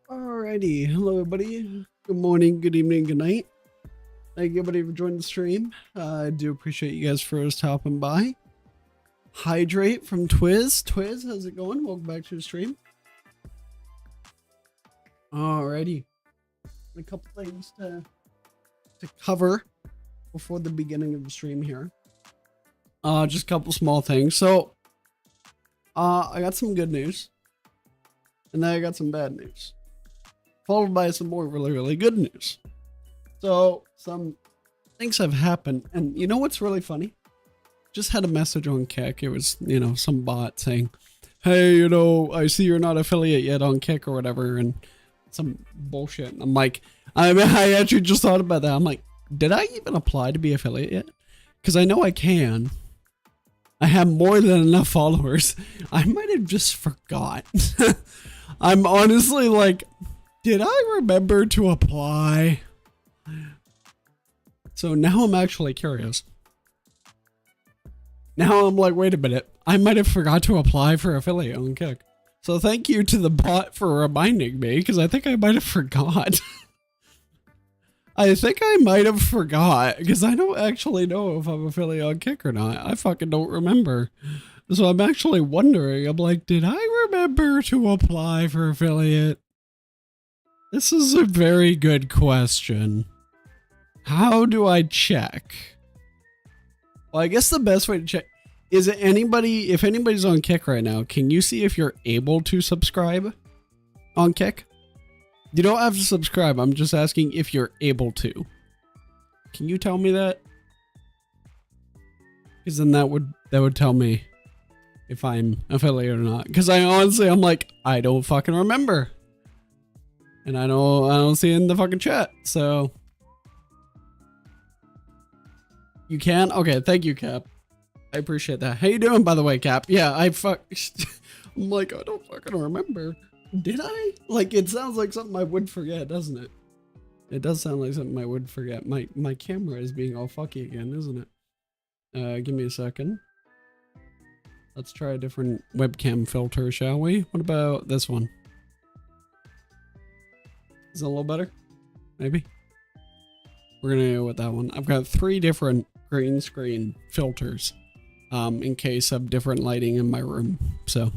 Alrighty, hello everybody. Good morning, good evening, good night. Thank you everybody for joining the stream. I do appreciate you guys for stopping by. Hydrate from Twiz. Twiz, how's it going? Welcome back to the stream. Alrighty. A couple things to cover before the beginning of the stream here. Just a couple small things. So, I got some good news. And then I got some bad news. Followed by some more really good news. So some things have happened, and you know what's really funny? Just had a message on Kick. It was, some bot saying, hey, I see you're not affiliate yet on Kick or whatever, and some bullshit. And I'm like, I actually just thought about that. I'm like, did I even apply to be affiliate yet? Because I know I can. I have more than enough followers. I might have just forgot. I'm honestly like, did I remember to apply? So now I'm actually curious. Now I'm like, wait a minute. I might have forgot to apply for affiliate on Kick. So thank you to the bot for reminding me, because I think I might have forgot. I think I might have forgot, because I don't actually know if I'm affiliate on Kick or not. I fucking don't remember. So I'm actually wondering, I'm like, did I remember to apply for affiliate? This is a very good question. How do I check? Well, I guess the best way to check is if anybody's on Kick right now, can you see if you're able to subscribe on Kick? You don't have to subscribe. I'm just asking if you're able to. Can you tell me that? Because then that would tell me if I'm affiliate or not. Because I'm like, I don't fucking remember. And I don't see it in the fucking chat, so. You can? Okay, thank you, Cap. I appreciate that. How you doing, by the way, Cap? Yeah, I'm like, I don't fucking remember. Did I? Like, it sounds like something I would forget, doesn't it? It does sound like something I would forget. My camera is being all fucky again, isn't it? Give me a second. Let's try a different webcam filter, shall we? What about this one? Is it a little better? Maybe? We're gonna go with that one. I've got 3 different green screen filters in case of different lighting in my room. So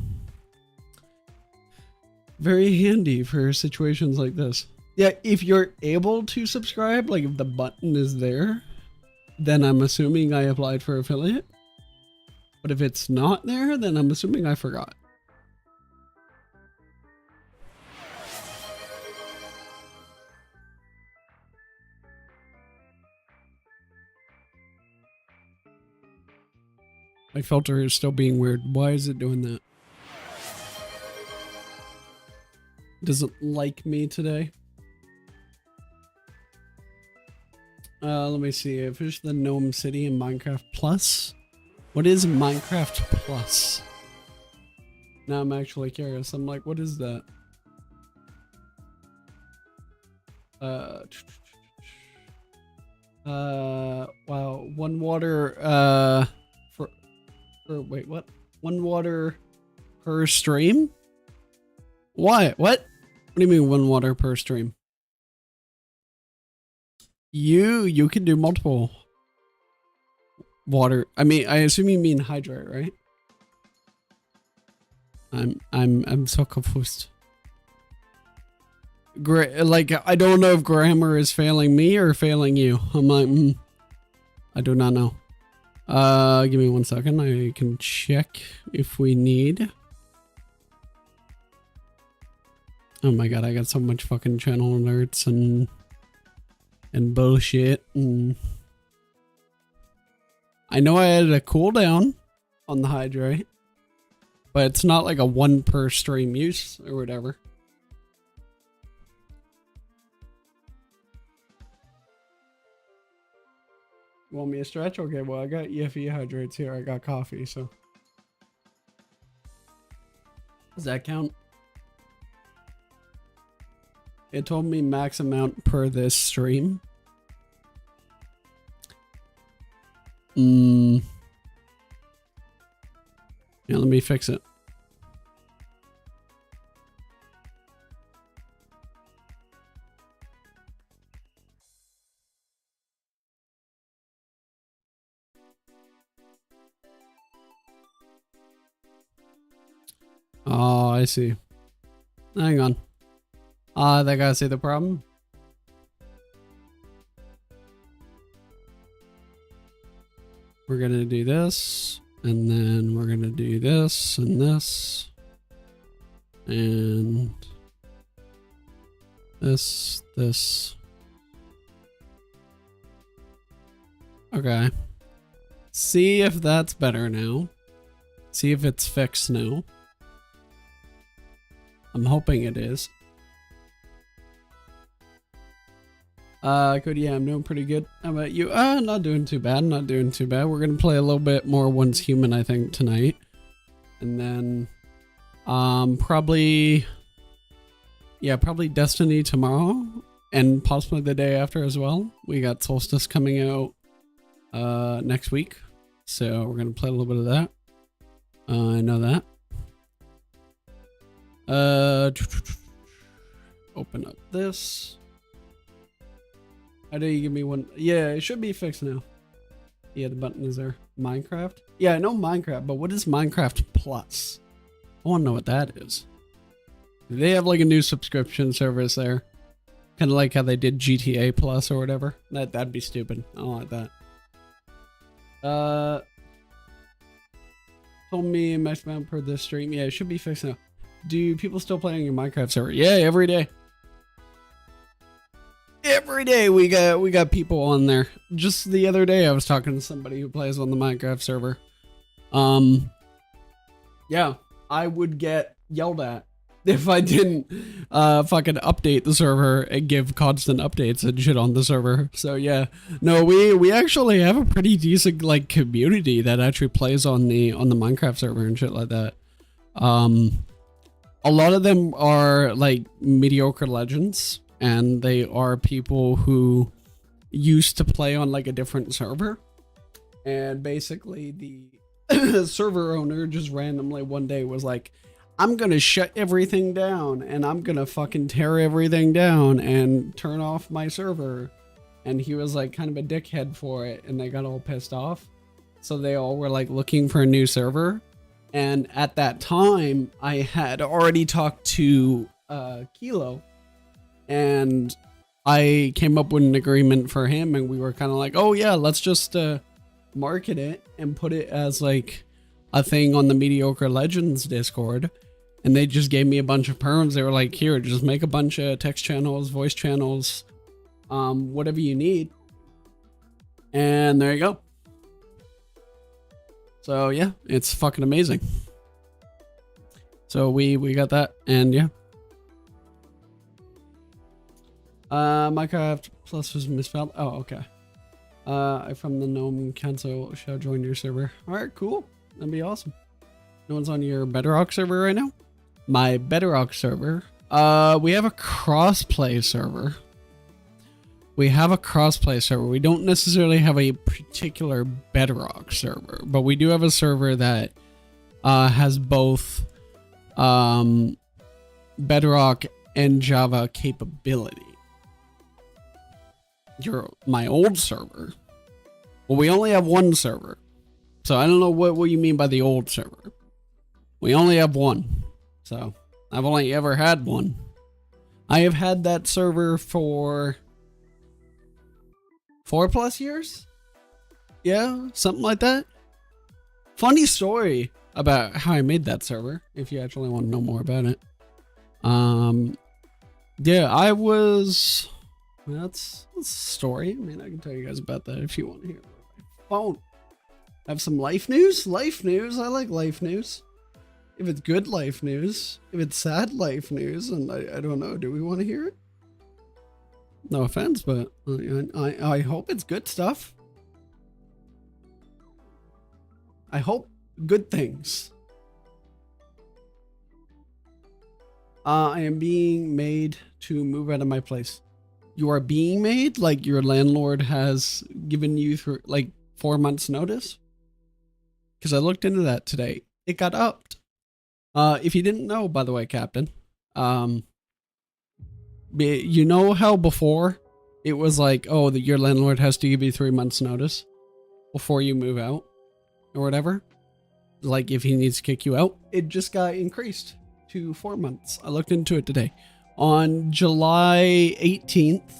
very handy for situations like this. Yeah, if you're able to subscribe, like if the button is there, then I'm assuming I applied for affiliate. But if it's not there, then I'm assuming I forgot. My filter is still being weird. Why is it doing that? Does it like me today? Let me see. I finished the Gnome City in Minecraft Plus. What is Minecraft Plus? Now I'm actually curious. I'm like, what is that? Wow. One water, wait, what? 1 water per stream? Why? What? What do you mean 1 water per stream? You can do multiple water. I mean, I assume you mean hydrate, right? I'm so confused. Like, I don't know if grammar is failing me or failing you. I'm like, I do not know. Give me 1 second. I can check if we need. Oh my god, I got so much fucking channel alerts and bullshit. And I know I added a cooldown on the hydrate, but it's not like a 1 per stream use or whatever. You want me to stretch? Okay, well, I got EFE hydrates here. I got coffee, so. Does that count? It told me max amount per this stream. Yeah, let me fix it. Oh, I see. Hang on. That gotta see the problem. We're gonna do this, and then we're gonna do this and this, and this. Okay. See if that's better now. See if it's fixed now. I'm hoping it is. Good, yeah, I'm doing pretty good. How about you? Not doing too bad, not doing too bad. We're gonna play a little bit more Once Human, I think, tonight. And then, probably Destiny tomorrow, and possibly the day after as well. We got Solstice coming out, next week. So we're gonna play a little bit of that. I know that. Open up this. How do you give me one? Yeah, it should be fixed now. Yeah, the button is there. Minecraft? Yeah, I know Minecraft, but what is Minecraft Plus? I want to know what that is. Do they have like a new subscription service there? Kind of like how they did GTA Plus or whatever. That'd be stupid. I don't like that. Told me mesh mount per this stream. Yeah, it should be fixed now. Do people still play on your Minecraft server? Yeah, every day. Every day we got people on there. Just the other day I was talking to somebody who plays on the Minecraft server. Yeah, I would get yelled at if I didn't fucking update the server and give constant updates and shit on the server. So yeah, no, we actually have a pretty decent like community that actually plays on the Minecraft server and shit like that. A lot of them are like Mediocre Legends, and they are people who used to play on like a different server, and basically the server owner just randomly one day was like, I'm gonna shut everything down and I'm gonna fucking tear everything down and turn off my server. And he was like kind of a dickhead for it, and they got all pissed off. So they all were like looking for a new server. And at that time I had already talked to Kilo, and I came up with an agreement for him, and we were kind of like, oh yeah, let's just market it and put it as like a thing on the Mediocre Legends Discord. And they just gave me a bunch of perms. They were like, here, just make a bunch of text channels, voice channels, whatever you need. And there you go. So yeah, it's fucking amazing. So we got that, and yeah. Minecraft Plus was misspelled. Oh, okay. I from the Gnome Council shall join your server. Alright, cool. That'd be awesome. No one's on your Bedrock server right now? My Bedrock server. We have a crossplay server. We don't necessarily have a particular Bedrock server, but we do have a server that has both Bedrock and Java capability. My old server. Well, we only have one server, so I don't know what you mean by the old server. We only have one, so I've only ever had one. I have had that server for 4+ years? Yeah, something like that. Funny story about how I made that server, if you actually want to know more about it. Yeah, I was... That's a story. I mean, I can tell you guys about that if you want to hear. Phone. Have some life news? Life news. I like life news. If it's good life news. If it's sad life news, and I don't know, do we want to hear it? No offense, but I hope it's good stuff. I hope good things. I am being made to move out of my place. You are being made? Like your landlord has given you through like 4 months notice? Because I looked into that today. It got upped. If you didn't know, by the way, Captain, you know how before it was like, oh, your landlord has to give you 3 months notice before you move out or whatever? Like if he needs to kick you out, it just got increased. to 4 months. I looked into it today. On July 18th,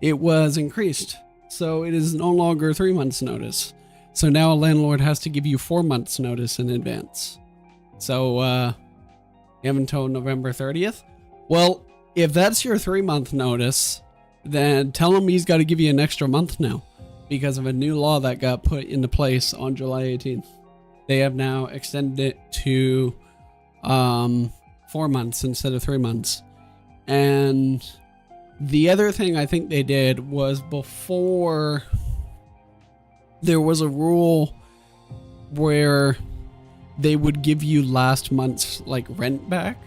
it was increased. So it is no longer 3 months notice. So now a landlord has to give you 4 months notice in advance. So you have until November 30th. Well, if that's your 3 month notice, then tell him he's got to give you an extra month now because of a new law that got put into place on July 18th. They have now extended it to 4 months instead of 3 months. And the other thing I think they did was before there was a rule where they would give you last month's like rent back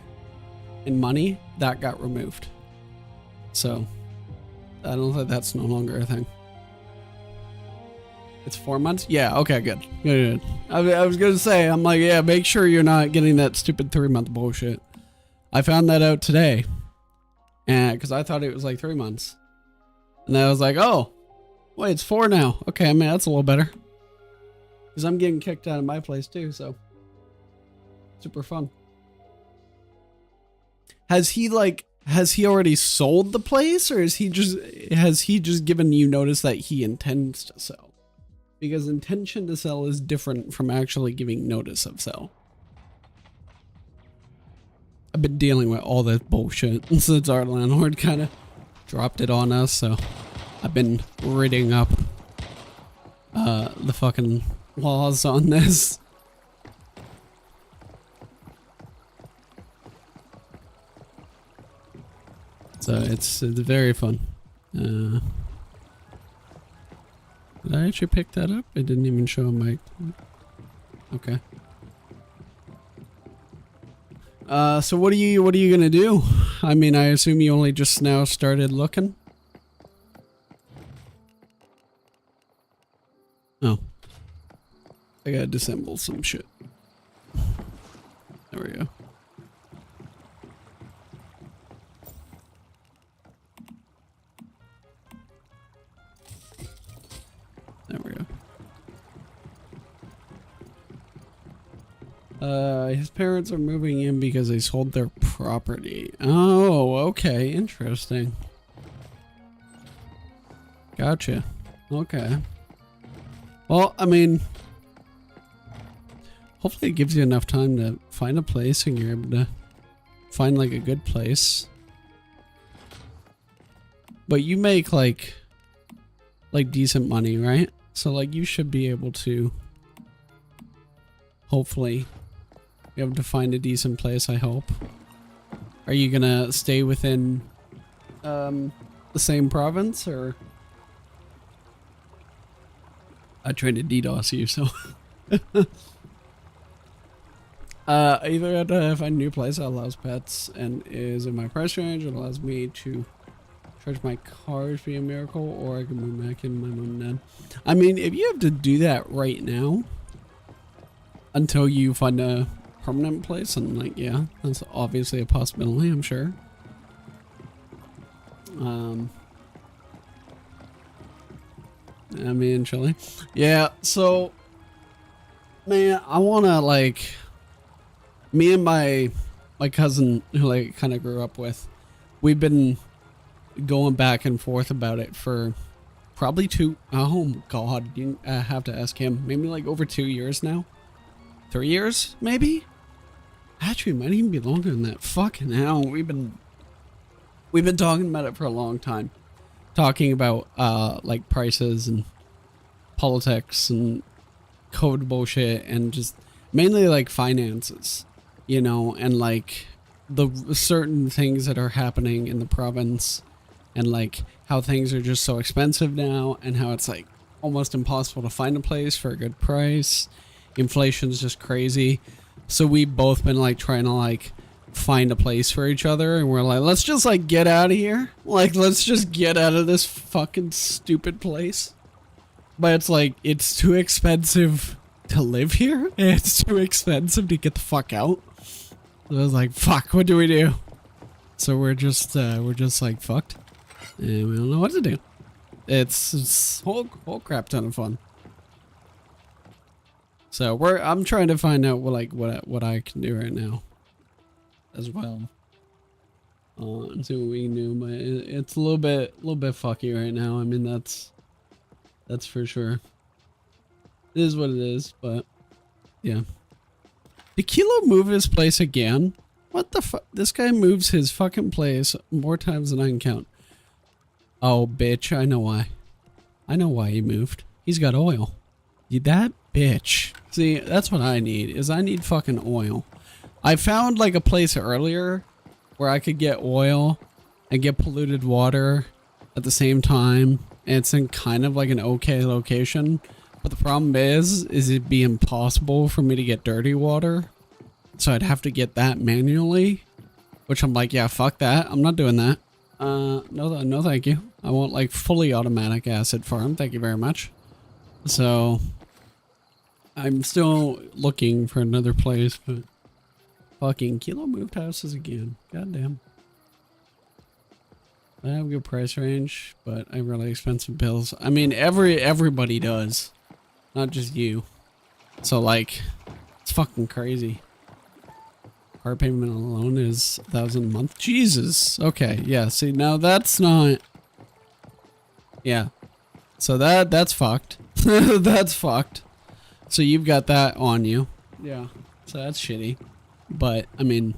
in money. That got removed. So I don't think that's no longer a thing. It's 4 months? Yeah, okay, good. Good. I was gonna say, I'm like, yeah, make sure you're not getting that stupid 3 month bullshit. I found that out today. And because I thought it was like 3 months. And I was like, oh, wait, it's 4 now. Okay, I mean, that's a little better. Because I'm getting kicked out of my place too, so. Super fun. Has he already sold the place, or has he just given you notice that he intends to sell? Because intention to sell is different from actually giving notice of sell. I've been dealing with all this bullshit since our landlord kind of dropped it on us, so I've been reading up the fucking laws on this. So it's very fun. Did I actually pick that up? It didn't even show my... Okay. So what are you gonna do? I mean, I assume you only just now started looking? Oh. I gotta disassemble some shit. There we go. There we go. His parents are moving in because they sold their property. Oh, okay. Interesting. Gotcha. Okay. Well, I mean, hopefully it gives you enough time to find a place and you're able to find like a good place. But you make like decent money, right? So like you should be able to hopefully be able to find a decent place, I hope. Are you gonna stay within the same province, or I tried to DDoS you, so either have to find a new place that allows pets and is in my price range and allows me to charge my cars via Miracle, or I can move back in my mom and dad. I mean, if you have to do that right now until you find a permanent place, and like, yeah, that's obviously a possibility, I'm sure. I mean, Chile. Yeah, so man, I wanna like, me and my cousin who like kind of grew up with, we've been going back and forth about it for probably oh god, you have to ask him, maybe like over 2 years now. 3 years, maybe? Actually, it might even be longer than that. Fucking hell, we've been talking about it for a long time. Talking about like prices and politics and code bullshit and just mainly like finances, you know, and like the certain things that are happening in the province, and like how things are just so expensive now, and how it's like almost impossible to find a place for a good price. Inflation's just crazy. So we've both been like trying to like find a place for each other, and we're like, let's just like get out of here. Like, let's just get out of this fucking stupid place. But it's like, it's too expensive to live here. It's too expensive to get the fuck out. So I was like, fuck, what do we do? So we're just like fucked. And we don't know what to do. It's whole crap ton of fun. So I'm trying to find out what I can do right now. as well. And see what we can do, but it's a little bit fucky right now. I mean, that's for sure. It is what it is, but yeah. Did Kilo move his place again? What the fuck? This guy moves his fucking place more times than I can count. Oh, bitch. I know why. I know why he moved. He's got oil. That bitch. See, that's what I need, is I need fucking oil. I found like a place earlier where I could get oil and get polluted water at the same time. And it's in kind of like an okay location. But the problem is it'd be impossible for me to get dirty water. So I'd have to get that manually. Which I'm like, yeah, fuck that. I'm not doing that. No thank you. I want like fully automatic acid farm. Thank you very much. So I'm still looking for another place, but fucking Kilo moved houses again. Goddamn. I have a good price range, but I have really expensive bills. I mean, everybody does, not just you. So like, it's fucking crazy. Car payment alone is $1,000 a month. Jesus. Okay. Yeah. See, now that's not. Yeah. So that's fucked. That's fucked. So you've got that on you. Yeah. So that's shitty. But I mean,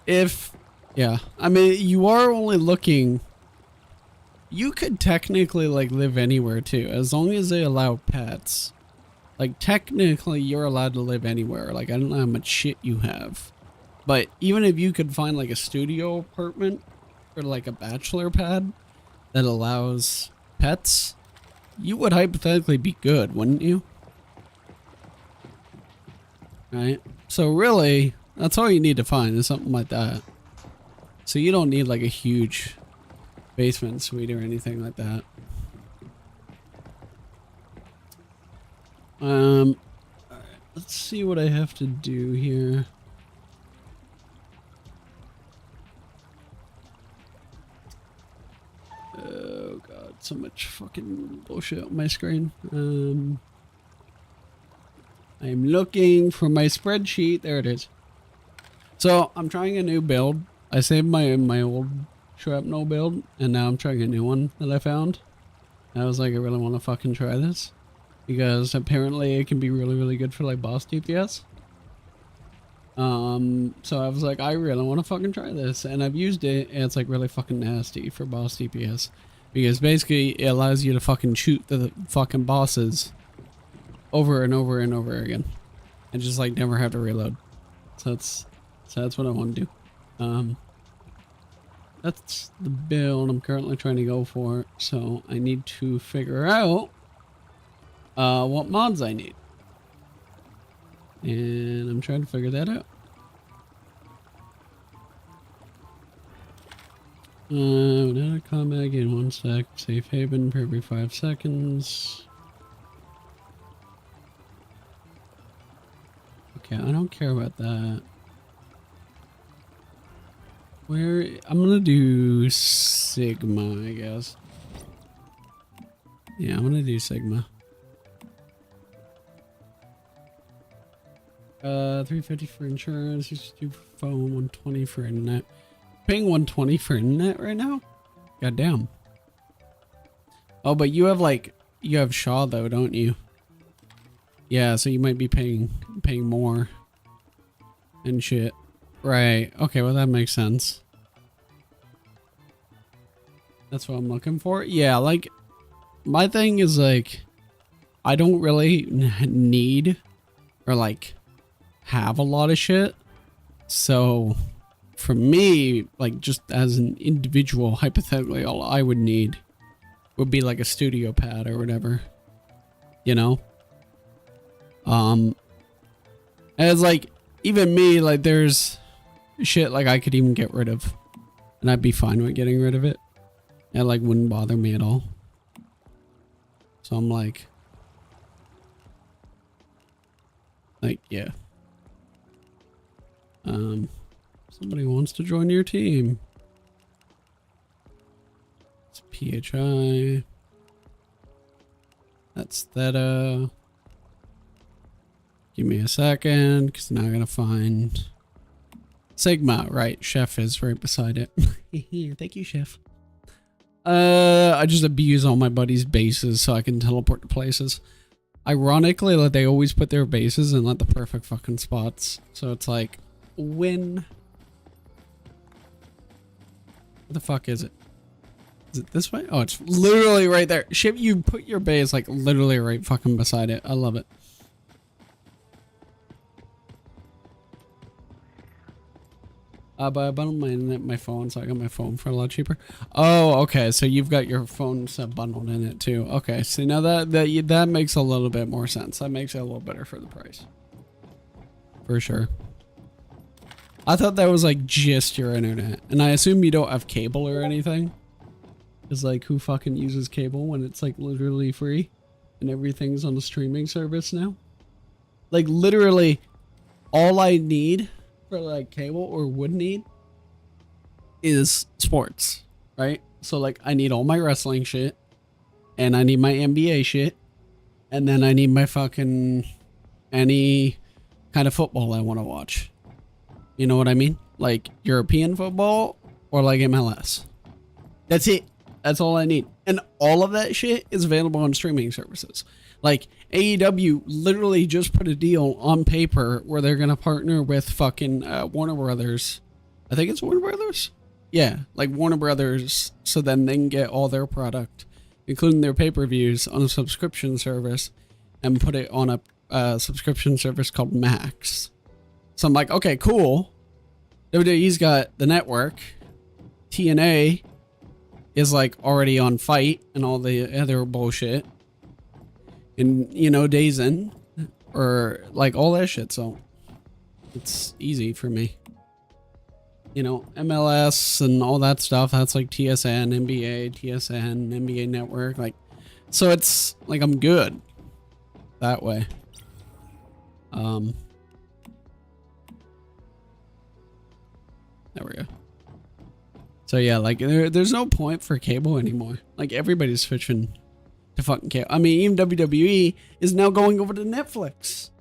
yeah, I mean, you are only looking. You could technically like live anywhere too, as long as they allow pets. Like technically you're allowed to live anywhere. Like I don't know how much shit you have. But even if you could find like a studio apartment or like a bachelor pad that allows pets, you would hypothetically be good, wouldn't you? Right? So really, that's all you need to find is something like that. So you don't need like a huge basement suite or anything like that. Alright, let's see what I have to do here. Oh god, so much fucking bullshit on my screen. I'm looking for my spreadsheet. There it is. So I'm trying a new build. I saved my old shrapnel build, and now I'm trying a new one that I found. I was like, I really want to fucking try this because apparently it can be really good for like boss DPS. So I was like, I really want to fucking try this, and I've used it, and it's like really fucking nasty for boss DPS because basically it allows you to fucking shoot the fucking bosses over and over and over again, and just like never have to reload. So that's what I want to do. That's the build I'm currently trying to go for. So I need to figure out what mods I need, and I'm trying to figure that out. Without a combat again, 1 sec. Safe haven for every 5 seconds. Okay, I don't care about that. Where I'm gonna do Sigma, I guess. Yeah, I'm gonna do Sigma. 350 for insurance, 62 for phone, 120 for internet. Paying 120 for internet right now? God damn. Oh, but you have Shaw though, don't you? Yeah, so you might be paying more and shit. Right. Okay, well that makes sense. That's what I'm looking for. Yeah, like my thing is like I don't really need or like have a lot of shit. So for me, like just as an individual, hypothetically, all I would need would be like a studio pad or whatever, you know? And it's like, even me, like there's shit like I could even get rid of and I'd be fine with getting rid of it. It like wouldn't bother me at all. So I'm like, yeah. Somebody wants to join your team. It's PHI. That's Theta. Give me a second, because now I'm gonna find Sigma. Right, Chef is right beside it. Thank you, Chef. I just abuse all my buddies' bases so I can teleport to places. Ironically, like, they always put their bases in like the perfect fucking spots. So it's like, win. What the fuck is it? Is it this way? Oh, it's literally right there. Ship, you put your base like literally right fucking beside it. I love it. But I bundled my internet, my phone, so I got my phone for a lot cheaper. Oh, okay. So you've got your phone set bundled in it too. Okay. See, now that makes a little bit more sense. That makes it a little better for the price. For sure. I thought that was like just your internet, and I assume you don't have cable or anything. Cause like, who fucking uses cable when it's like literally free, and everything's on a streaming service now? Like literally, all I need for like cable or would need is sports, right? So like I need all my wrestling shit, and I need my NBA shit, and then I need my fucking any kind of football I want to watch. You know what I mean? Like European football or like MLS. That's it. That's all I need. And all of that shit is available on streaming services. Like AEW literally just put a deal on paper where they're going to partner with fucking Warner Brothers. I think it's Warner Brothers. Yeah, like Warner Brothers. So then they can get all their product, including their pay-per-views, on a subscription service and put it on a subscription service called Max. So I'm like, okay, cool. WWE's got the network. TNA is like already on Fight and all the other bullshit. And, you know, Days In, or like all that shit. So it's easy for me. You know, MLS and all that stuff. That's like TSN, NBA, TSN, NBA Network. Like, so it's like I'm good that way. There we go. So yeah, like there's no point for cable anymore. Like everybody's switching to fucking cable. I mean, even WWE is now going over to Netflix.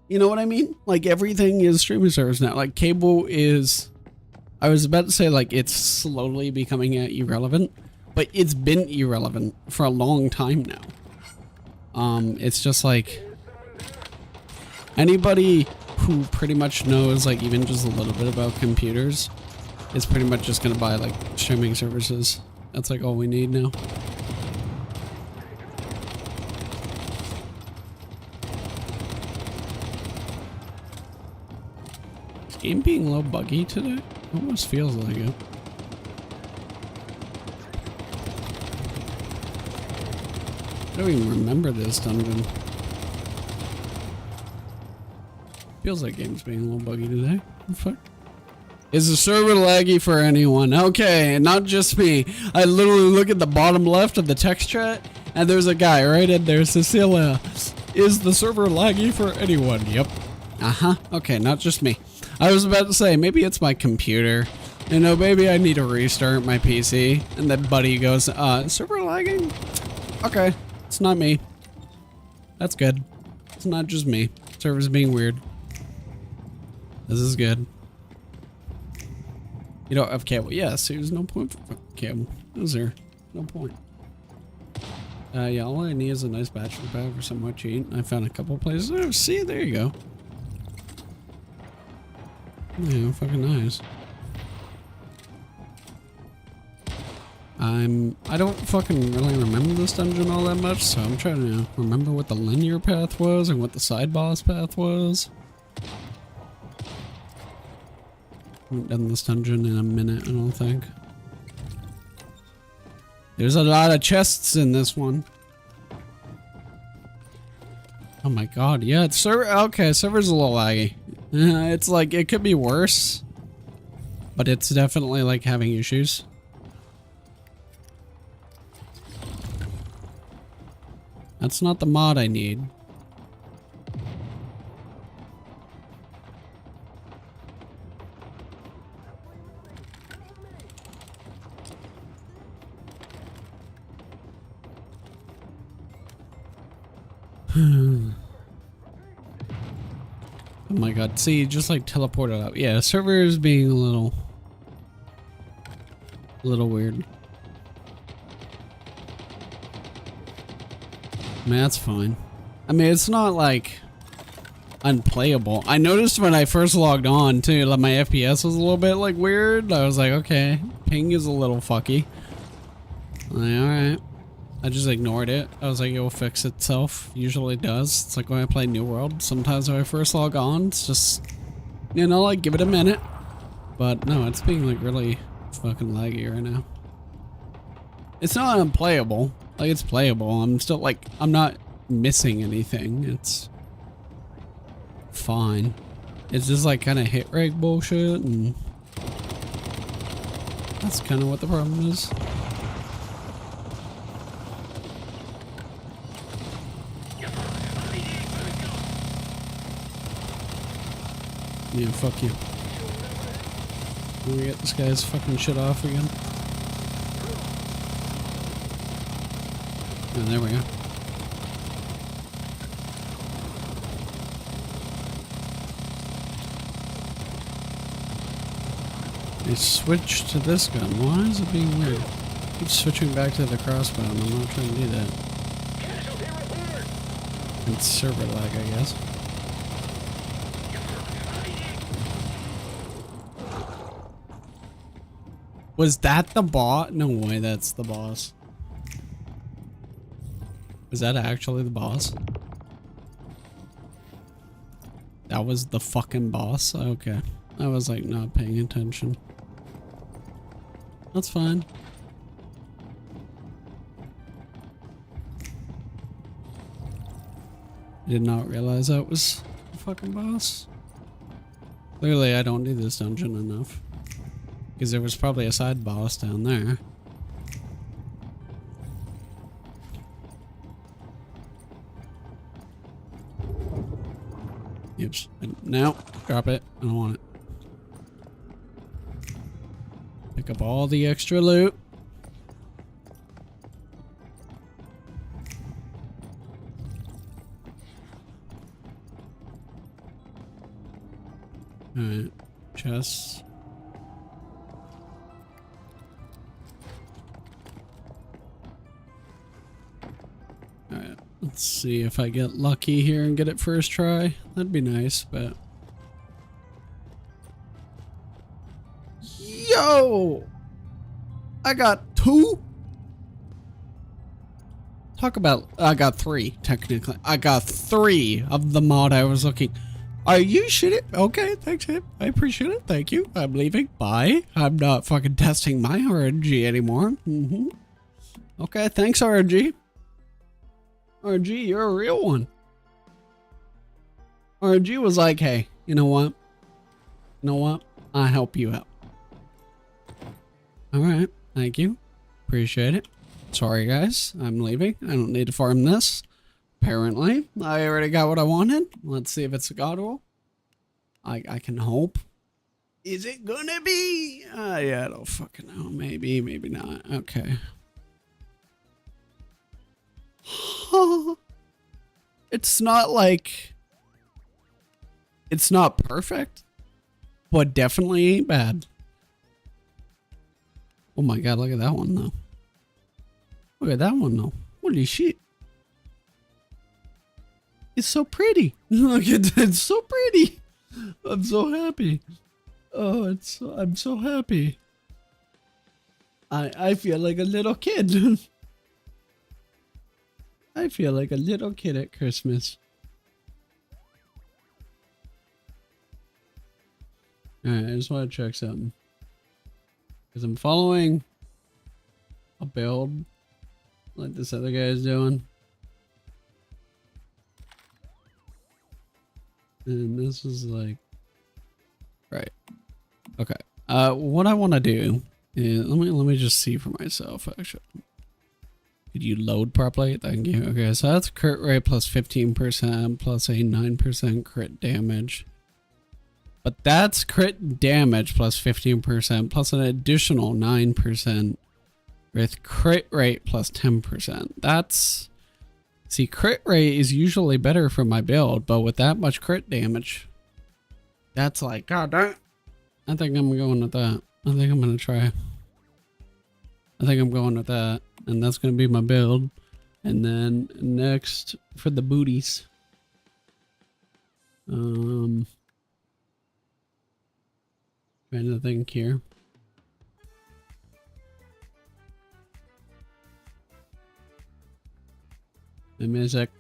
You know what I mean? Like everything is streaming service now. Like cable is, I was about to say like it's slowly becoming irrelevant, but it's been irrelevant for a long time now. It's just like anybody who pretty much knows like even just a little bit about computers is pretty much just gonna buy like streaming services. That's like all we need now. Is game being a little buggy today? Almost feels like it. I don't even remember this dungeon. Feels like game's being a little buggy today. What the fuck? Is the server laggy for anyone? Okay, not just me. I literally look at the bottom left of the text chat, and there's a guy right in there, Cecilia. Is the server laggy for anyone? Yep. Uh-huh. Okay, not just me. I was about to say, maybe it's my computer. You know, maybe I need to restart my PC. And then Buddy goes, server lagging? Okay, it's not me. That's good. It's not just me. Server's being weird. This is good. You don't have cable. Yes, there's no point for cable. Is there? No point. Yeah, all I need is a nice bachelor pad for somewhat cheap. I found a couple places. Oh, see, there you go. Yeah, fucking nice. I don't fucking really remember this dungeon all that much, so I'm trying to remember what the linear path was and what the side boss path was. I haven't done this dungeon in a minute, I don't think. There's a lot of chests in this one. Oh my god, yeah, it's server. Okay, server's a little laggy. It's like, it could be worse, but it's definitely like having issues. That's not the mod I need. my god, see, just like teleported up. Yeah, server is being a little weird. I mean, that's fine. I mean, it's not like unplayable. I noticed when I first logged on too, like my FPS was a little bit like weird. I was like, okay, ping is a little fucky. Like, alright. I just ignored it. I was like, it will fix itself. Usually it does. It's like when I play New World. Sometimes when I first log on, it's just, you know, like give it a minute. But no, it's being like really fucking laggy right now. It's not unplayable. Like it's playable. I'm still like, I'm not missing anything. It's fine. It's just like kind of hit rate bullshit, and that's kind of what the problem is. Yeah, fuck you. Let me get this guy's fucking shit off again. Oh, there we go. I switched to this gun. Why is it being weird? I keep switching back to the crossbow, and I'm not trying to do that. It's server lag, I guess. Was that the boss? No way, that's the boss. Was that actually the boss? That was the fucking boss? Okay. I was like not paying attention. That's fine. I did not realize that was the fucking boss. Clearly I don't do this dungeon enough. Because there was probably a side boss down there. Yep. No, drop it. I don't want it. Pick up all the extra loot. Alright. Chests. Alright. Let's see if I get lucky here and get it first try. That'd be nice, but... Yo! I got 2? Talk about... I got 3, technically. I got 3 of the mod I was looking... Are you shitting? Okay, thanks, Hip. I appreciate it. Thank you. I'm leaving. Bye. I'm not fucking testing my RNG anymore. Okay, thanks, RNG. RNG, you're a real one. RNG was like, hey, you know what? You know what? I'll help you out. Alright, thank you. Appreciate it. Sorry, guys. I'm leaving. I don't need to farm this. Apparently, I already got what I wanted. Let's see if it's a god roll. I can hope. Is it gonna be? Yeah, I don't fucking know. Maybe, maybe not. Okay. It's not like... It's not perfect, but definitely ain't bad. Oh my god, look at that one though. Look at that one though. Holy shit. It's so pretty. Look at it's so pretty. I'm so happy. Oh, I'm so happy. I feel like a little kid. I feel like a little kid at Christmas. Alright, I just want to check something. Because I'm following a build like this other guy is doing. And this is like... Right. Okay. What I want to do is... Let me just see for myself, actually. Did you load properly? Thank you. Okay, so that's crit rate plus 15% plus a 9% crit damage. But that's crit damage plus 15% plus an additional 9% with crit rate plus 10%. That's... See, crit rate is usually better for my build, but with that much crit damage, That's like, god damn. I think I'm going with that. I think I'm gonna try. I think I'm going with that. And that's gonna be my build. And then next for the booties. Trying to think here. The music.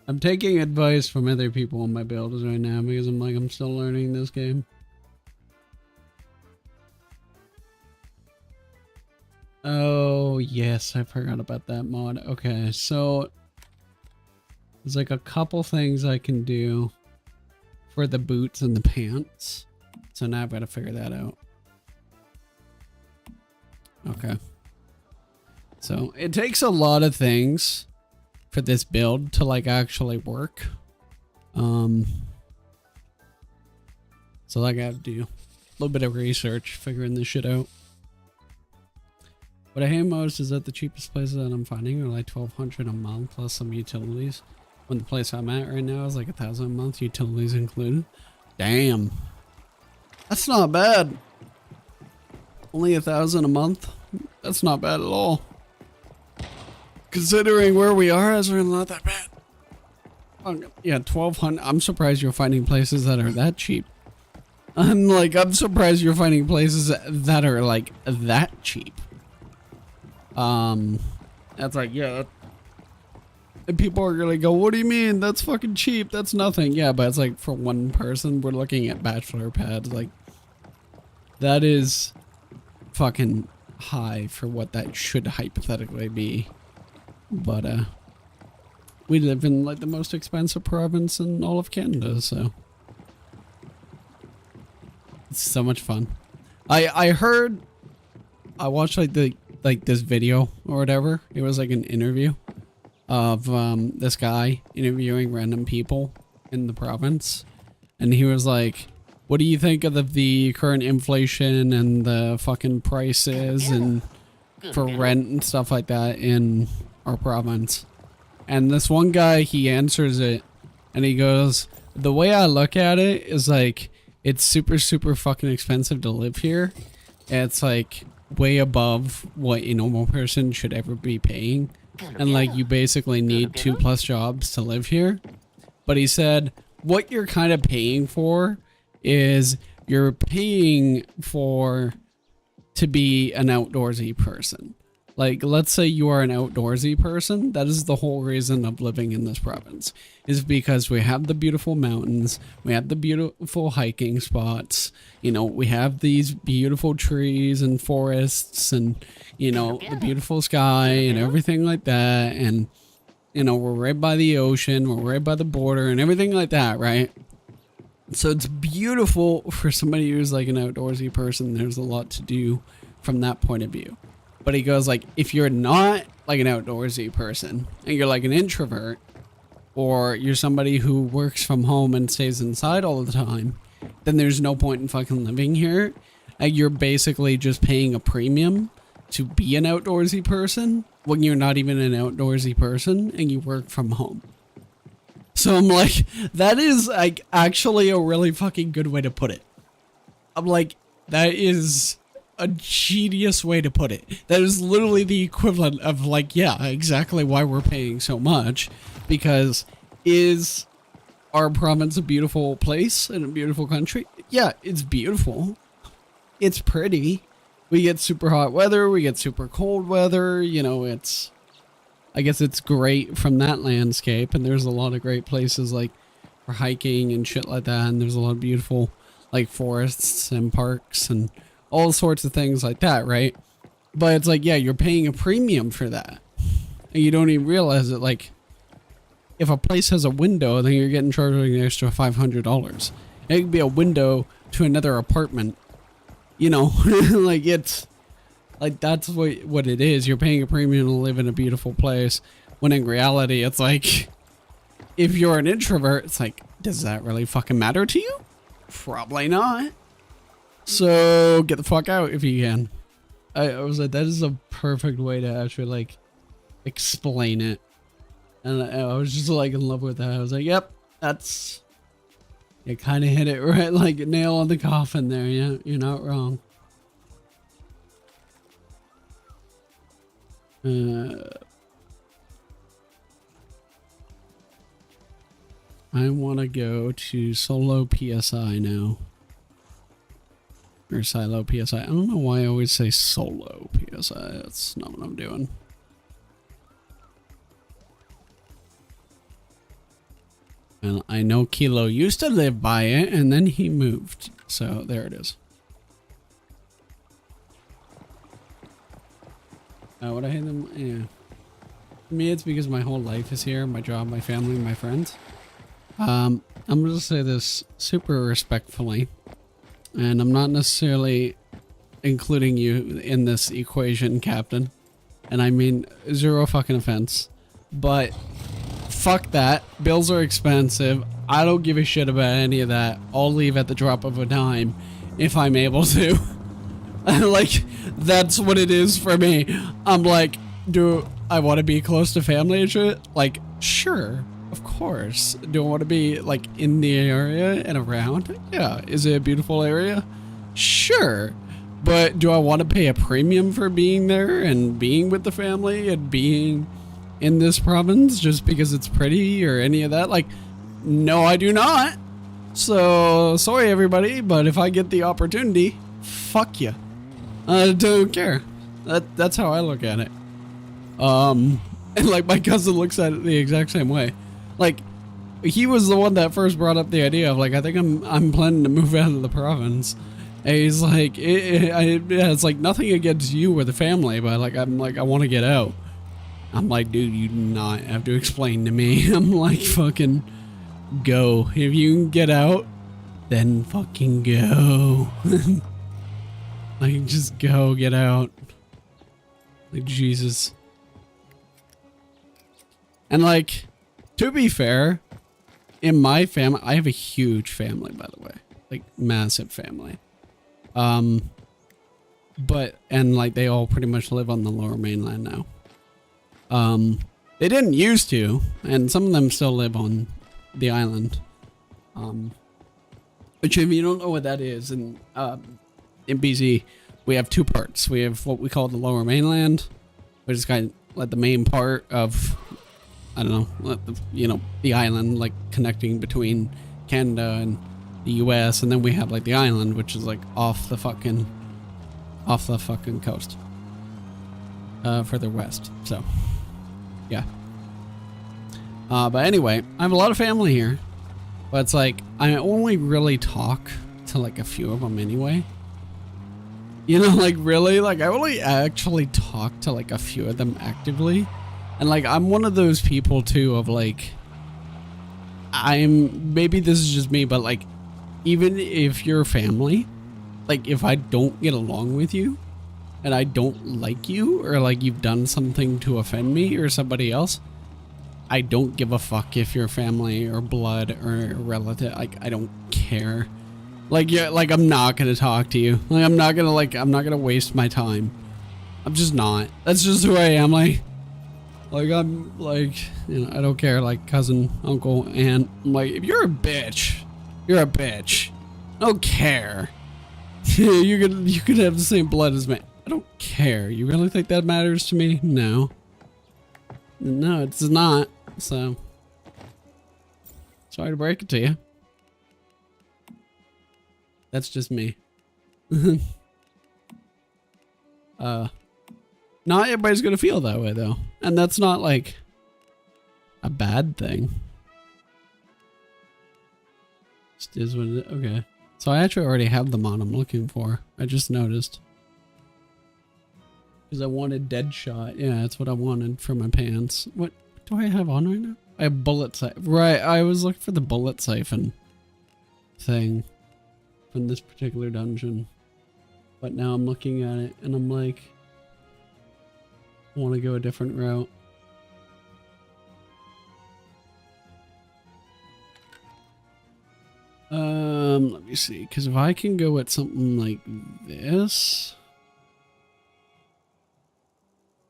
I'm taking advice from other people on my builds right now because I'm still learning this game. Oh yes, I forgot about that mod. Okay, so there's like a couple things I can do for the boots and the pants. So now I've got to figure that out. Okay. So it takes a lot of things for this build to like actually work. So like I have to do a little bit of research figuring this shit out. What I hate most is that the cheapest places that I'm finding are like $1,200 a month plus some utilities. When the place I'm at right now is like $1,000 a month, utilities included. Damn. That's not bad. Only $1,000 a month. That's not bad at all. Considering where we are, it's really not that bad. Yeah, 1,200. I'm surprised you're finding places that are that cheap. I'm surprised you're finding places that are like that cheap. That's like, yeah. And people are gonna go, what do you mean? That's fucking cheap. That's nothing. Yeah, but it's like for one person, we're looking at bachelor pads. Like, that is fucking high for what that should hypothetically be. But, we live in like the most expensive province in all of Canada, so. It's so much fun. I watched like this video or whatever. It was like an interview of this guy interviewing random people in the province, and he was like, what do you think of the current inflation and the fucking prices and for rent and stuff like that in our province? And this one guy, he answers it and he goes, the way I look at it is like, it's super fucking expensive to live here. It's like way above what a normal person should ever be paying, and like you basically need 2+ jobs to live here. But he said what you're kind of paying for is you're paying for to be an outdoorsy person. Like, let's say you are an outdoorsy person. That is the whole reason of living in this province, is because we have the beautiful mountains, we have the beautiful hiking spots, you know, we have these beautiful trees and forests and, you know, the beautiful sky and everything like that. And, you know, we're right by the ocean, we're right by the border and everything like that, right? So it's beautiful for somebody who's like an outdoorsy person. There's a lot to do from that point of view. But he goes like, if you're not like an outdoorsy person and you're like an introvert, or you're somebody who works from home and stays inside all the time, then there's no point in fucking living here. And you're basically just paying a premium to be an outdoorsy person when you're not even an outdoorsy person and you work from home. So I'm like, that is like actually a really fucking good way to put it. I'm like, that is a genius way to put it. That is literally the equivalent of like, yeah, exactly why we're paying so much. Because is our province a beautiful place and a beautiful country? Yeah, it's beautiful. It's pretty. We get super hot weather, we get super cold weather, you know, I guess it's great from that landscape, and there's a lot of great places like for hiking and shit like that, and there's a lot of beautiful like forests and parks and all sorts of things like that, right? But it's like, yeah, you're paying a premium for that. And you don't even realize it. Like, if a place has a window, then you're getting charged an extra $500. It could be a window to another apartment. You know, like it's, like that's what it is. You're paying a premium to live in a beautiful place. When in reality, it's like, if you're an introvert, it's like, does that really fucking matter to you? Probably not. So get the fuck out if you can. I was like, that is a perfect way to actually like explain it. And I was just like in love with that. I was like, yep, that's You kind of hit it right like a nail on the coffin there. Yeah, you're not wrong. I want to go to solo PSI now. Or silo PSI. I don't know why I always say solo PSI. That's not what I'm doing. And I know Kilo used to live by it, and then he moved. So there it is. Would I hate them? Yeah. For me, it's because my whole life is here. My job, my family, my friends. I'm going to say this super respectfully. And I'm not necessarily including you in this equation, Captain. And I mean, zero fucking offense. But fuck that. Bills are expensive. I don't give a shit about any of that. I'll leave at the drop of a dime if I'm able to. Like, that's what it is for me. I'm like, do I want to be close to family and shit? Like, sure. Of course. Do I want to be like in the area and around? Yeah. Is it a beautiful area? Sure. But do I want to pay a premium for being there and being with the family and being in this province just because it's pretty or any of that? Like, no, I do not. So sorry everybody, but if I get the opportunity, fuck you. I don't care. That's how I look at it. And like my cousin looks at it the exact same way. Like, he was the one that first brought up the idea of like, I think I'm planning to move out of the province. And he's like, it's like nothing against you or the family, but like, I'm like, I want to get out. I'm like, dude, you do not have to explain to me. I'm like, fucking go. If you can get out, then fucking go. Like, just go, get out. Like, Jesus. And like, to be fair, in my family, I have a huge family, by the way, like massive family. But, and like they all pretty much live on the lower mainland now. They didn't used to, and some of them still live on the island. Which if you don't know what that is, in BC, we have two parts. We have what we call the lower mainland, which is kind of like the main part of, I don't know, you know, the island, like connecting between Canada and the US, and then we have like the island, which is like off the fucking coast, further west. So, yeah. But anyway, I have a lot of family here, but it's like I only really talk to like a few of them anyway. You know, like really, like I only actually talk to like a few of them actively. And like, I'm one of those people too of like, maybe this is just me, but like, even if you're family, like if I don't get along with you and I don't like you, or like you've done something to offend me or somebody else, I don't give a fuck if you're family or blood or relative. Like, I don't care. Like, yeah, like I'm not gonna talk to you. Like, I'm not gonna waste my time. I'm just not. That's just who I am. Like I'm like, you know, I don't care, like cousin, uncle, aunt. I'm like, if you're a bitch, you're a bitch. I don't care. you could have the same blood as me. I don't care. You really think that matters to me? No. No, it's not. So, sorry to break it to you. That's just me. Not everybody's gonna feel that way though. And that's not like a bad thing. Just is what it is. Okay. So I actually already have the mod I'm looking for. I just noticed. Because I wanted Deadshot. Yeah, that's what I wanted for my pants. What do I have on right now? I have bullet siphon. Right, I was looking for the bullet siphon thing from this particular dungeon. But now I'm looking at it and I'm like, I want to go a different route. Let me see, because if I can go at something like this.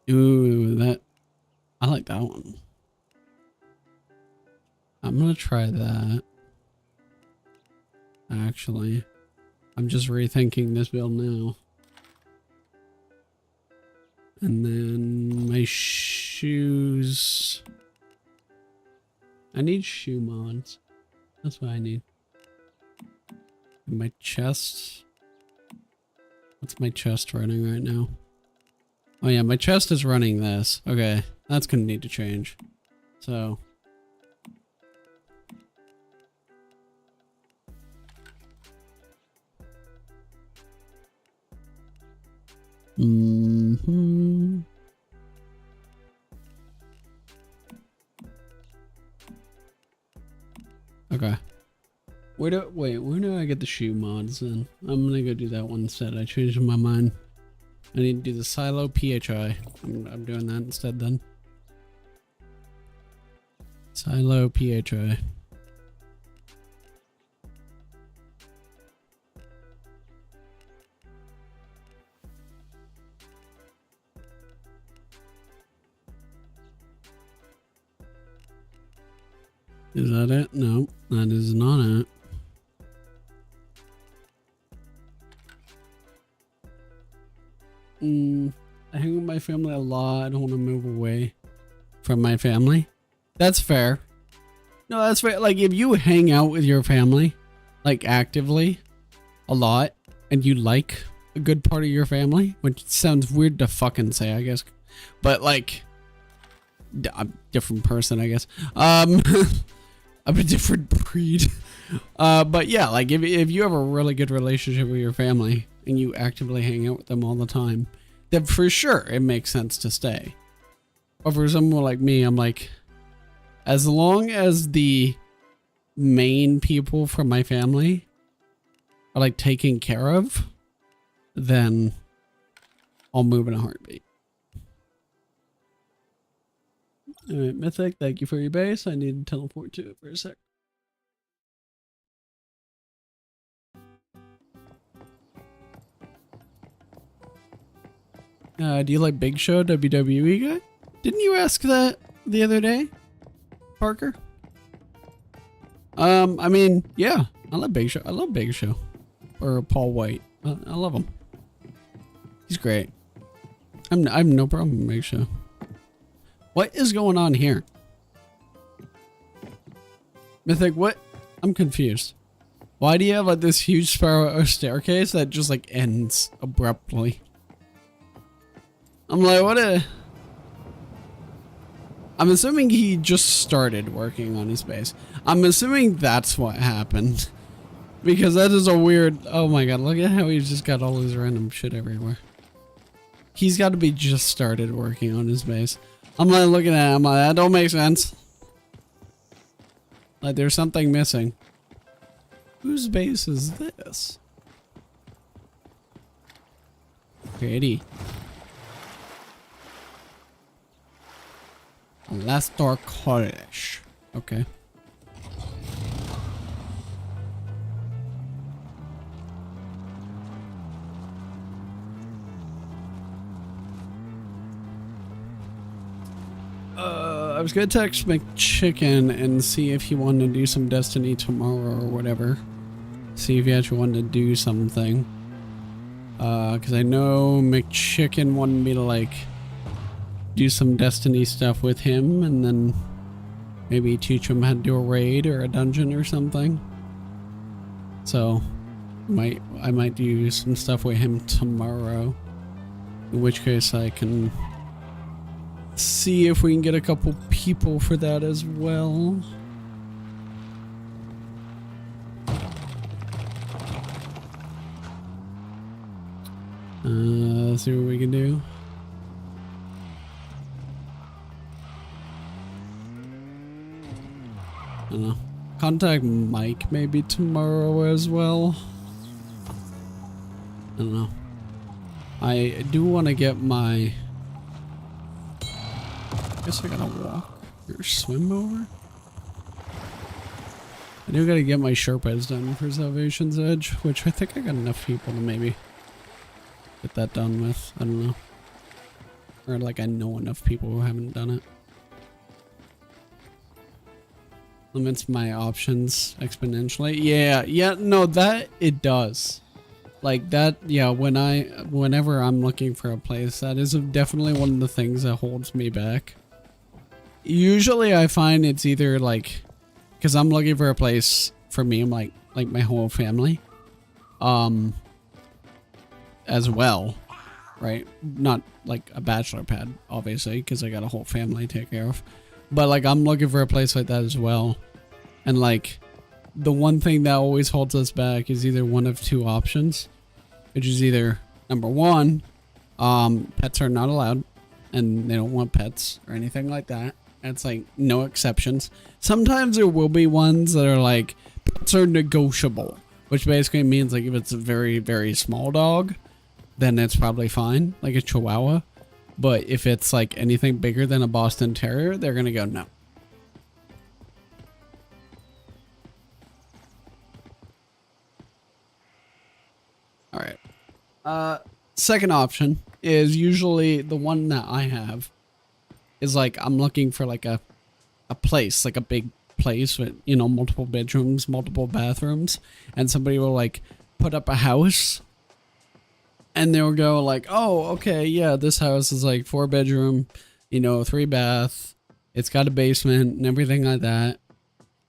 Ooh, that, I like that one. I'm gonna try that. actually. I'm just rethinking this build now. And then my shoes. I need shoe mods. That's what I need. And my chest. What's my chest running right now? Oh yeah, my chest is running this. Okay, that's gonna need to change. So. Okay. Where do I get the shoe mods then? I'm gonna go do that one instead. I changed my mind. I need to do the silo PHI. I'm doing that instead then. Silo PHI. Is that it? No, that is not it. I hang with my family a lot. I don't want to move away from my family. That's fair. No, that's fair. Like, if you hang out with your family, like, actively, a lot, and you like a good part of your family, which sounds weird to fucking say, I guess, but, like, I'm a different person, I guess. I'm a different breed. But yeah, like, if you have a really good relationship with your family, and you actively hang out with them all the time, then for sure it makes sense to stay. But for someone like me, I'm like, as long as the main people from my family are like taken care of, then I'll move in a heartbeat. Alright, Mythic, thank you for your base. I need to teleport to it for a sec. Do you like Big Show, WWE guy? Didn't you ask that the other day, Parker? I mean, yeah, I love Big Show. I love Big Show. Or Paul White. I love him. He's great. I have no problem with Big Show. What is going on here? Mythic, what? I'm confused. Why do you have like this huge spiral staircase that just like ends abruptly? I'm like, what a... I'm assuming he just started working on his base. I'm assuming that's what happened. Because that is a weird... Oh my god, look at how he's just got all this random shit everywhere. He's got to be just started working on his base. I'm like looking at him, that don't make sense. Like there's something missing. Whose base is this? Pretty. Lastor College. Okay. I was gonna text McChicken and see if he wanted to do some Destiny tomorrow or whatever. See if he actually wanted to do something. Cause I know McChicken wanted me to like do some Destiny stuff with him and then maybe teach him how to do a raid or a dungeon or something. So I might do some stuff with him tomorrow. In which case I can see if we can get a couple people for that as well. Let's see what we can do. I don't know. Contact Mike maybe tomorrow as well. I don't know. I do want to get my... I guess I gotta walk or swim over. I do gotta get my Sherpas done for Salvation's Edge, which I think I got enough people to maybe get that done with. I don't know. Or like I know enough people who haven't done it. limits my options exponentially. Yeah, no, that it does. Like that, yeah, whenever I'm looking for a place, that is definitely one of the things that holds me back. Usually I find it's either like, because I'm looking for a place for me, like my whole family, as well, right? Not like a bachelor pad, obviously, because I got a whole family to take care of. But like I'm looking for a place like that as well. And like the one thing that always holds us back is either one of two options, which is either number one, pets are not allowed and they don't want pets or anything like that. It's like no exceptions. Sometimes there will be ones that are like pets are negotiable, which basically means like if it's a very, very small dog, then it's probably fine, like a Chihuahua. But if it's like anything bigger than a Boston Terrier, they're gonna go no. All right. Second option is usually the one that I have is like I'm looking for like a place, like a big place with, you know, multiple bedrooms, multiple bathrooms, and somebody will like put up a house and they'll go like, oh, okay, yeah, this house is like 4 bedroom, you know, 3 bath, it's got a basement and everything like that.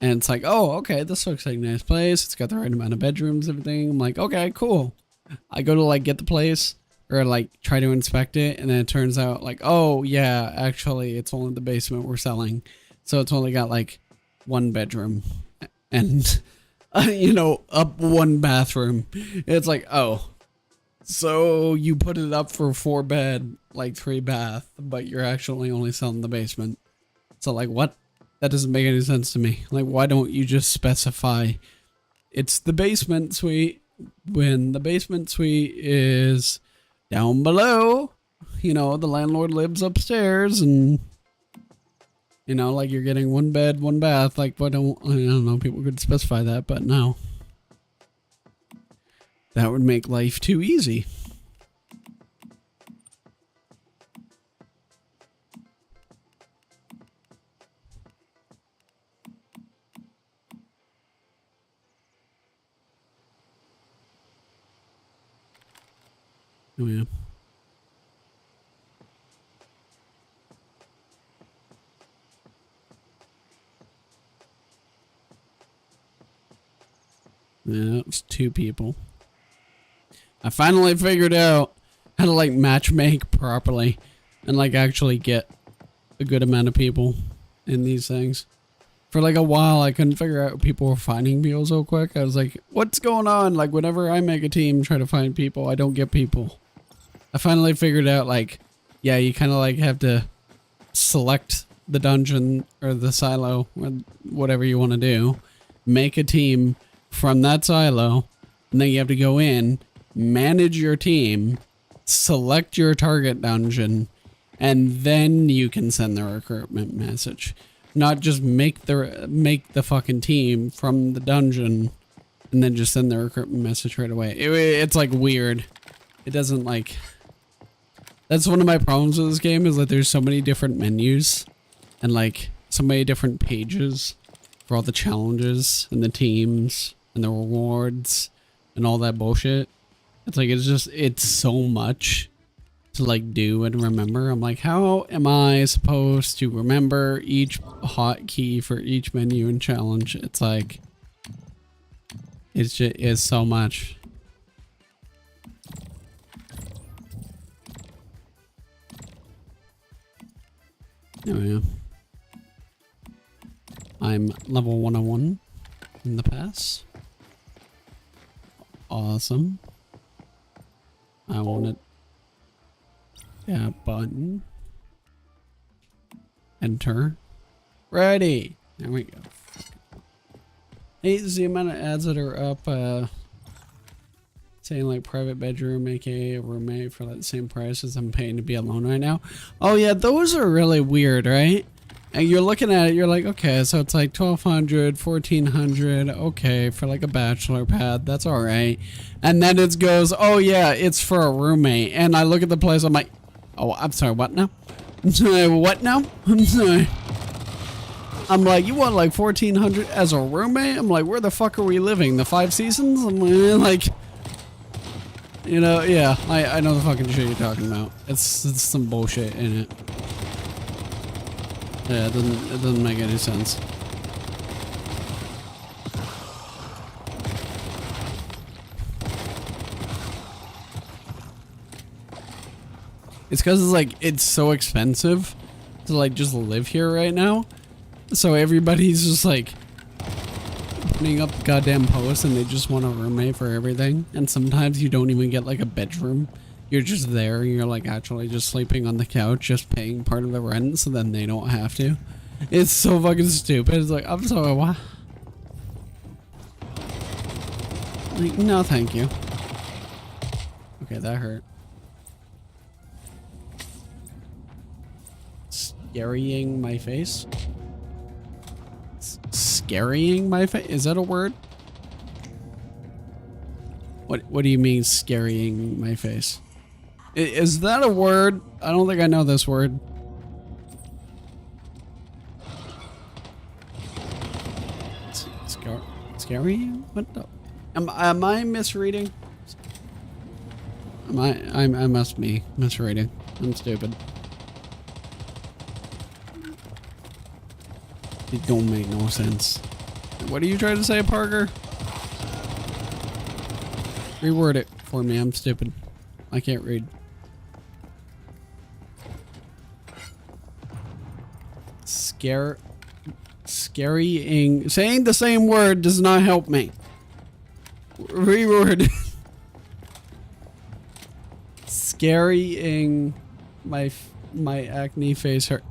And it's like, oh, okay, this looks like a nice place. It's got the right amount of bedrooms, everything. I'm like, okay, cool. I go to like get the place or like try to inspect it, and then it turns out like, oh yeah, actually it's only the basement we're selling, so it's only got like 1 bedroom and you know, up 1 bathroom. It's like, oh, so you put it up for 4 bed, like 3 bath, but you're actually only selling the basement. So like, what? That doesn't make any sense to me. Like, why don't you just specify it's the basement suite when the basement suite is down below? You know, the landlord lives upstairs, and you know, like you're getting 1 bed, 1 bath. Like, why don't, I don't know, people could specify that, but no. That would make life too easy. Oh yeah. Yeah, it was 2 people. I finally figured out how to like matchmake properly and like actually get a good amount of people in these things. For like a while, I couldn't figure out people were finding people so quick. I was like, what's going on? Like whenever I make a team, try to find people, I don't get people. I finally figured out like, yeah, you kind of like have to select the dungeon or the silo or whatever you want to do, make a team from that silo, and then you have to go in, manage your team, select your target dungeon, and then you can send the recruitment message. Not just make the fucking team from the dungeon and then just send the recruitment message right away. It's like weird. It doesn't like... That's one of my problems with this game, is that there's so many different menus and like so many different pages for all the challenges and the teams and the rewards and all that bullshit. It's like, it's so much to like do and remember. I'm like, how am I supposed to remember each hotkey for each menu and challenge? It's like, it's so much. Oh yeah. I'm level 101 in the pass. Awesome. I want it. Yeah, button. Enter. Ready. There we go. Hey, this is the amount of ads that are up, saying like private bedroom, aka a roommate for like the same price as I'm paying to be alone right now. Oh yeah, those are really weird, right? And you're looking at it, you're like, okay, so it's like 1,200, 1,400, okay, for like a bachelor pad, that's all right. And then it goes, oh yeah, it's for a roommate. And I look at the place, I'm like, oh, I'm sorry, what now? I'm sorry, what now? I'm sorry. I'm like, you want like 1,400 as a roommate? I'm like, where the fuck are we living? The 5 Seasons? I'm like, you know, yeah, I know the fucking shit you're talking about. It's some bullshit in it. Yeah, it doesn't make any sense. It's because it's like, it's so expensive to like just live here right now. So everybody's just like putting up goddamn posts and they just want a roommate for everything. And sometimes you don't even get like a bedroom. You're just there and you're like actually just sleeping on the couch, just paying part of the rent so then they don't have to. It's so fucking stupid. It's like, I'm sorry, what? Like, no, thank you. Okay, that hurt. Scarying my face? Scarying my face? Is that a word? What do you mean scarying my face? Is that a word? I don't think I know this word. Scarying? What the? Am I misreading? I must be misreading. I'm stupid. It don't make no sense. What are you trying to say, Parker? Reword it for me. I'm stupid. I can't read. Scarying. Saying the same word does not help me. Reword. Scarying my acne face hurt.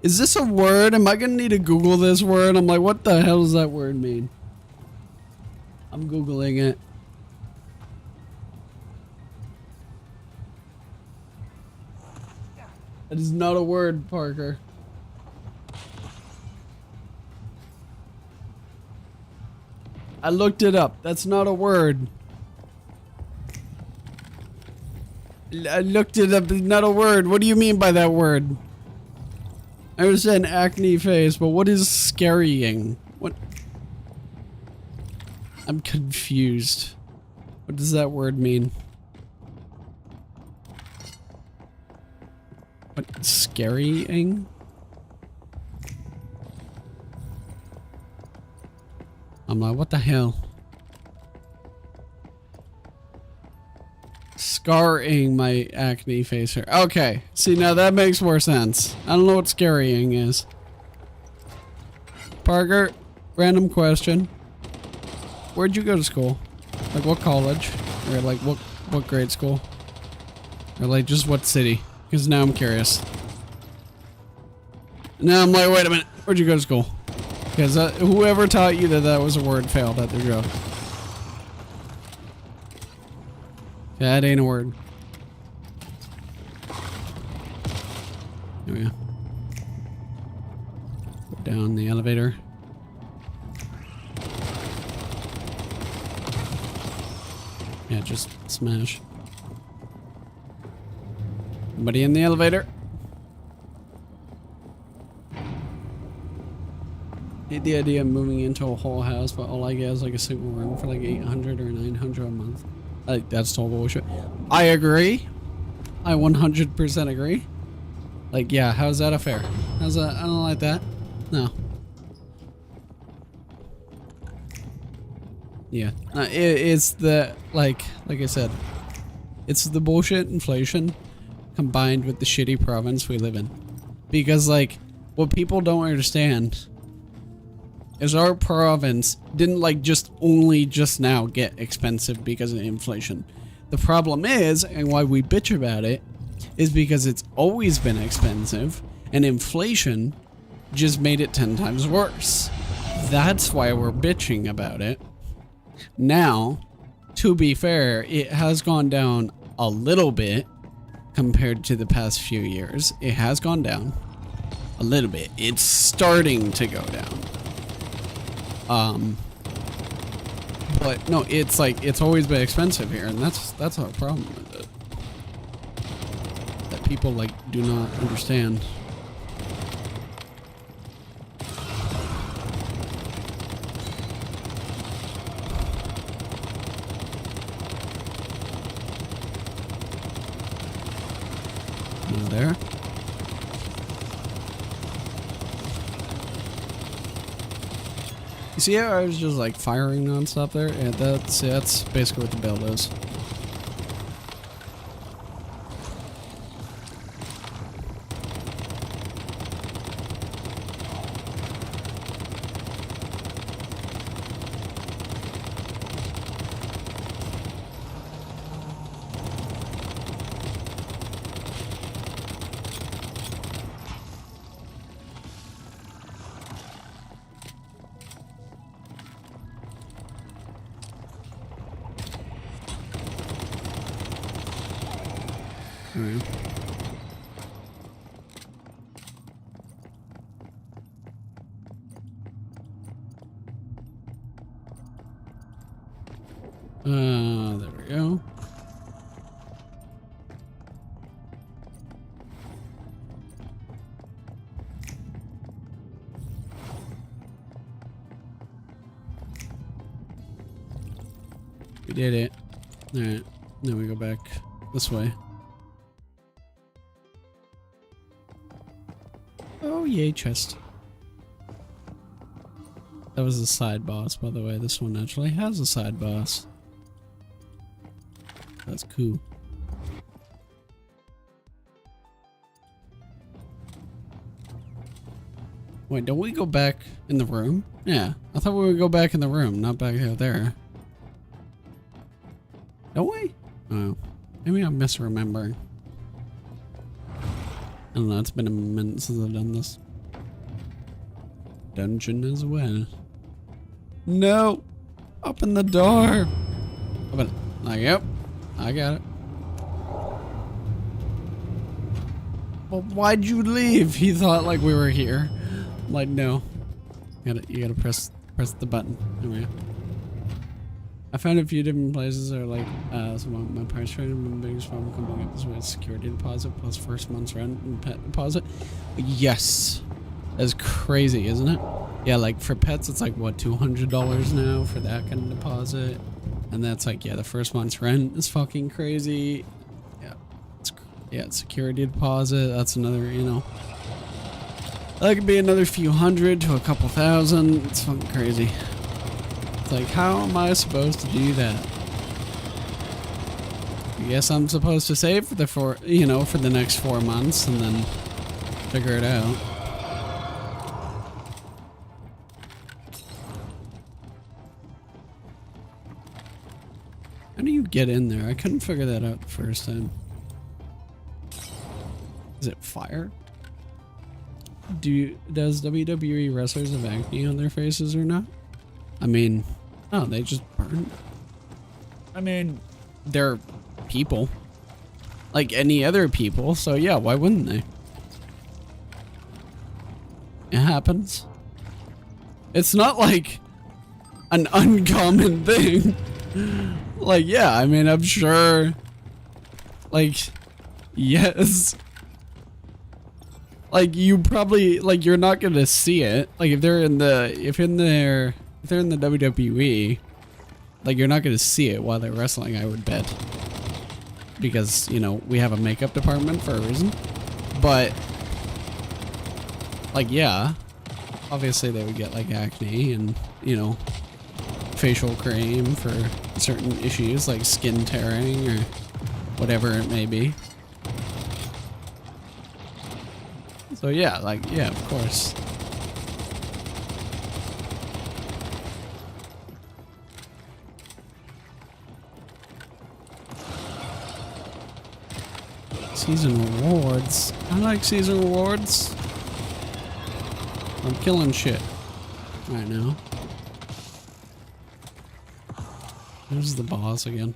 Is this a word? Am I gonna need to Google this word? I'm like, what the hell does that word mean? I'm Googling it. That is not a word, Parker. I looked it up. That's not a word. I looked it up. It's not a word. What do you mean by that word? I understand acne face, but what is scarying? What? I'm confused. What does that word mean? What? Scarying? I'm like, what the hell? Scarring my acne face here. Okay, see now that makes more sense. I don't know what scarying is. Parker, random question. Where'd you go to school? Like what college? Or like what grade school? Or like just what city? Because now I'm curious. Now I'm like, wait a minute, where'd you go to school? Because whoever taught you that was a word failed at their job. That ain't a word. There we go. Go down the elevator. Yeah, just smash. Somebody in the elevator? Hate the idea of moving into a whole house, but all I get is like a single room for like 800 or 900 a month. Like, that's total bullshit. I agree. I 100% agree. Like, yeah, how's that a fair? How's that? I don't like that. No. Yeah. It's the, like I said, it's the bullshit inflation combined with the shitty province we live in. Because, like, what people don't understand is our province didn't like just now get expensive because of inflation. The problem is, and why we bitch about it, is because it's always been expensive and inflation just made it 10 times worse. That's why we're bitching about it. Now, to be fair, it has gone down a little bit compared to the past few years. It has gone down a little bit. It's starting to go down. But no, it's like, it's always been expensive here, and that's our problem with it. That people like do not understand. There. You see how I was just like firing nonstop there? Yeah, that's basically what the build is. Alright. There we go. We did it. Alright, now we go back this way. Oh, yay, chest. That was a side boss, by the way. This one actually has a side boss. That's cool. Wait, don't we go back in the room? Yeah, I thought we would go back in the room, not back out there. Don't we? Oh, maybe I'm misremembering. I don't know, it's been a minute since I've done this. Dungeon as well. No! Open the door! Open it. Like, yep. I got it. Well, why'd you leave? He thought like we were here. I'm like, no. You gotta press the button. Anyway. I found a few different places that are like, some of my price trade and the biggest problem coming up this way is security deposit plus first month's rent and pet deposit. Yes. That's crazy, isn't it? Yeah, like for pets, it's like, what, $200 now for that kind of deposit? And that's like, yeah, the first month's rent is fucking crazy. Yeah, security deposit, that's another, you know. That could be another few hundred to a couple thousand. It's fucking crazy. It's like, how am I supposed to do that? I guess I'm supposed to save for the for the next 4 months and then figure it out. How do you get in there? I couldn't figure that out the first time. Is it fire? Does WWE wrestlers have acne on their faces or not? I mean, oh, they just burn. I mean, they're people. Like any other people, so yeah, why wouldn't they? It happens. It's not like an uncommon thing. Like, yeah, I mean, I'm sure. Like, yes. Like, you probably, like, you're not gonna see it. Like, if they're in the WWE, like, you're not gonna see it while they're wrestling, I would bet. Because, you know, we have a makeup department for a reason. But, like, yeah, obviously they would get, like, acne and, you know, facial cream for certain issues, like skin tearing or whatever it may be. So yeah, like, yeah, of course. Season rewards. I like season rewards. I'm killing shit right now. There's the boss again.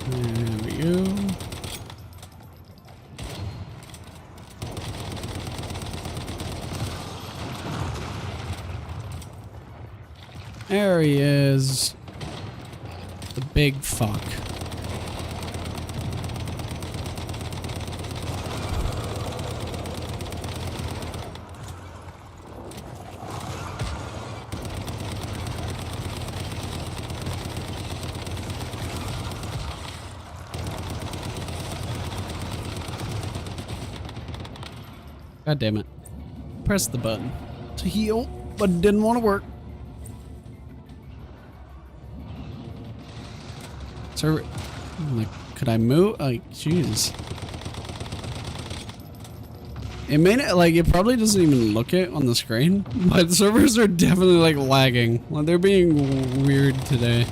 There we go. There he is. The big fuck. God damn it. Press the button to heal, but it didn't want to work. So, like, could I move? Like, jeez. It may not, like, it probably doesn't even look it on the screen, but servers are definitely, like, lagging. Like, they're being weird today.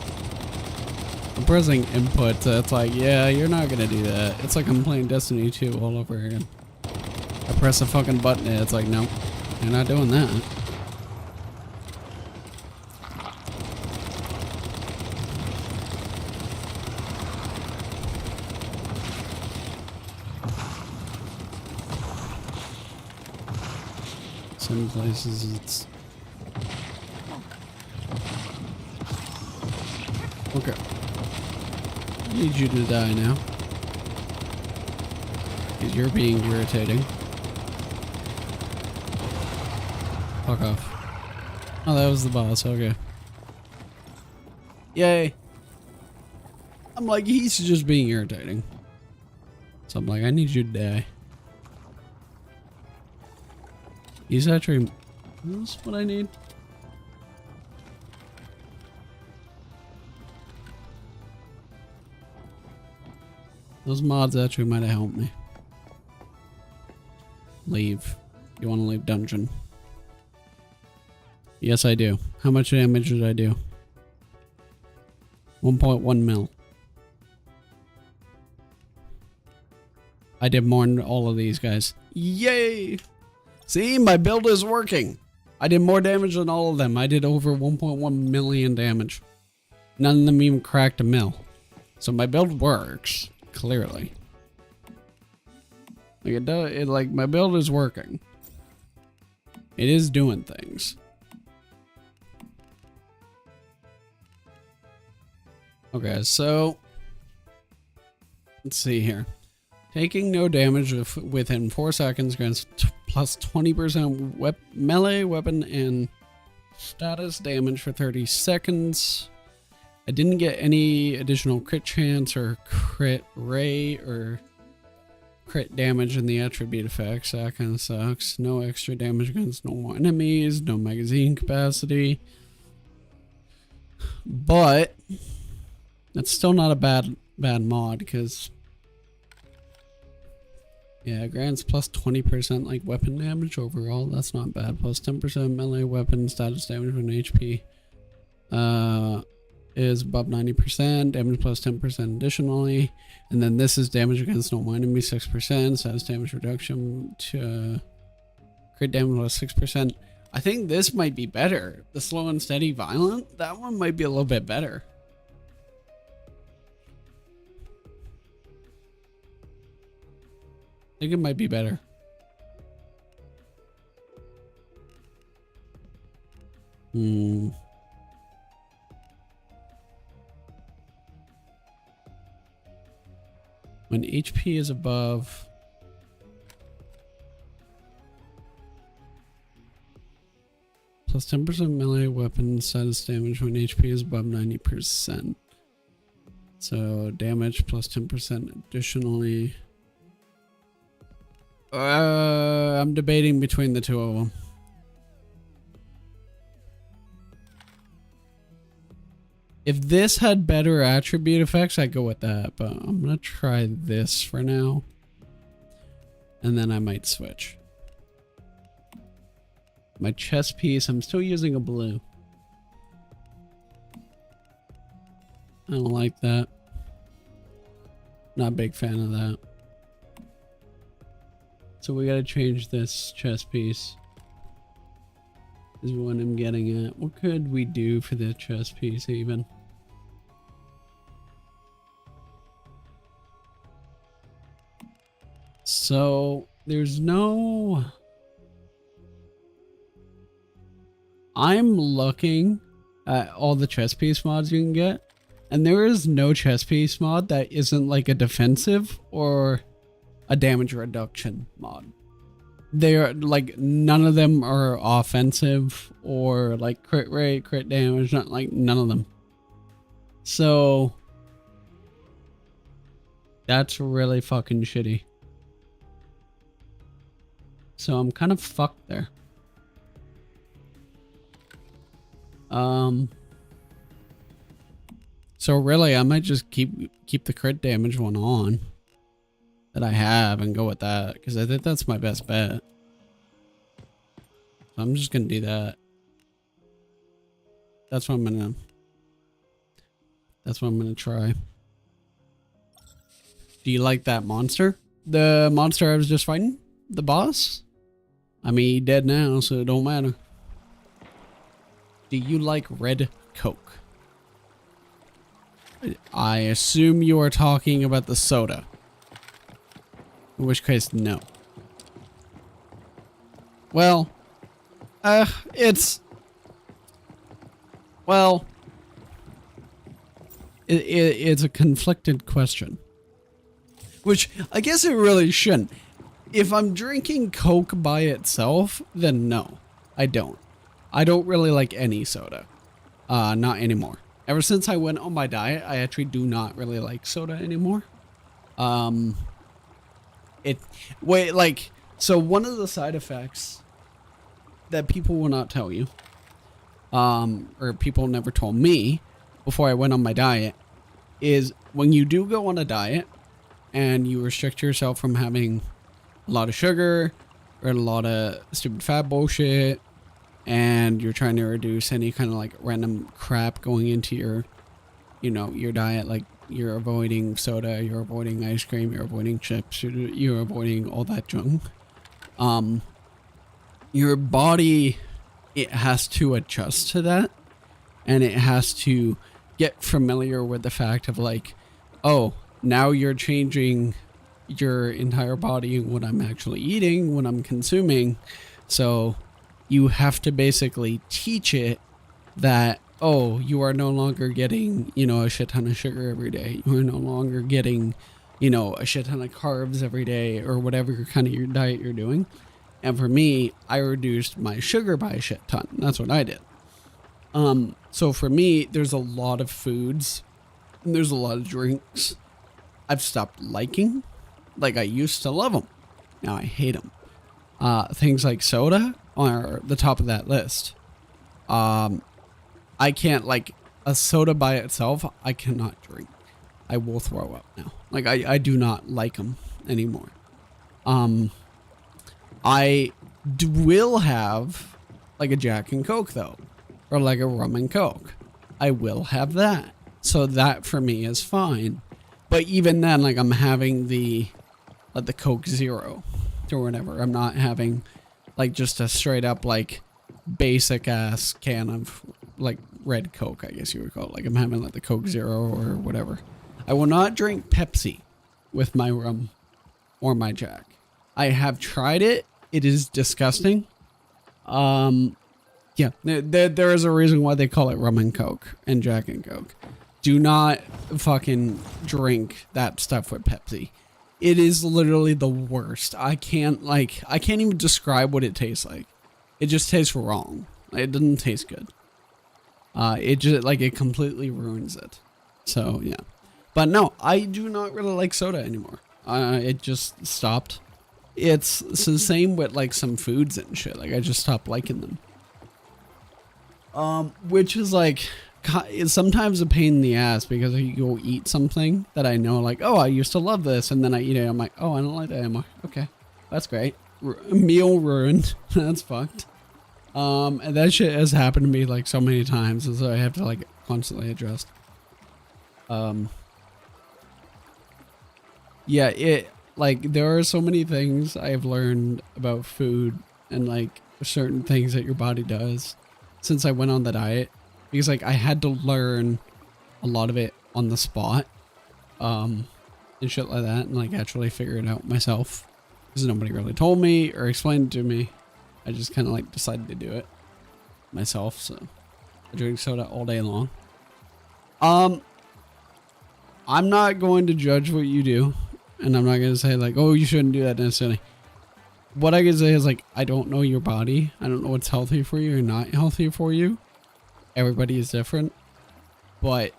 I'm pressing input, it's like, yeah, you're not gonna do that. It's like I'm playing Destiny 2 all over again. I press a fucking button and it's like, no, you're not doing that. Some places it's... Okay. I need you to die now. Because you're being irritating. Fuck off. Oh, that was the boss, okay. Yay. I'm like, he's just being irritating. So I'm like, I need you to die. He's actually... That's what I need. Those mods actually might have helped me. Leave. You want to leave dungeon? Yes, I do. How much damage did I do? 1.1 mil. I did more than all of these guys. Yay! See, my build is working. I did more damage than all of them. I did over 1.1 million damage. None of them even cracked a mil. So my build works, clearly. Like it does, like my build is working. It is doing things. Okay, so let's see here. Taking no damage within 4 seconds grants plus 20% melee weapon and status damage for 30 seconds. I didn't get any additional crit chance or crit ray or crit damage in the attribute effects. That kind of sucks. No extra damage against normal enemies. No magazine capacity. But that's still not a bad mod because... Yeah, grants plus 20% like weapon damage overall. That's not bad. Plus 10% melee weapon status damage when HP is above 90%. Damage plus 10% additionally. And then this is damage against normal enemy 6%. Status damage reduction to crit damage plus 6%. I think this might be better. The slow and steady violent. That one might be a little bit better. I think it might be better. When HP is above... Plus 10% melee weapon status damage when HP is above 90%. So damage plus 10% additionally... I'm debating between the two of them. If this had better attribute effects, I'd go with that, but I'm gonna try this for now. And then I might switch. My chest piece, I'm still using a blue. I don't like that. Not a big fan of that. So we gotta change this chest piece. Is what I'm getting at. What could we do for the chest piece even? So there's no... I'm looking all the chest piece mods you can get. And there is no chest piece mod that isn't like a defensive or a damage reduction mod. They're like, none of them are offensive or like crit rate, crit damage, not like none of them. So that's really fucking shitty. So I'm kind of fucked there. So really I might just keep the crit damage one on that I have and go with that, because I think that's my best bet. So I'm just gonna do that. That's what I'm gonna try. Do you like that monster? The monster I was just fighting? The boss? I mean, he's dead now, so it don't matter. Do you like red Coke? I assume you are talking about the soda. In which case, no. Well, it's a conflicted question. Which, I guess it really shouldn't. If I'm drinking Coke by itself, then no, I don't. I don't really like any soda. Not anymore. Ever since I went on my diet, I actually do not really like soda anymore. So one of the side effects that people will not tell you, or people never told me before I went on my diet, is when you do go on a diet and you restrict yourself from having a lot of sugar or a lot of stupid fat bullshit, and you're trying to reduce any kind of like random crap going into your, your diet, like you're avoiding soda, you're avoiding ice cream, you're avoiding chips, you're avoiding all that junk. Your body, it has to adjust to that, and it has to get familiar with the fact of like, oh, now you're changing your entire body and what I'm actually eating, what I'm consuming. So you have to basically teach it that, oh, you are no longer getting, a shit ton of sugar every day. You are no longer getting, a shit ton of carbs every day, or whatever kind of your diet you're doing. And for me, I reduced my sugar by a shit ton. That's what I did. So for me, there's a lot of foods, and there's a lot of drinks I've stopped liking. Like, I used to love them. Now I hate them. Things like soda are the top of that list. I can't, like, a soda by itself, I cannot drink. I will throw up now. Like, I do not like them anymore. I will have, like, a Jack and Coke, though. Or, like, a rum and Coke. I will have that. So that, for me, is fine. But even then, like, I'm having the Coke Zero or whatever. I'm not having like just a straight up like basic ass can of like red Coke, I guess you would call it. Like, I'm having like the Coke Zero or whatever. I will not drink Pepsi with my rum or my Jack. I have tried it. It is disgusting. Yeah, there is a reason why they call it rum and Coke and Jack and Coke. Do not fucking drink that stuff with Pepsi. It is literally the worst. I can't even describe what it tastes like. It just tastes wrong. It doesn't taste good. It just, like, it completely ruins it. So, yeah. But no, I do not really like soda anymore. It just stopped. It's the same with, like, some foods and shit. Like, I just stopped liking them. Which is, like, it's sometimes a pain in the ass, because you go eat something that I know, like, oh, I used to love this, and then I eat it, I'm like, oh, I don't like that anymore. Okay, that's great. Meal ruined. That's fucked. And that shit has happened to me like so many times, and so I have to like constantly adjust. Yeah, it, like, there are so many things I've learned about food and like certain things that your body does since I went on the diet. Because, like, I had to learn a lot of it on the spot, and shit like that, and, like, actually figure it out myself. Because nobody really told me or explained it to me. I just kind of, like, decided to do it myself, so. I drink soda all day long. I'm not going to judge what you do, and I'm not going to say like, oh, you shouldn't do that necessarily. What I can say is like, I don't know your body. I don't know what's healthy for you or not healthy for you. Everybody is different, but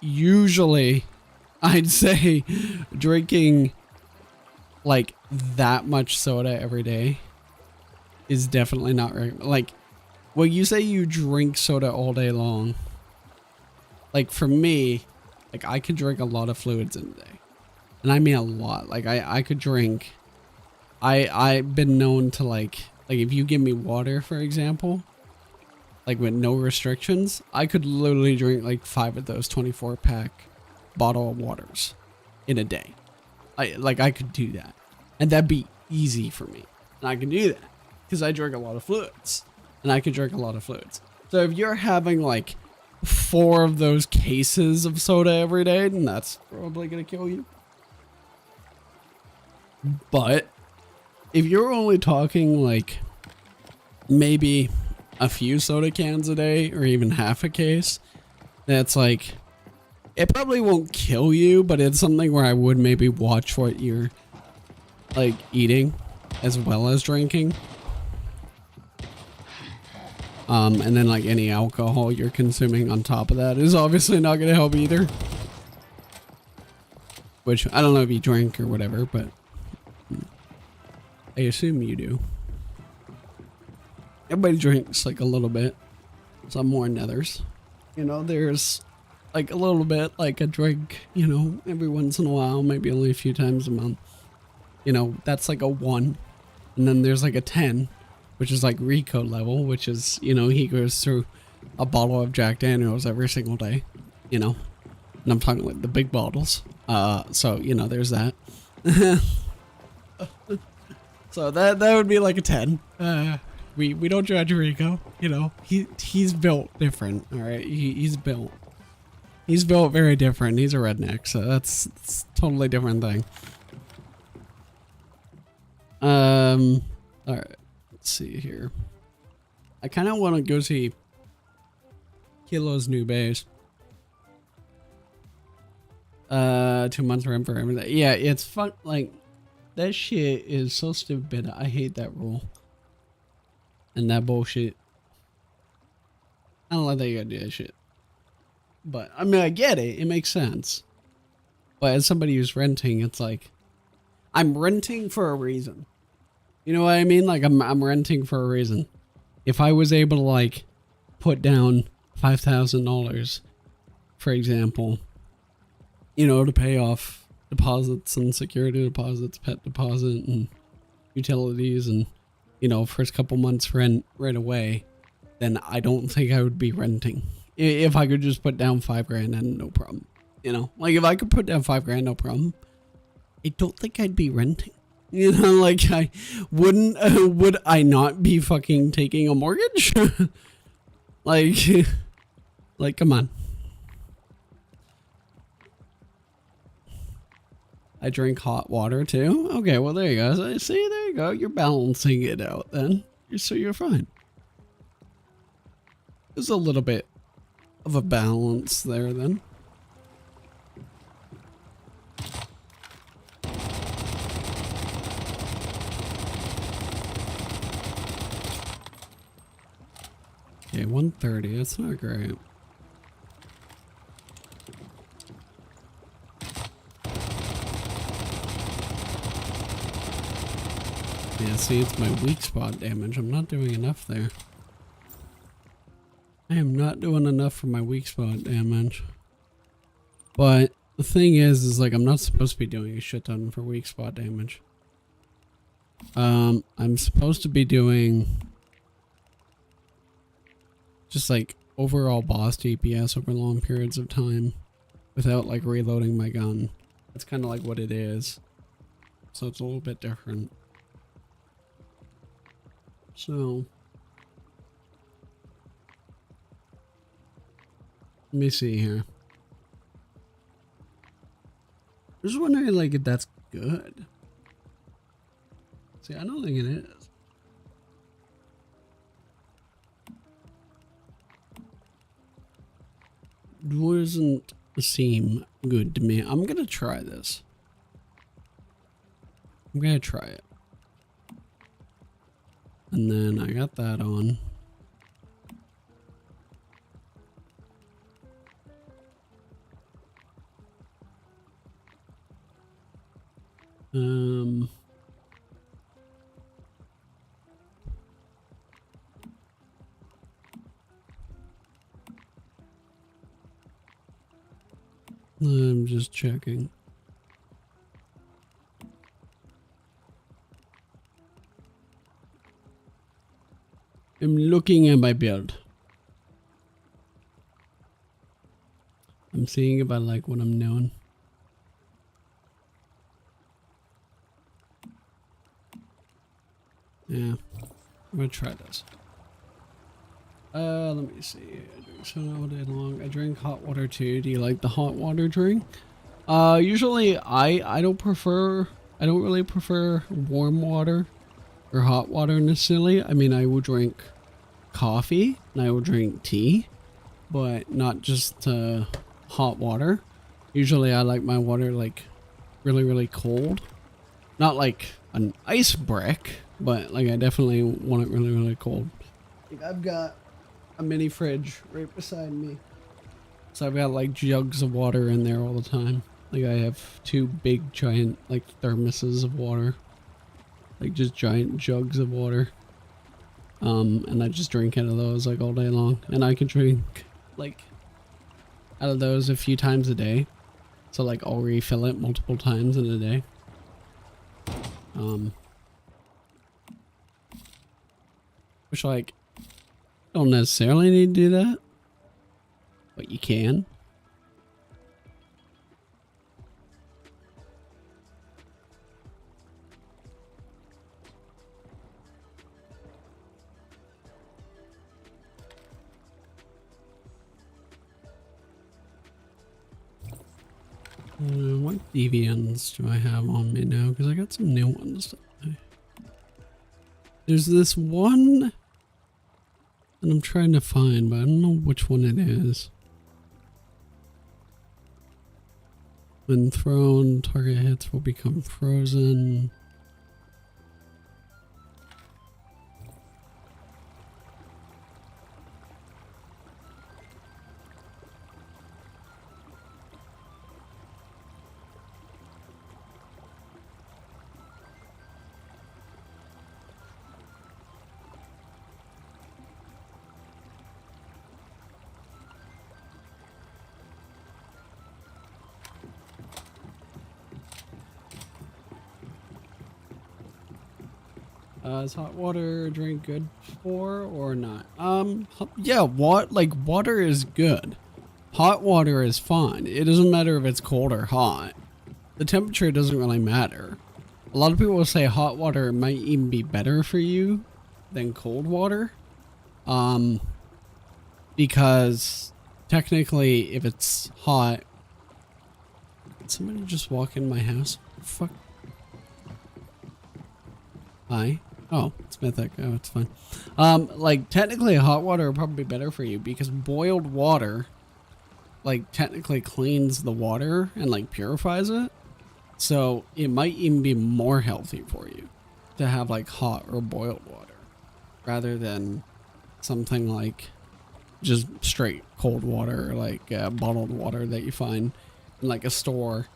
usually I'd say drinking like that much soda every day is definitely not right. Like when you say you drink soda all day long, like for me, like I could drink a lot of fluids in a day, and I mean a lot. Like I could drink, I've been known to like if you give me water, for example, like with no restrictions, I could literally drink like 5 of those 24-pack bottle of waters in a day. I could do that, and that'd be easy for me, and I can do that because I drink a lot of fluids, and I can drink a lot of fluids. So if you're having like 4 of those cases of soda every day, then that's probably gonna kill you. But if you're only talking like maybe a few soda cans a day or even half a case, that's like, it probably won't kill you, but it's something where I would maybe watch what you're like eating as well as drinking. And then like any alcohol you're consuming on top of that is obviously not going to help either. Which I don't know if you drink or whatever, but I assume you do. Everybody drinks like a little bit, some more than others. You know, there's like a little bit, like a drink, you know, every once in a while, maybe only a few times a month. You know, that's like a 1. And then there's like a 10, which is like Rico level, which is, you know, he goes through a bottle of Jack Daniels every single day, you know. And I'm talking like the big bottles. So, you know, there's that. So that would be like a 10. We don't judge Rico, you know. He's built different, all right? He's built very different. He's a redneck, so that's a totally different thing. All right, let's see here. I kind of want to go see Kilo's new base. 2 months rent for everything. Yeah, it's fun. Like, that shit is so stupid. I hate that rule. And that bullshit. I don't like that you gotta do that shit. But, I mean, I get it. It makes sense. But as somebody who's renting, it's like, I'm renting for a reason. You know what I mean? Like, I'm renting for a reason. If I was able to, like, put down $5,000, for example, you know, to pay off deposits and security deposits, pet deposit, and utilities, and, you know, first couple months rent right away, then I don't think I would be renting. If I could just put down $5,000, then no problem. You know, like if I could put down $5,000, no problem. I don't think I'd be renting. You know, like I wouldn't, would I not be fucking taking a mortgage? like come on. I drink hot water too. Okay, well there you go. See, there you go. You're balancing it out then. So you're fine. There's a little bit of a balance there then. Okay, 130. That's not great. Yeah, see, it's my weak spot damage. I'm not doing enough there. I am not doing enough for my weak spot damage. But the thing is like I'm not supposed to be doing a shit ton for weak spot damage. I'm supposed to be doing just like overall boss DPS over long periods of time without like reloading my gun. That's kind of like what it is. So it's a little bit different. So let me see here. I'm just wondering like if that's good. See, I don't think it is. doesn't seem good to me. I'm gonna try this. I'm gonna try it. And then I got that on. I'm just checking. I'm looking at my build. I'm seeing if I like what I'm doing. Yeah, I'm gonna try this. Let me see. I drink soda all day long. I drink hot water too. Do you like the hot water drink? Usually I don't really prefer warm water or hot water necessarily. I mean, I will drink coffee and I will drink tea, but not just hot water. Usually I like my water like really cold. Not like an ice brick, but like I definitely want it really cold. Like I've got a mini fridge right beside me, so I've got like jugs of water in there all the time. Like I have 2 big giant like thermoses of water, like just giant jugs of water, and I just drink out of those like all day long. And I can drink like out of those a few times a day, so like I'll refill it multiple times in a day. Which like don't necessarily need to do that, but you can. What DVNs do I have on me now? Because I got some new ones. There's this one and I'm trying to find, but I don't know which one it is. When thrown, target hits will become frozen. Is hot water drink good for or not? Yeah, water is good. Hot water is fine. It doesn't matter if it's cold or hot. The temperature doesn't really matter. A lot of people will say hot water might even be better for you than cold water. Because technically if it's hot, did somebody just walk in my house? Fuck. Hi. Oh, it's Mythic. Oh, it's fine. Like, technically hot water would probably be better for you because boiled water, like, technically cleans the water and, like, purifies it. So, it might even be more healthy for you to have, like, hot or boiled water rather than something like just straight cold water, like, bottled water that you find in, like, a store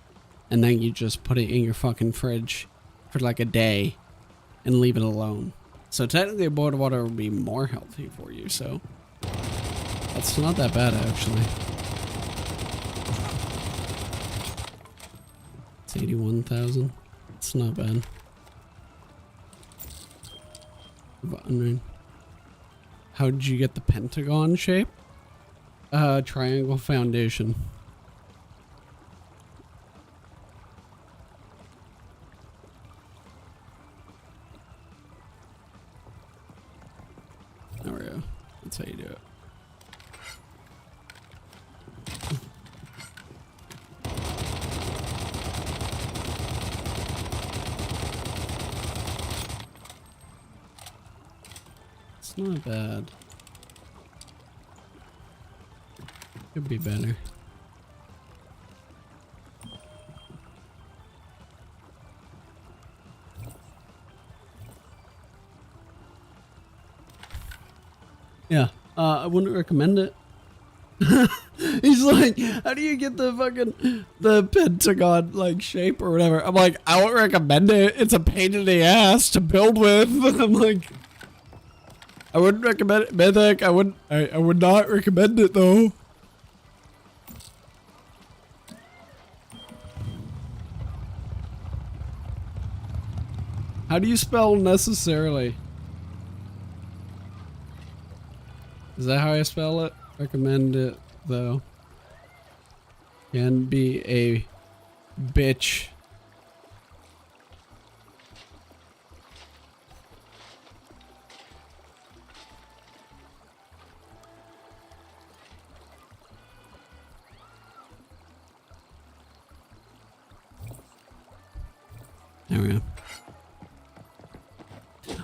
and then you just put it in your fucking fridge for, like, a day and leave it alone. So technically boiled water would be more healthy for you, so that's not that bad actually. It's 81,000. It's not bad. How did you get the pentagon shape? Triangle foundation. There we go. That's how you do it. It's not bad. Could be better. Yeah, I wouldn't recommend it. He's like, how do you get the fucking the pentagon like shape or whatever? I'm like, I won't recommend it. It's a pain in the ass to build with. I'm like, I wouldn't recommend it. Mythic, I would not recommend it though. How do you spell necessarily? Is that how I spell it? Recommend it though. Can be a bitch. There we go.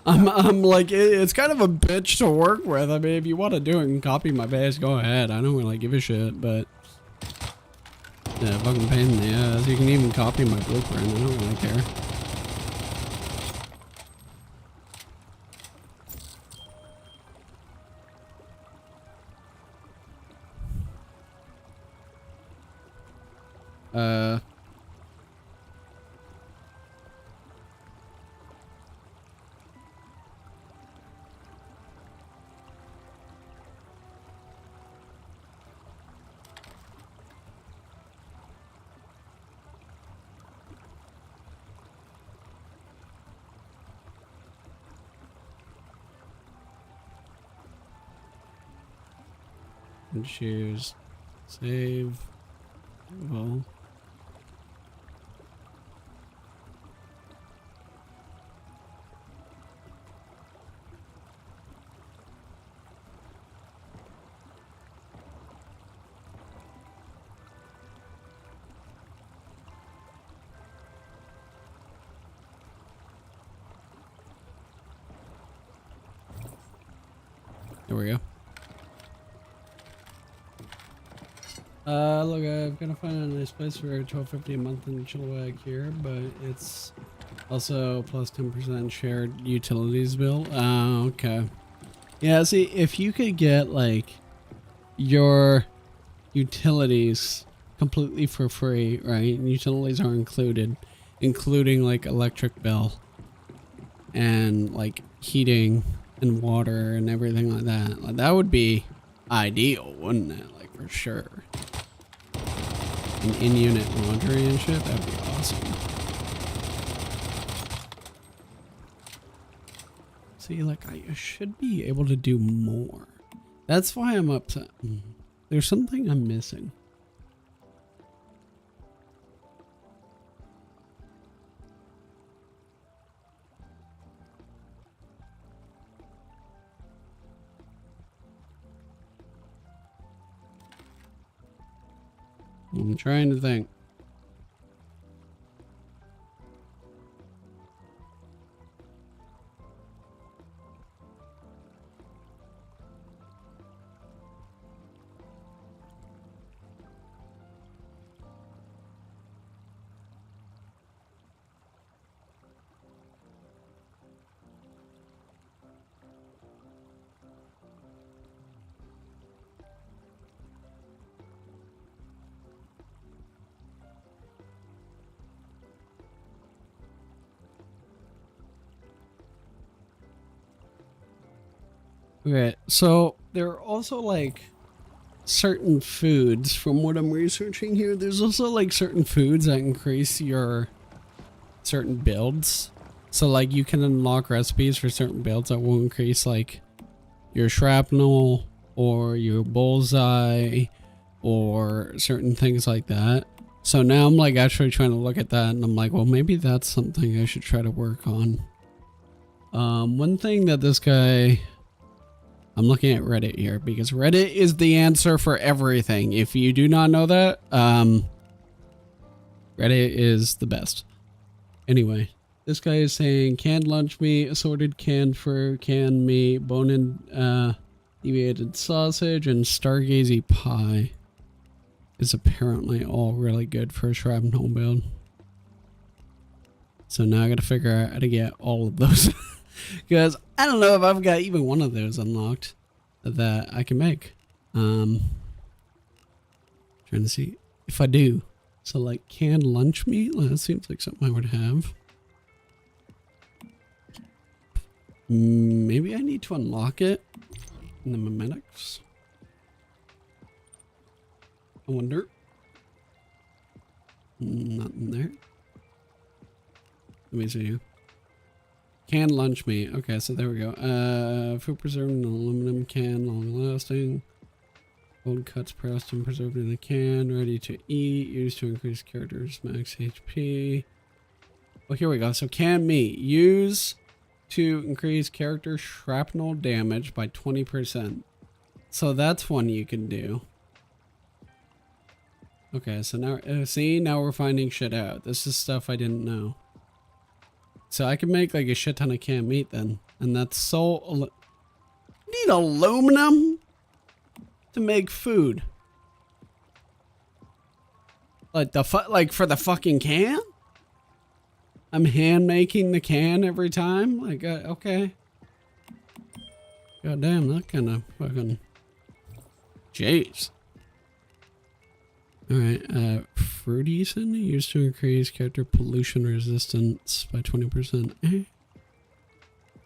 I'm like, it's kind of a bitch to work with. I mean, if you want to do it and copy my base, go ahead. I don't really give a shit, but yeah, fucking pain in the ass. You can even copy my blueprint. I don't really care. And choose save. Well. There we go. Look, I'm gonna find a nice place for $12.50 a month in Chilliwack here, but it's also plus 10% shared utilities bill. Okay. Yeah, see, if you could get like your utilities completely for free, right? And utilities are included, including like electric bill and like heating and water and everything like that. Like, that would be ideal, wouldn't it? Like, for sure. And in-unit laundry and shit, that'd be awesome. See, like, I should be able to do more. That's why I'm upset. There's something I'm missing. I'm trying to think. Okay, so there are also like certain foods from what I'm researching here. There's also like certain foods that increase your certain builds. So like you can unlock recipes for certain builds that will increase like your shrapnel or your bullseye or certain things like that. So now I'm like actually trying to look at that and I'm like, well, maybe that's something I should try to work on. One thing that this guy... I'm looking at Reddit here because Reddit is the answer for everything. If you do not know that, Reddit is the best. Anyway, this guy is saying canned lunch meat, assorted canned fur, canned meat, bone and deviated sausage, and stargazy pie. is apparently all really good for a shrapnel build. So now I gotta figure out how to get all of those. Because I don't know if I've got even one of those unlocked that I can make. Trying to see if I do. So like canned lunch meat, that seems like something I would have. Maybe I need to unlock it in the mimetics. I wonder. Nothing there. Let me see. Canned lunch meat. Okay, so there we go. Food preserved in an aluminum can, long lasting. Cold cuts pressed and preserved in the can, ready to eat, used to increase characters' max HP. Well, here we go. So canned meat. Use to increase character shrapnel damage by 20%. So that's one you can do. Okay, so now, see, now we're finding shit out. This is stuff I didn't know. So I can make like a shit ton of canned meat then. And that's so... Need aluminum to make food. Like like for the fucking can? I'm hand making the can every time? Like, okay. God damn, that kind of fucking... Jeez. Alright, fruities used to increase character pollution resistance by 20%.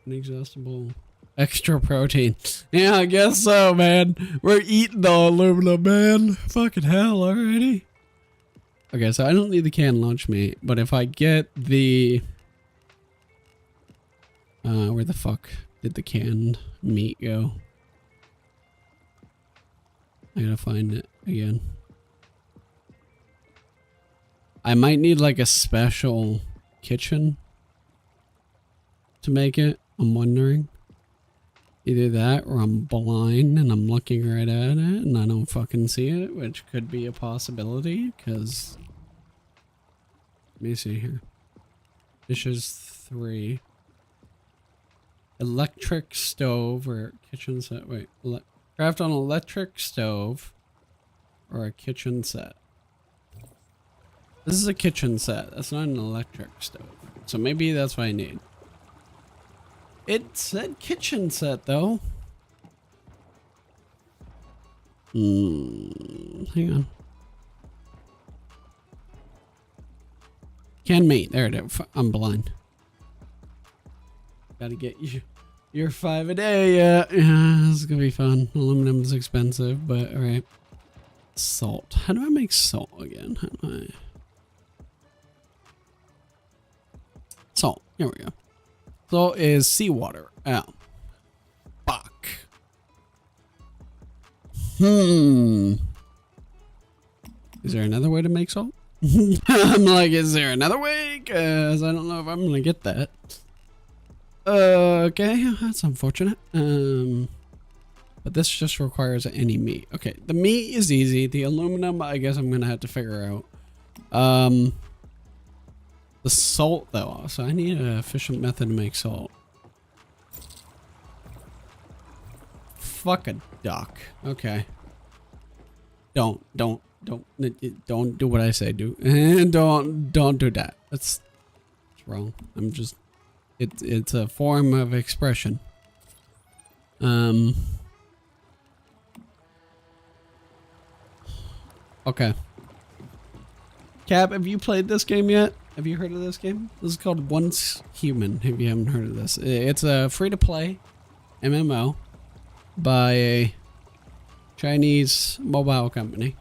Inexhaustible. Extra protein. Yeah, I guess so, man. We're eating the aluminum, man. Fucking hell, already. Okay, so I don't need the canned lunch meat, but if I get the... where the fuck did the canned meat go? I gotta find it again. I might need like a special kitchen to make it. I'm wondering. Either that or I'm blind and I'm looking right at it and I don't fucking see it, which could be a possibility because... Let me see here. Dishes 3. Electric stove or kitchen set. Wait. Craft on electric stove or a kitchen set. This is a kitchen set. That's not an electric stove. So maybe that's what I need. It said kitchen set though. Hang on. Canned meat. There it is. I'm blind. Gotta get you your 5 a day. Yeah, this is gonna be fun. Aluminum is expensive, but alright. Salt. How do I make salt again? How do I... Salt. Here we go. Salt is seawater. Oh. Fuck. Is there another way to make salt? I'm like, is there another way? Because I don't know if I'm going to get that. Okay, that's unfortunate. But this just requires any meat. Okay, the meat is easy. The aluminum, I guess I'm going to have to figure out. The salt, though. So I need an efficient method to make salt. Fuck a duck. Okay. Don't do what I say. Don't do that. That's wrong. I'm just. It's a form of expression. Okay. Cap, have you played this game yet? Have you heard of this game? This is called Once Human, if you haven't heard of this. It's a free-to-play MMO by a Chinese mobile company.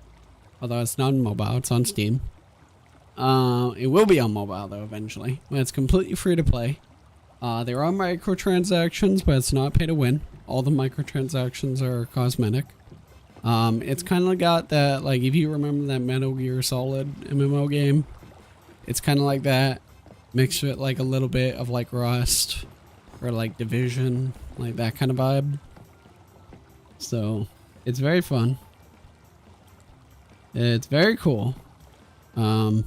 Although it's not on mobile, it's on Steam. It will be on mobile, though, eventually. But it's completely free-to-play. There are microtransactions, but it's not pay-to-win. All the microtransactions are cosmetic. It's kind of got that, like, if you remember that Metal Gear Solid MMO game, it's kind of like that, mixed with like a little bit of like Rust or like Division, like that kind of vibe. So it's very fun. It's very cool. I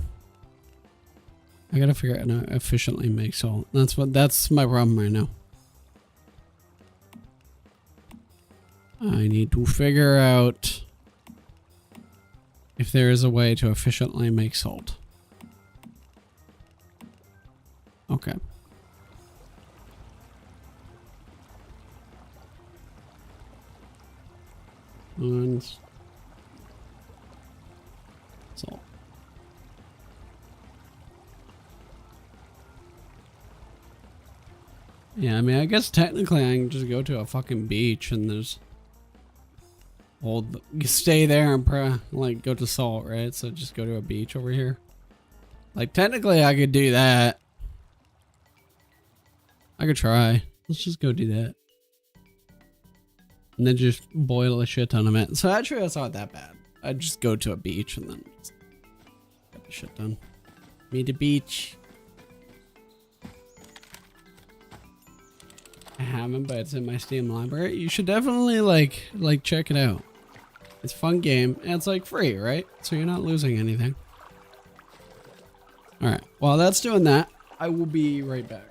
gotta figure out how to efficiently make salt. That's my problem right now. I need to figure out if there is a way to efficiently make salt. Okay. And salt. Yeah, I mean, I guess technically I can just go to a fucking beach and there's you stay there and like go to salt, right? So just go to a beach over here. Like technically I could do that. I could try. Let's just go do that. And then just boil a shit ton of it. So actually that's not that bad. I'd just go to a beach and then just get the shit done. Meet the beach. I haven't, but it's in my Steam library. You should definitely like check it out. It's a fun game and it's like free, right? So you're not losing anything. All right, while that's doing that, I will be right back.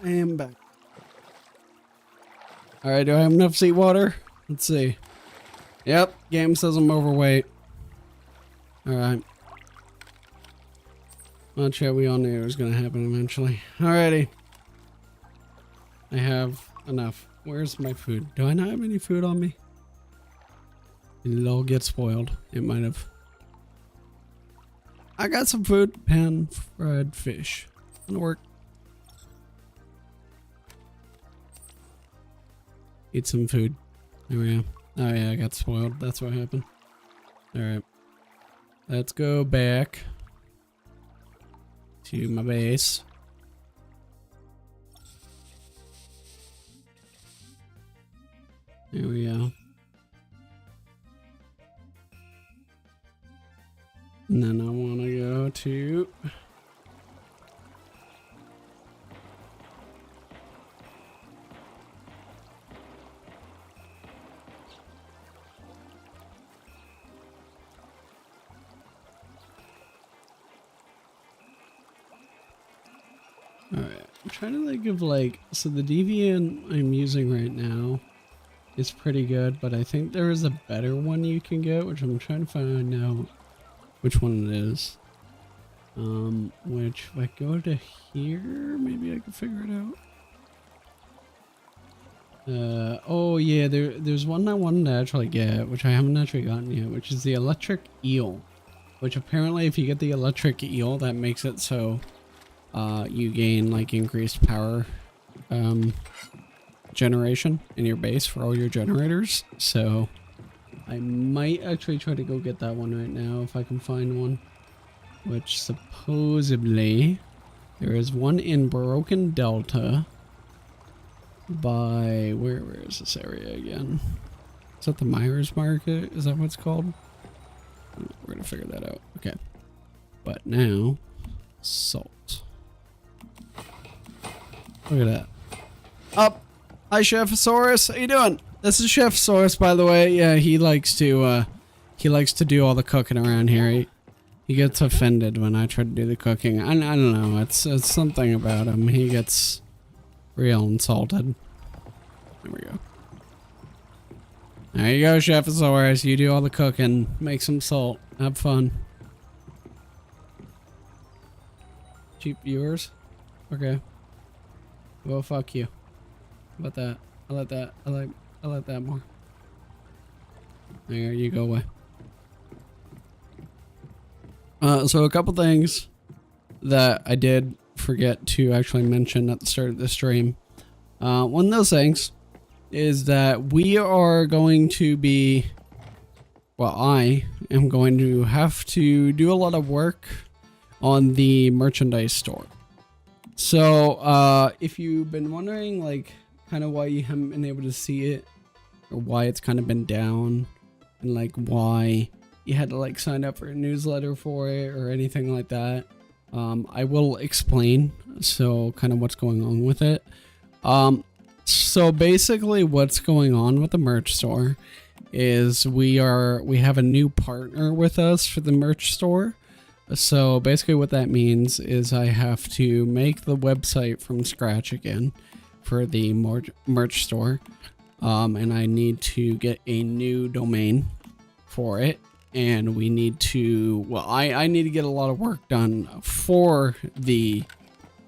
I am back. All right, do I have enough seawater? Let's see. Yep, game says I'm overweight. All right. Well, chat, we all knew it was going to happen eventually. Alrighty. I have enough. Where's my food? Do I not have any food on me? Did it all get spoiled? It might have. I got some food. Pan-fried fish. Gonna work. Eat some food. There we go. Oh yeah, I got spoiled. That's what happened. Alright. Let's go back to my base. There we go. And then I want to go to... I'm trying to think of like, so the deviant I'm using right now is pretty good, but I think there is a better one you can get, which I'm trying to find out which one it is. Which if I go to here, maybe I can figure it out. Oh yeah, there's one I wanted to actually get, which I haven't actually gotten yet, which is the electric eel. Which apparently if you get the electric eel, that makes it so you gain like increased power generation in your base for all your generators. So I might actually try to go get that one right now if I can find one. Which supposedly there is one in Broken Delta by where is this area again? Is that the Myers Market? Is that what it's called? We're gonna figure that out. Okay. But now salt. Look at that. Up. Hi Chefosaurus. How you doing? This is Chefosaurus, by the way. Yeah, he likes to do all the cooking around here. He gets offended when I try to do the cooking. I don't know. It's something about him. He gets real insulted. There we go. There you go, Chefosaurus. You do all the cooking. Make some salt. Have fun. Cheap viewers? Okay. Well, fuck you. How about that? I like that. I like that more. There you go away. So a couple things that I did forget to actually mention at the start of the stream. One of those things is that we are going to be, well, I am going to have to do a lot of work on the merchandise store. So, if you've been wondering, like, kind of why you haven't been able to see it, or why it's kind of been down, and like why you had to like sign up for a newsletter for it or anything like that, I will explain. So kind of what's going on with it. So basically what's going on with the merch store is we have a new partner with us for the merch store. So basically what that means is I have to make the website from scratch again for the merch store. And I need to get a new domain for it. And we need to, well, I need to get a lot of work done for the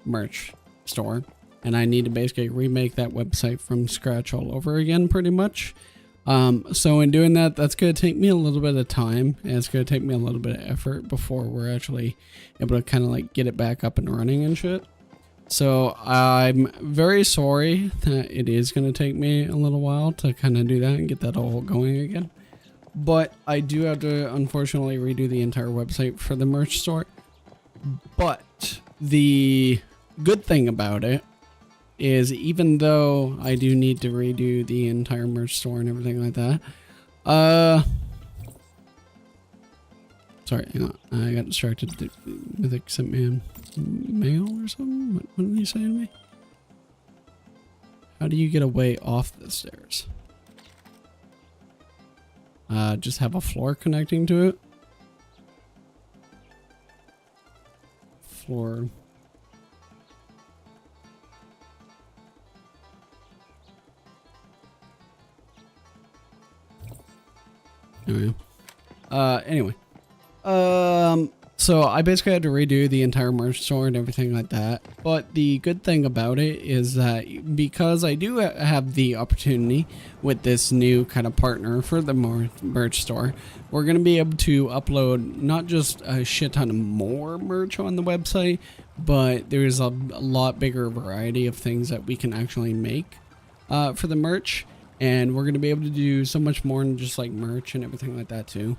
merch store. And I need to basically remake that website from scratch all over again, pretty much. So in doing that, that's going to take me a little bit of time. And it's going to take me a little bit of effort before we're actually able to kind of like get it back up and running and shit. So I'm very sorry that it is going to take me a little while to kind of do that and get that all going again. But I do have to unfortunately redo the entire website for the merch store. But the good thing about it is even though I do need to redo the entire merch store and everything like that. Sorry, hang on. I got distracted. Mythic sent me a mail or something? What did he say to me? How do you get away off the stairs? Just have a floor connecting to it. Floor. Anyway. So I basically had to redo the entire merch store and everything like that. But the good thing about it is that because I do have the opportunity with this new kind of partner for the merch store, we're going to be able to upload not just a shit ton of more merch on the website, but there's a lot bigger variety of things that we can actually make for the merch. And we're going to be able to do so much more than just like merch and everything like that too.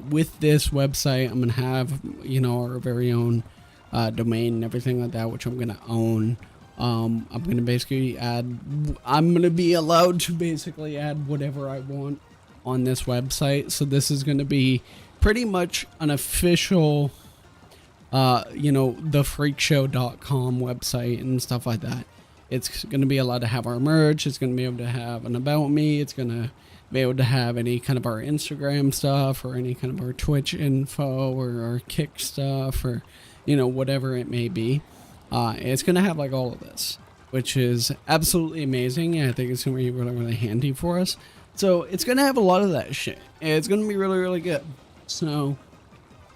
With this website, I'm going to have, you know, our very own domain and everything like that, which I'm going to own. I'm going to basically I'm going to be allowed to basically add whatever I want on this website. So this is going to be pretty much an official, you know, thefreakshow.com website and stuff like that. It's going to be allowed to have our merch. It's going to be able to have an about me. It's going to be able to have any kind of our Instagram stuff or any kind of our Twitch info or our Kick stuff or, you know, whatever it may be. It's gonna have like all of this, which is absolutely amazing. And I think it's gonna be really, really handy for us. So it's gonna have a lot of that shit. It's gonna be really, really good. So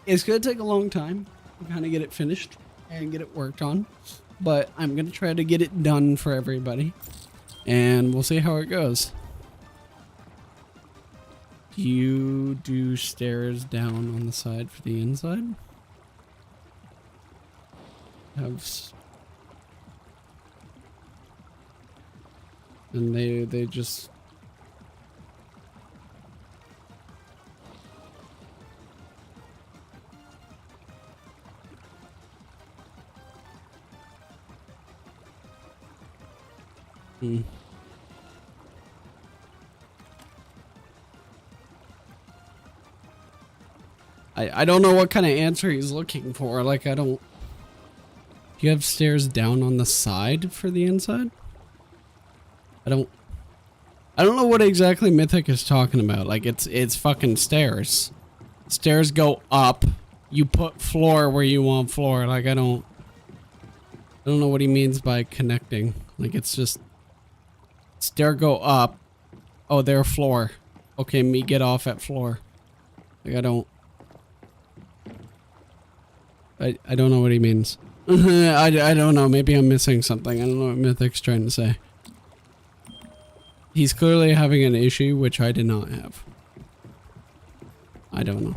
it's gonna take a long time to kind of get it finished and get it worked on, but I'm gonna try to get it done for everybody, and we'll see how it goes. Do you do stairs down on the side for the inside? And they just. I don't know what kind of answer he's looking for. Like, I don't. Do you have stairs down on the side for the inside? I don't know what exactly Mythic is talking about. Like, it's fucking stairs. Stairs go up. You put floor where you want floor. Like, I don't know what he means by connecting. Like, it's just stair go up. Oh, there floor. Okay, me get off at floor. Like, I don't know what he means. I don't know. Maybe I'm missing something. I don't know what Mythic's trying to say. He's clearly having an issue, which I did not have. I don't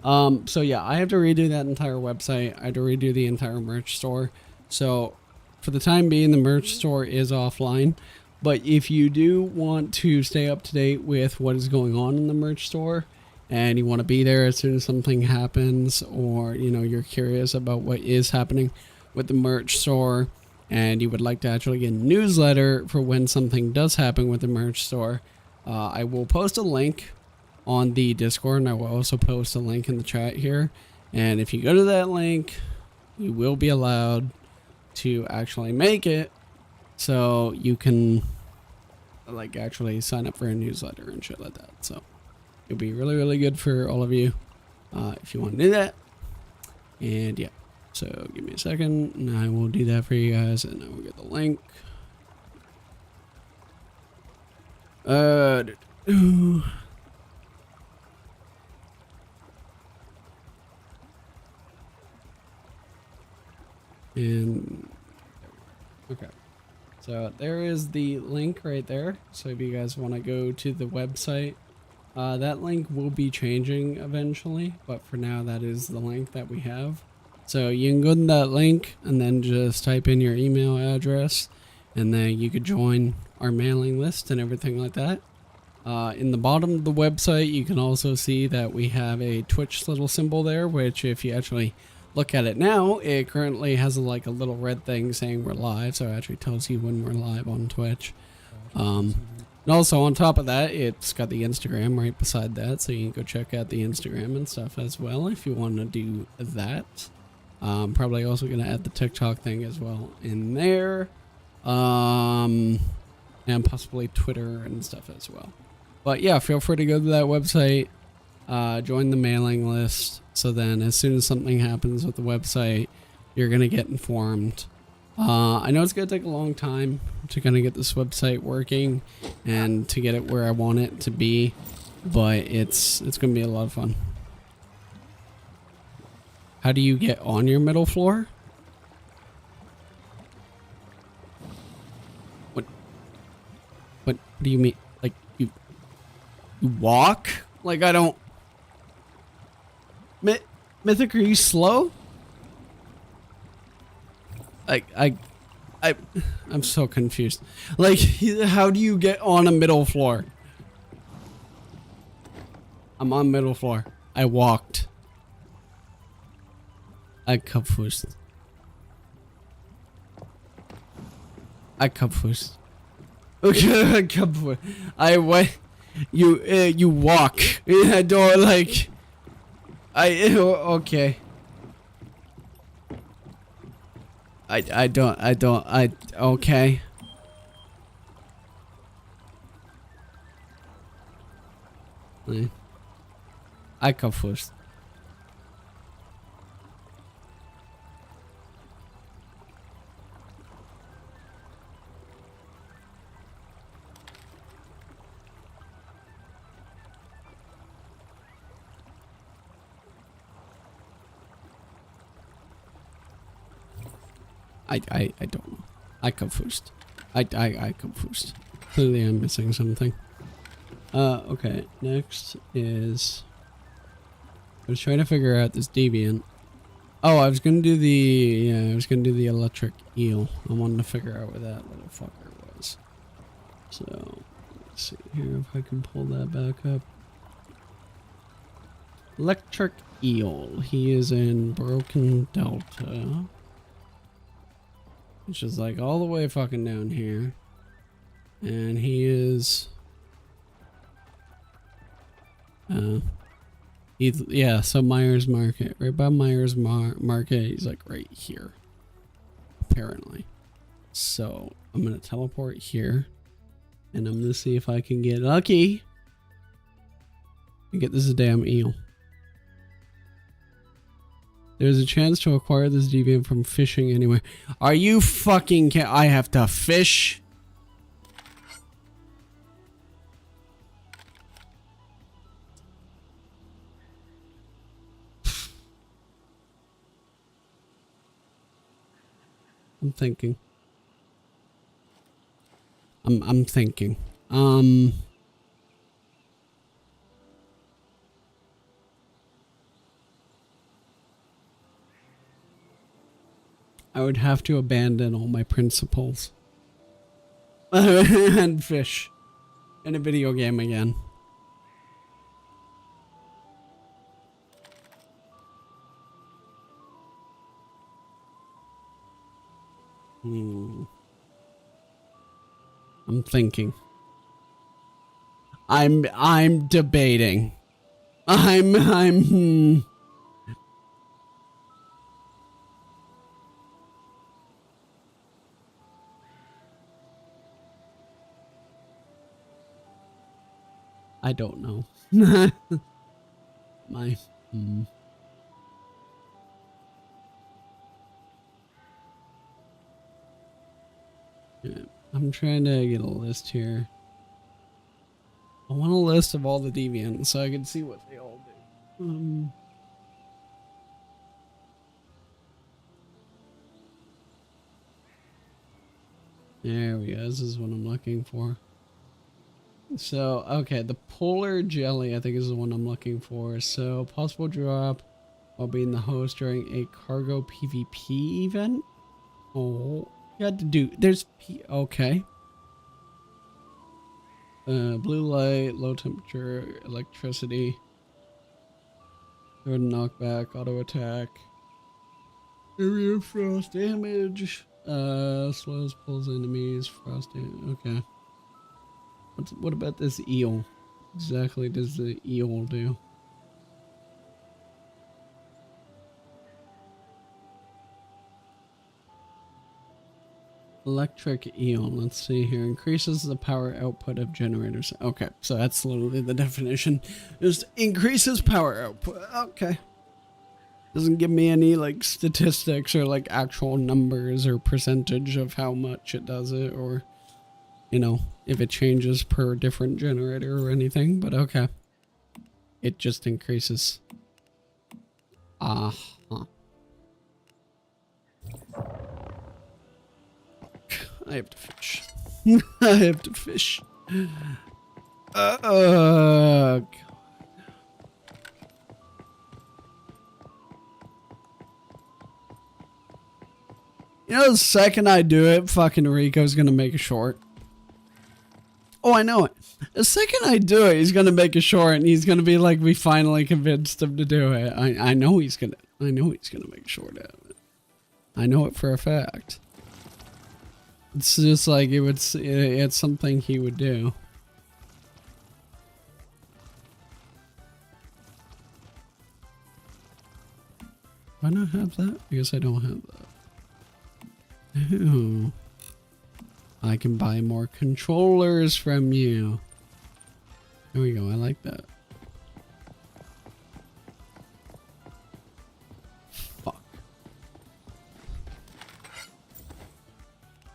know. So yeah, I have to redo that entire website. I have to redo the entire merch store. So for the time being, the merch store is offline. But if you do want to stay up to date with what is going on in the merch store, and you want to be there as soon as something happens, or you know, you're curious about what is happening with the merch store, and you would like to actually get a newsletter for when something does happen with the merch store, I will post a link on the Discord, and I will also post a link in the chat here. And if you go to that link, you will be allowed to actually make it so you can like actually sign up for a newsletter and shit like that. So it'll be really, really good for all of you if you want to do that. And yeah, so give me a second and I will do that for you guys, and I will get the link. And okay, so there is the link right there. So if you guys want to go to the website, that link will be changing eventually, but for now that is the link that we have. So you can go to that link and then just type in your email address, and then you could join our mailing list and everything like that. In the bottom of the website, you can also see that we have a Twitch little symbol there, which if you actually look at it now, it currently has like a little red thing saying we're live, so it actually tells you when we're live on Twitch. And also on top of that, it's got the Instagram right beside that, so you can go check out the Instagram and stuff as well if you want to do that. Probably also going to add the TikTok thing as well in there, and possibly Twitter and stuff as well. But yeah, feel free to go to that website, join the mailing list, so then as soon as something happens with the website, you're going to get informed. I know it's going to take a long time to kind of get this website working and to get it where I want it to be, but it's going to be a lot of fun. How do you get on your middle floor? What do you mean? Like you walk? Like I don't. Mythic, are you slow? I'm so confused. Like, how do you get on a middle floor? I'm on middle floor. I walked. Confused. Confused. Okay, confused. What? You walk. I don't like. Okay. Okay. I confused. I don't know. I confused. I confused. Clearly I'm missing something. Okay. Next is... I was trying to figure out this deviant. Oh, I was gonna do the... Yeah, I was gonna do the electric eel. I wanted to figure out where that motherfucker was. So, let's see here if I can pull that back up. Electric eel. He is in Broken Delta. Which is like all the way fucking down here. And he is... yeah, so Myers Market. Right by Myers Market, he's like right here. Apparently. So, I'm gonna teleport here. And I'm gonna see if I can get lucky. And get this damn eel. There's a chance to acquire this deviant from fishing anywhere. Are you fucking I have to fish? I'm thinking. I'm thinking. I would have to abandon all my principles. And fish. In a video game again. I'm thinking. I'm debating. I don't know. Yeah, I'm trying to get a list here. I want a list of all the deviants so I can see what they all do. There we go. This is what I'm looking for. So, okay, the polar jelly I think is the one I'm looking for. So, possible drop while being the host during a cargo PvP event. Oh, you had to do. There's okay. Blue light, low temperature, electricity. Third knockback, auto attack. Area frost damage. Slows, pulls enemies, frost damage. Okay. What about this eel? What exactly does the eel do? Electric eel. Let's see here. Increases the power output of generators. Okay, so that's literally the definition. Just increases power output. Okay. Doesn't give me any like statistics or like actual numbers or percentage of how much it does it, or you know, if it changes per different generator or anything, but okay. It just increases. Uh-huh. I have to fish. I have to fish. God. You know, the second I do it, fucking Rico's gonna make a short. Oh, I know it. The second I do it, he's gonna make a short, and he's gonna be like, "We finally convinced him to do it." I know he's gonna. I know he's gonna make a short out of it. I know it for a fact. It's just like it would. It's something he would do. Do I not have that? I guess I don't have that. Ew. I can buy more controllers from you. There we go. I like that. Fuck.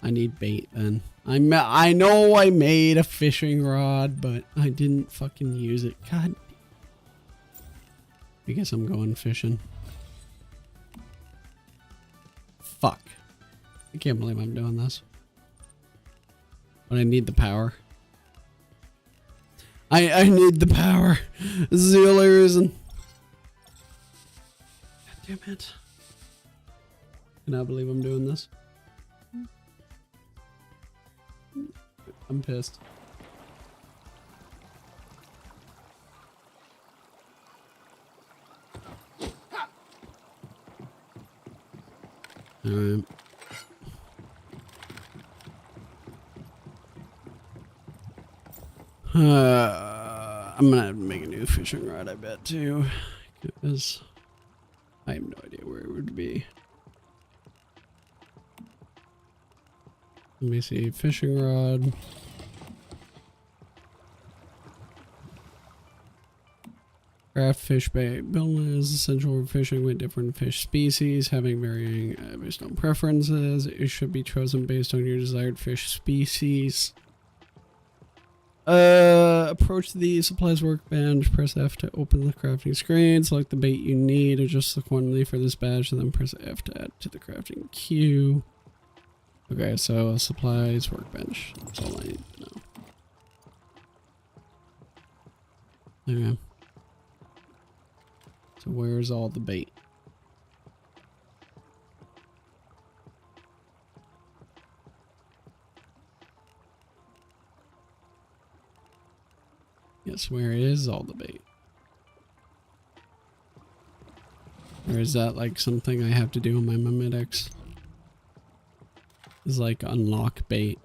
I need bait then. I know I made a fishing rod, but I didn't fucking use it. God. I guess I'm going fishing. Fuck. I can't believe I'm doing this. But I need the power. I need the power. This is the only reason. God damn it. I cannot believe I'm doing this. I'm pissed. Alright. I'm gonna make a new fishing rod, I bet, too. Because I have no idea where it would be. Let me see. Fishing rod. Craft fish bait. Building is essential for fishing with different fish species, having varying based on preferences. It should be chosen based on your desired fish species. Approach the supplies workbench. Press F to open the crafting screen. Select the bait you need. Adjust the quantity for this batch, and then press F to add to the crafting queue. Okay, so supplies workbench. That's all I need to know. Okay. So where's all the bait? Yes, where is all the bait? Or is that like something I have to do on my mimetics? Is like unlock bait.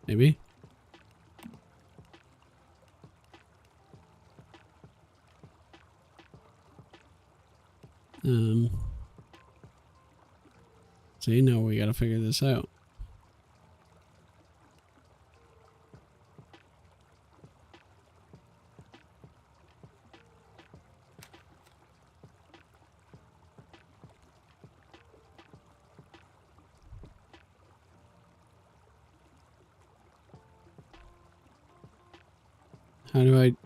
Maybe? See, now we gotta figure this out. How do I... It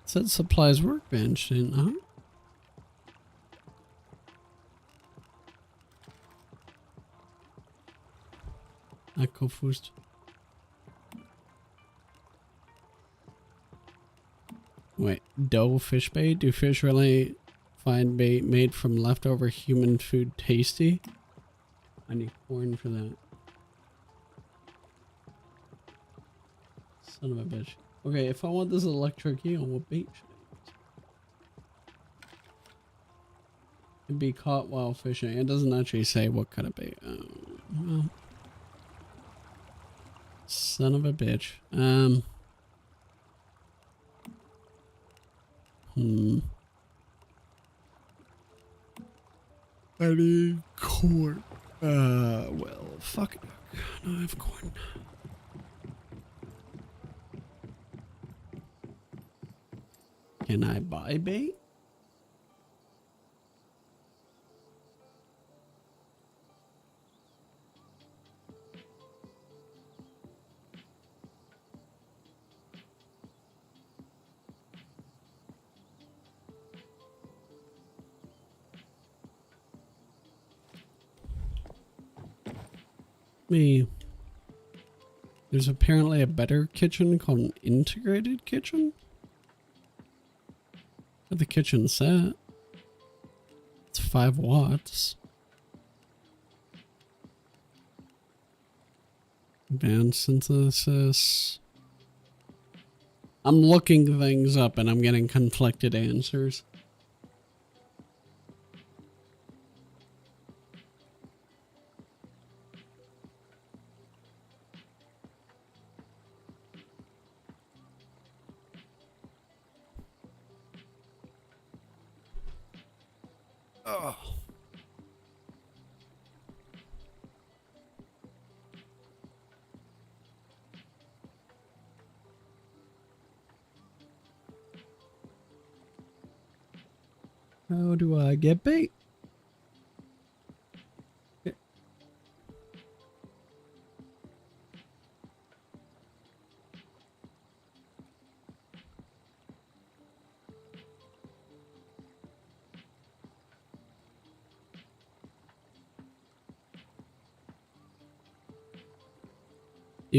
said supplies workbench, didn't I? Go first. Wait, dough fish bait? Do fish really find bait made from leftover human food tasty? I need corn for that. Son of a bitch. Okay, if I want this electric eel, what bait should I use? It'd be caught while fishing. It doesn't actually say what kind of bait. Well. Son of a bitch. I need corn. Well, fuck it. No, I have corn. Can I buy bait? There's apparently a better kitchen called an integrated kitchen. Got the kitchen set. It's 5 watts. Advanced synthesis. I'm looking things up and I'm getting conflicted answers. Oh. How do I get bait?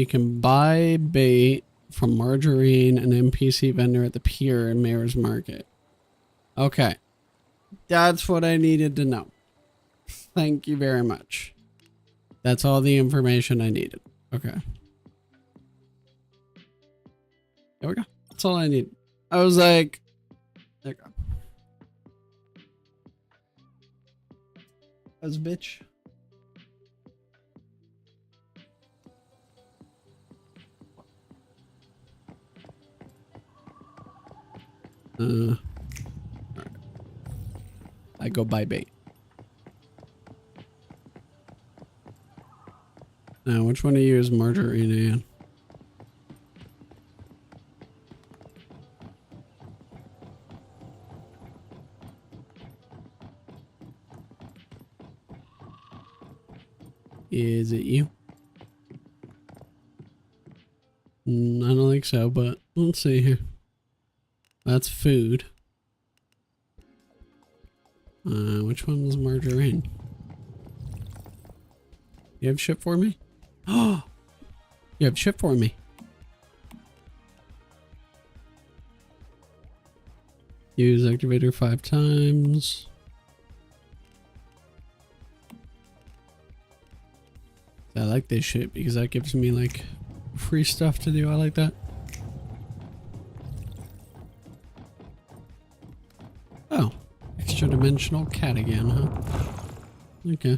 You can buy bait from Margarine, an NPC vendor at the pier in Mayor's Market. Okay. That's what I needed to know. Thank you very much. That's all the information I needed. Okay. There we go. That's all I need. I was like, there we go. That's bitch. Alright. I go buy bait. Now, which one of you is Margarine and? Is it you? I don't think so, but let's see here. That's food. Which one was Margarine? You have shit for me? Oh, you have shit for me. Use activator 5 times. I like this shit because that gives me like free stuff to do. I like that. Oh, extra dimensional cat again, huh? Okay.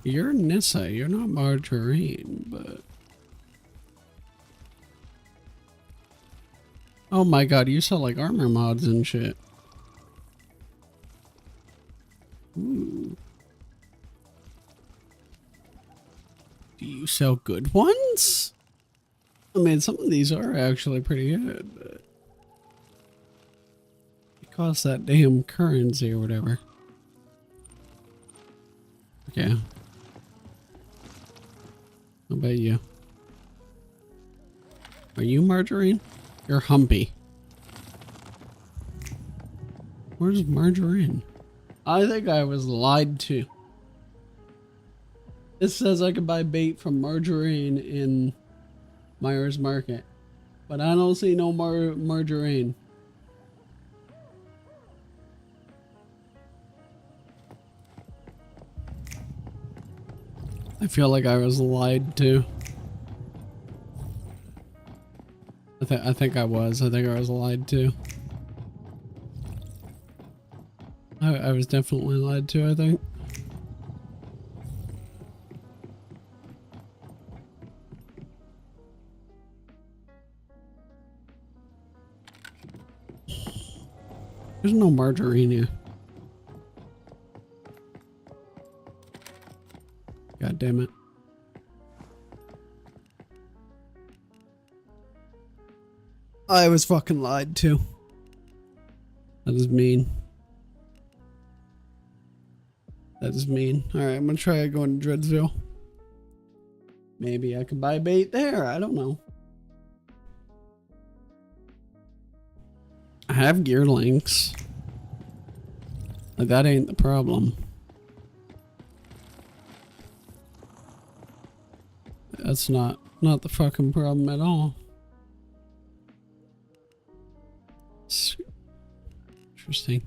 You're Nissa, you're not Margarine, but... Oh my god, you sell like armor mods and shit. Ooh. Do you sell good ones? I mean, some of these are actually pretty good, but... It costs that damn currency or whatever. Okay. How about you? Are you Margarine? You're Humpy. Where's Margarine? I think I was lied to. It says I can buy bait from Margarine in Myers Market. But I don't see no Margarine. I feel like I was lied to. I think I was. I think I was lied to. I was definitely lied to, I think. There's no Margarine here. God damn it. I was fucking lied to. That is mean. That is mean. Alright, I'm gonna try going to Dreadsville. Maybe I could buy bait there. I don't know. I have gear links. Like, that ain't the problem. That's not the fucking problem at all. Interesting.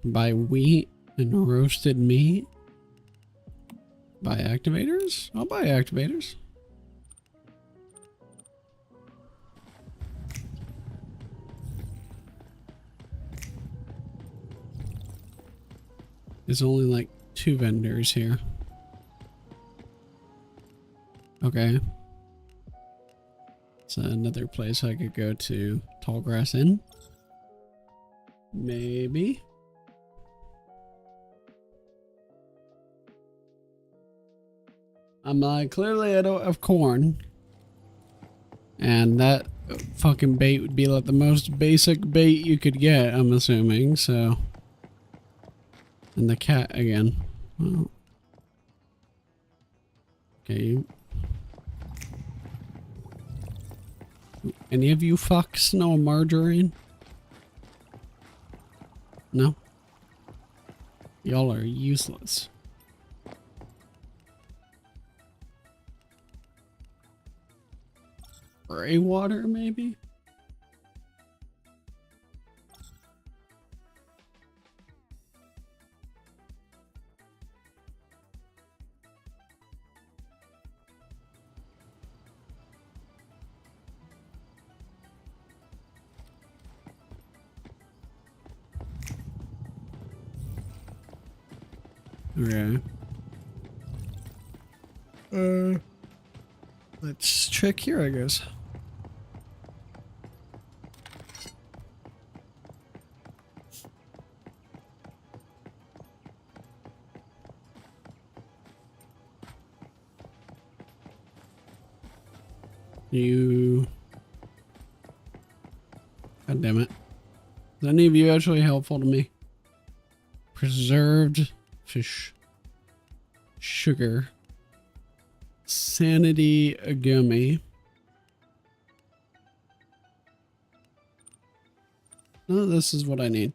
Buy wheat and roasted meat. Buy activators? I'll buy activators. There's only like 2 vendors here. Okay. So another place I could go to. Tallgrass Inn? Maybe. I'm like, clearly I don't have corn. And that fucking bait would be like the most basic bait you could get, I'm assuming, so. And the cat again. Oh. Okay. Any of you fucks know Margarine? No? Y'all are useless. Gray water, maybe? Okay. Let's check here, I guess. You... God damn it. Is any of you actually helpful to me? Preserved fish. Sugar. Sanity gummy. No, this is what I need.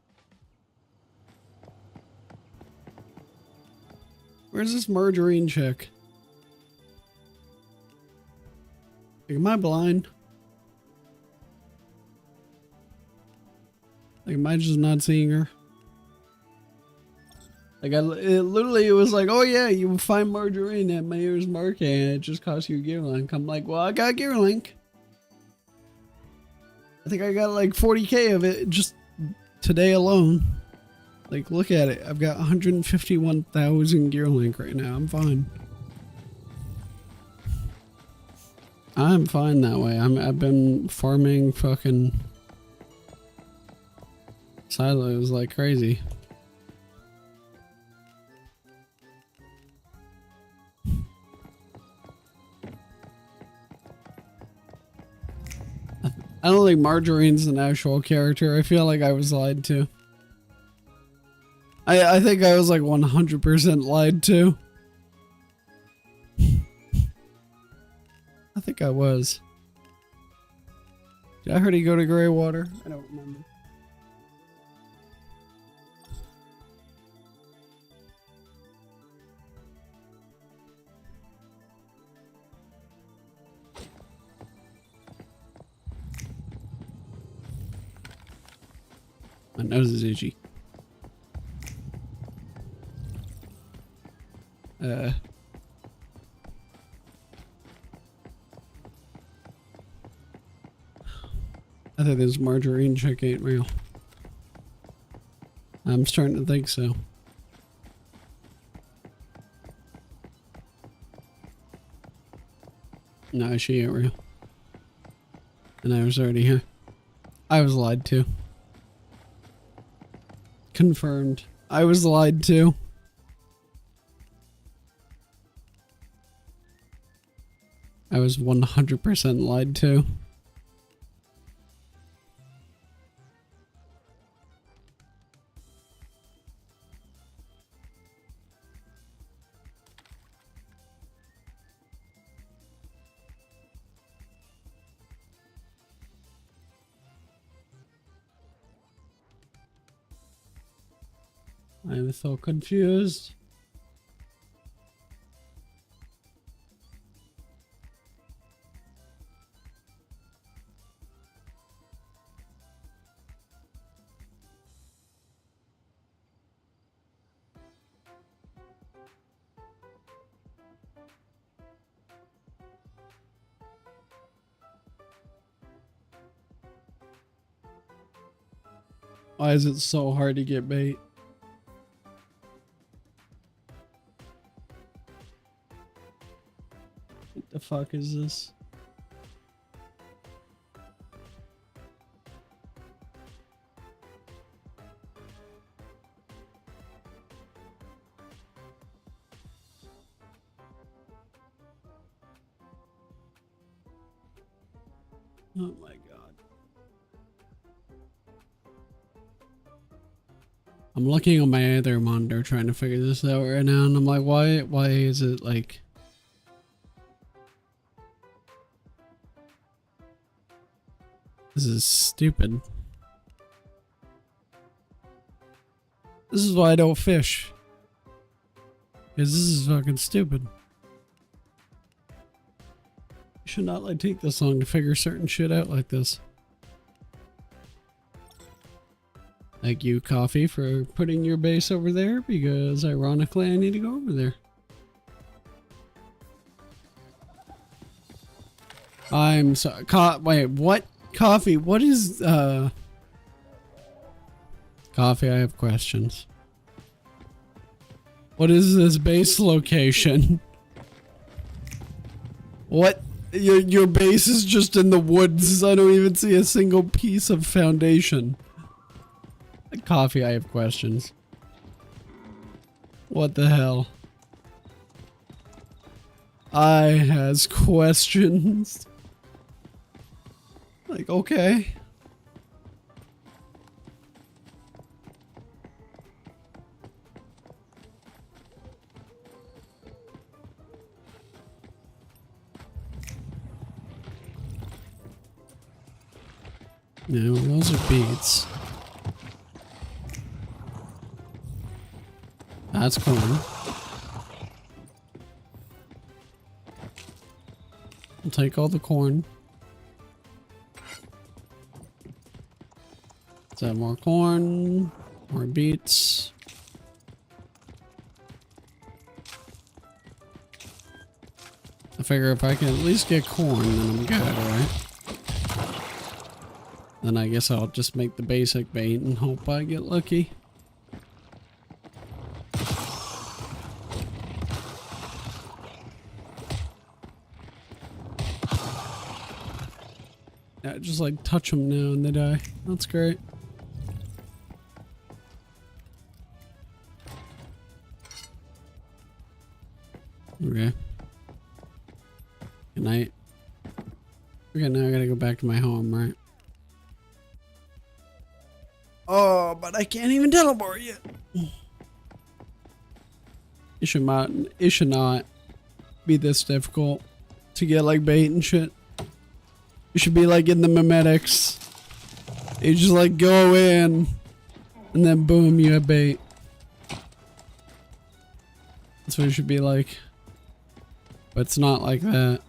Where's this margarine chick? Like, am I blind? Like, am I just not seeing her? Like, it was like, oh yeah, you will find margarine at Mayor's Market and it just costs you a gear link. I'm like, well, I got a gear link. I think I got like 40k of it just today alone. Like, look at it. I've got 151,000 gear link right now. I'm fine. I'm fine that way. I've been farming fucking silos like crazy. I don't think Marjorie's an actual character. I feel like I was lied to. I think I was like 100% lied to. I think I was. Did I already go to Greywater? I don't remember. My nose is itchy. I think this margarine chick ain't real. I'm starting to think so. No, she ain't real. And I was already here. I was lied to. Confirmed. I was lied to. I was 100% lied to. I'm so confused. Why is it so hard to get bait? What the fuck is this? Oh my god. I'm looking on my other monitor trying to figure this out right now, and I'm like, why is it like... This is stupid. This is why I don't fish. Because this is fucking stupid. You should not like take this long to figure certain shit out like this. Thank you, Coffee, for putting your base over there, because ironically I need to go over there. I'm sorry. Wait, what? Coffee, what is, Coffee, I have questions. What is this base location? What? Your base is just in the woods. I don't even see a single piece of foundation. Coffee, I have questions. What the hell? I has questions. Like, okay. No, those are beads. That's corn. I'll take all the corn. Let's have more corn, more beets. I figure if I can at least get corn, then I'm good, right? Then I guess I'll just make the basic bait and hope I get lucky. Yeah, just like touch them now and they die. That's great. Okay. Good night. Okay, now I gotta go back to my home, right? Oh, but I can't even teleport yet. It should not be this difficult to get like bait and shit. You should be like in the mimetics. You just like go in and then boom, you have bait. That's what it should be like. But it's not like that.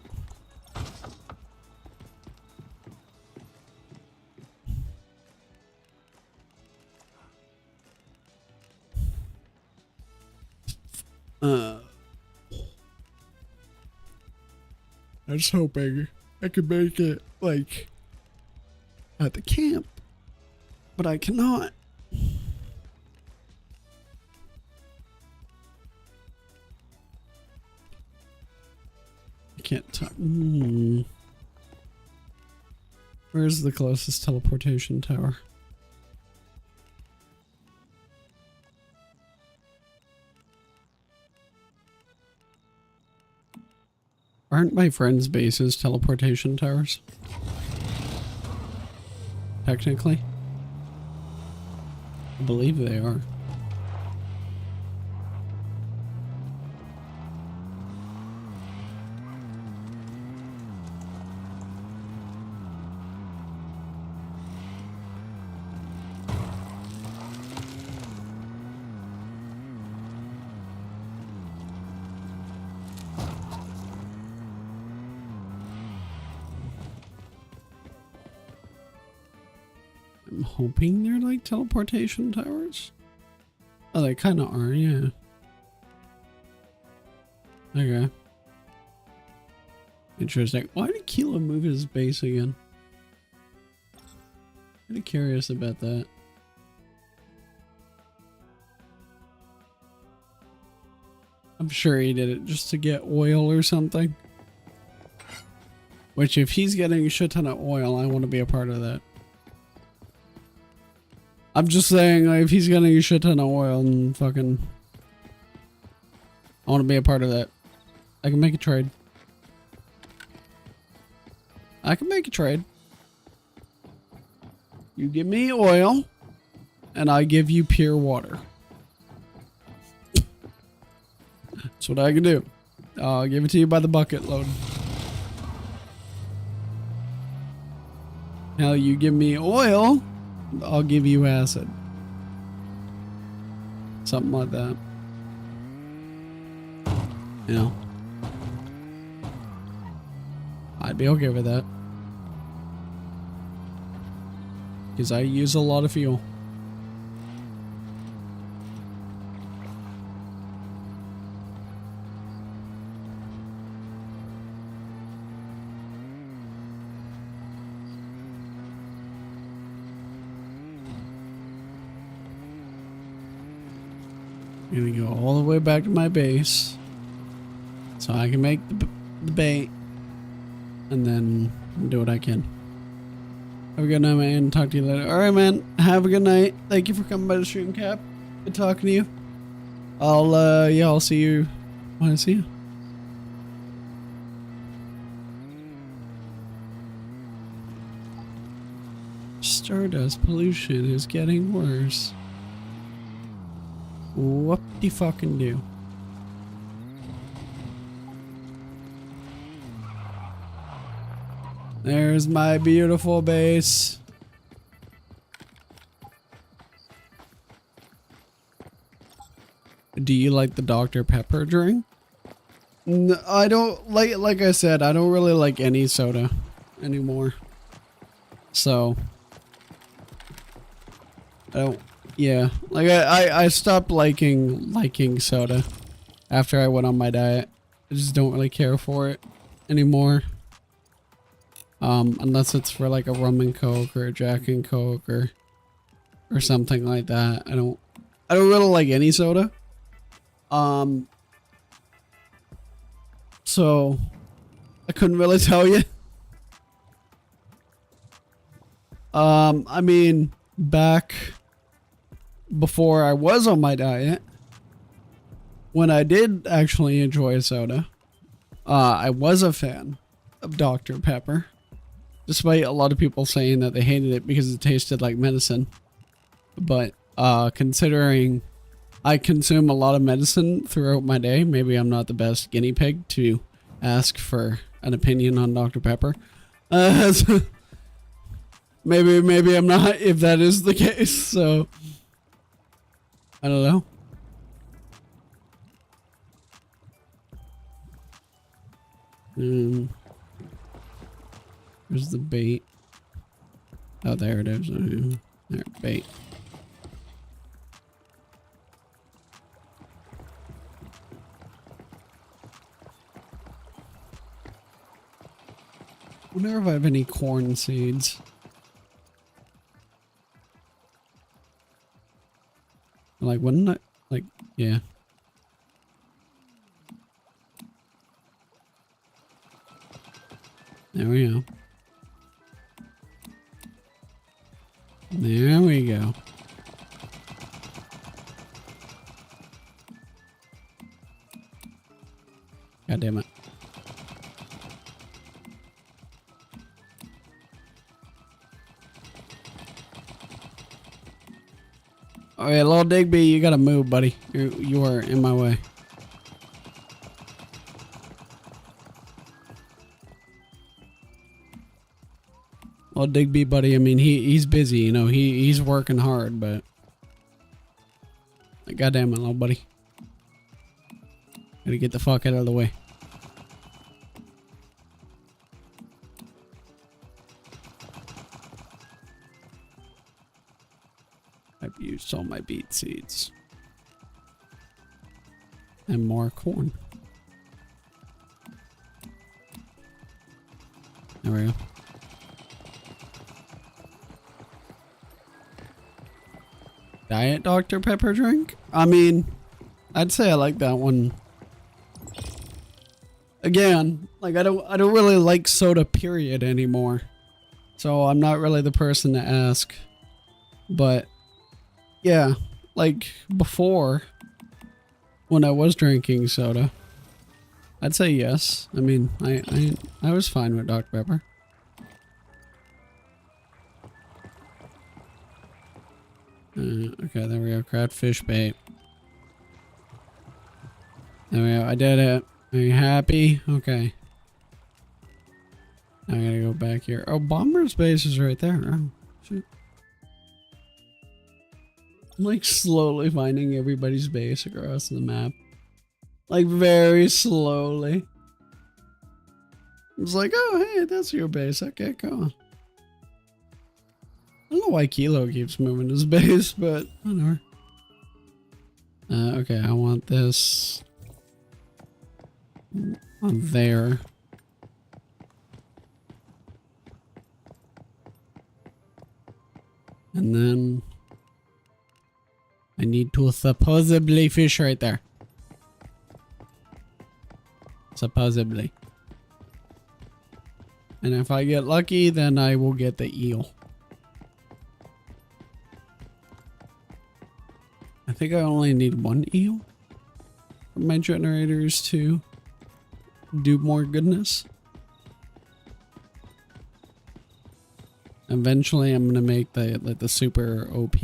I was hoping I could make it, like, at the camp. But I cannot. I can't Where's the closest teleportation tower? Aren't my friends' bases teleportation towers? Technically. I believe they are. I'm hoping they're like teleportation towers. Oh, they kind of are, yeah. Okay. Interesting. Why did Kilo move his base again? Pretty curious about that. I'm sure he did it just to get oil or something. Which, if he's getting a shit ton of oil, I want to be a part of that. I'm just saying, like, if he's getting a shit ton of oil and fucking... I want to be a part of that. I can make a trade. I can make a trade. You give me oil, and I give you pure water. That's what I can do. I'll give it to you by the bucket load. Now you give me oil, I'll give you acid. something like that. You know, I'd be okay with that. Because I use a lot of fuel. I'm gonna go all the way back to my base so I can make the bait and then do what I can. Have a good night, man. Talk to you later. Alright, man. Have a good night. Thank you for coming by the stream, Cap. Good talking to you. I'll see you when I see you. Stardust pollution is getting worse. Whoop-de-fucking-do. There's my beautiful base. Do you like the Dr. Pepper drink? No, I don't like I said, I don't really like any soda anymore. So I don't, yeah, like I stopped liking soda after I went on my diet. I just don't really care for it anymore. Unless it's for like a rum and coke or a Jack and Coke or something like that. I don't really like any soda. So I couldn't really tell you. I mean, back before I was on my diet, when I did actually enjoy soda, I was a fan of Dr. Pepper. Despite a lot of people saying that they hated it because it tasted like medicine. But considering I consume a lot of medicine throughout my day, maybe I'm not the best guinea pig to ask for an opinion on Dr. Pepper. Maybe I'm not, if that is the case, so I don't know. Where's the bait? Oh, there it is. There, bait. Wonder if I have any corn seeds. Like, wouldn't I? Like, yeah. There we go. There we go. God damn it. Alright, little Digby, you gotta move, buddy. You are in my way. Well, Digby, buddy, I mean, he's busy, you know, he's working hard, but goddamn it, little buddy. Gotta get the fuck out of the way. I've used all my beet seeds. And more corn. There we go. Diet Dr. Pepper drink? I mean, I'd say I like that one. Again, like I don't really like soda period anymore. So I'm not really the person to ask. But yeah, like before when I was drinking soda, I'd say yes. I mean, I was fine with Dr. Pepper. Okay, there we go. Craft fish bait. There we go. I did it. Are you happy? Okay. I gotta go back here. Oh, Bomber's base is right there. Oh, shoot. I'm like slowly finding everybody's base across the map. Like very slowly. It's like, oh hey, that's your base. Okay, cool. I don't know why Kilo keeps moving his base, but whatever. Okay, I want this on there. And then I need to supposedly fish right there. Supposedly. And if I get lucky, then I will get the eel. I think I only need one eel for my generators to do more goodness. Eventually I'm gonna make the super OP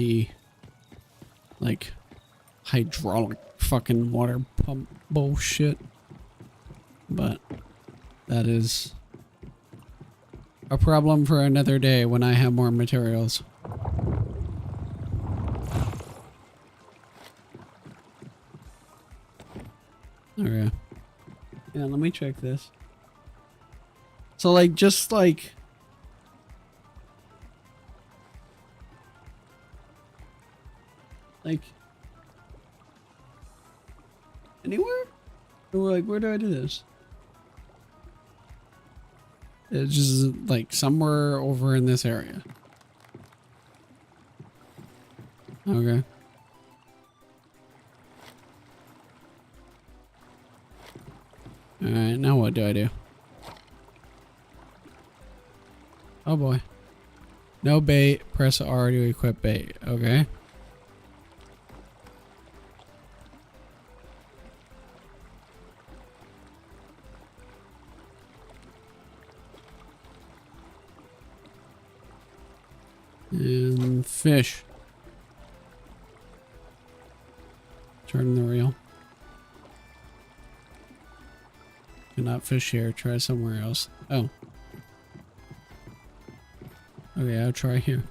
like hydraulic fucking water pump bullshit. But that is a problem for another day when I have more materials. Okay. Yeah, let me check this. So like just like anywhere? Or like where do I do this? It's just like somewhere over in this area. Okay. Alright, now what do I do? Oh boy. No bait, press R to equip bait. Okay. And fish. Turn the reel. Cannot fish here. Try somewhere else. Oh. Okay, I'll try here.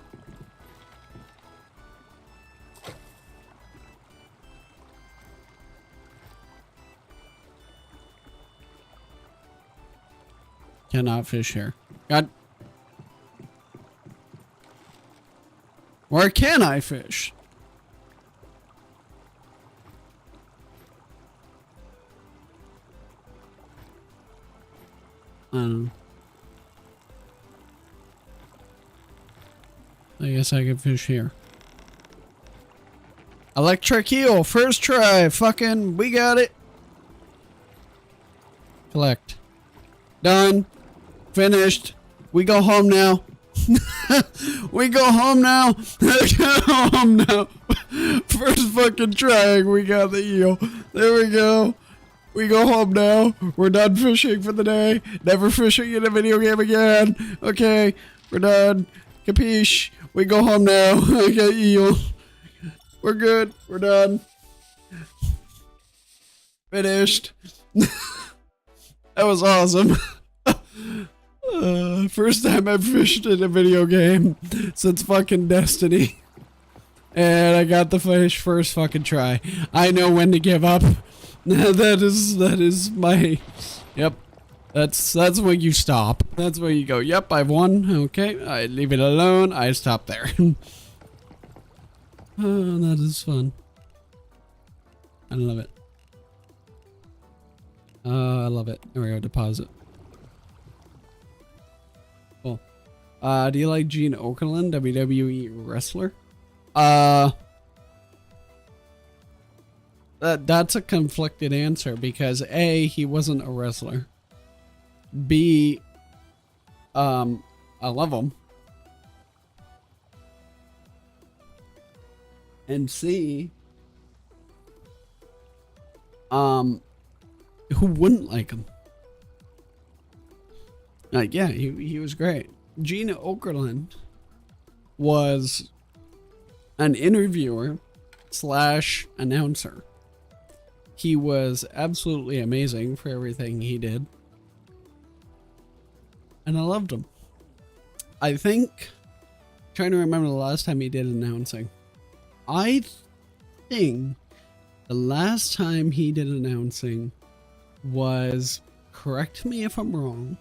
Cannot fish here. God. Where can I fish? I guess I can fish here. Electric eel, first try. Fucking, we got it. Collect. Done. Finished. We go home now. We go home now. Go home now. First fucking try, we got the eel. There we go. We go home now. We're done fishing for the day. Never fishing in a video game again. Okay, we're done. Capiche. We go home now. I got eel. We're good. We're done. Finished. That was awesome. First time I've fished in a video game since fucking Destiny. And I got the fish first fucking try. I know when to give up. That is my... Yep. That's when you stop. That's when you go, yep, I've won. Okay, I leave it alone. I stop there. Oh, that is fun. I love it. I love it. There we go, deposit. Cool. Do you like Gene Okerlund, WWE wrestler? That's a conflicted answer because A, he wasn't a wrestler. B, I love him. And C, who wouldn't like him? Like, yeah, he was great. Gene Okerlund was an interviewer slash announcer. He was absolutely amazing for everything he did. And I loved him. I think, trying to remember the last time he did announcing. I think the last time he did announcing was, correct me if I'm wrong,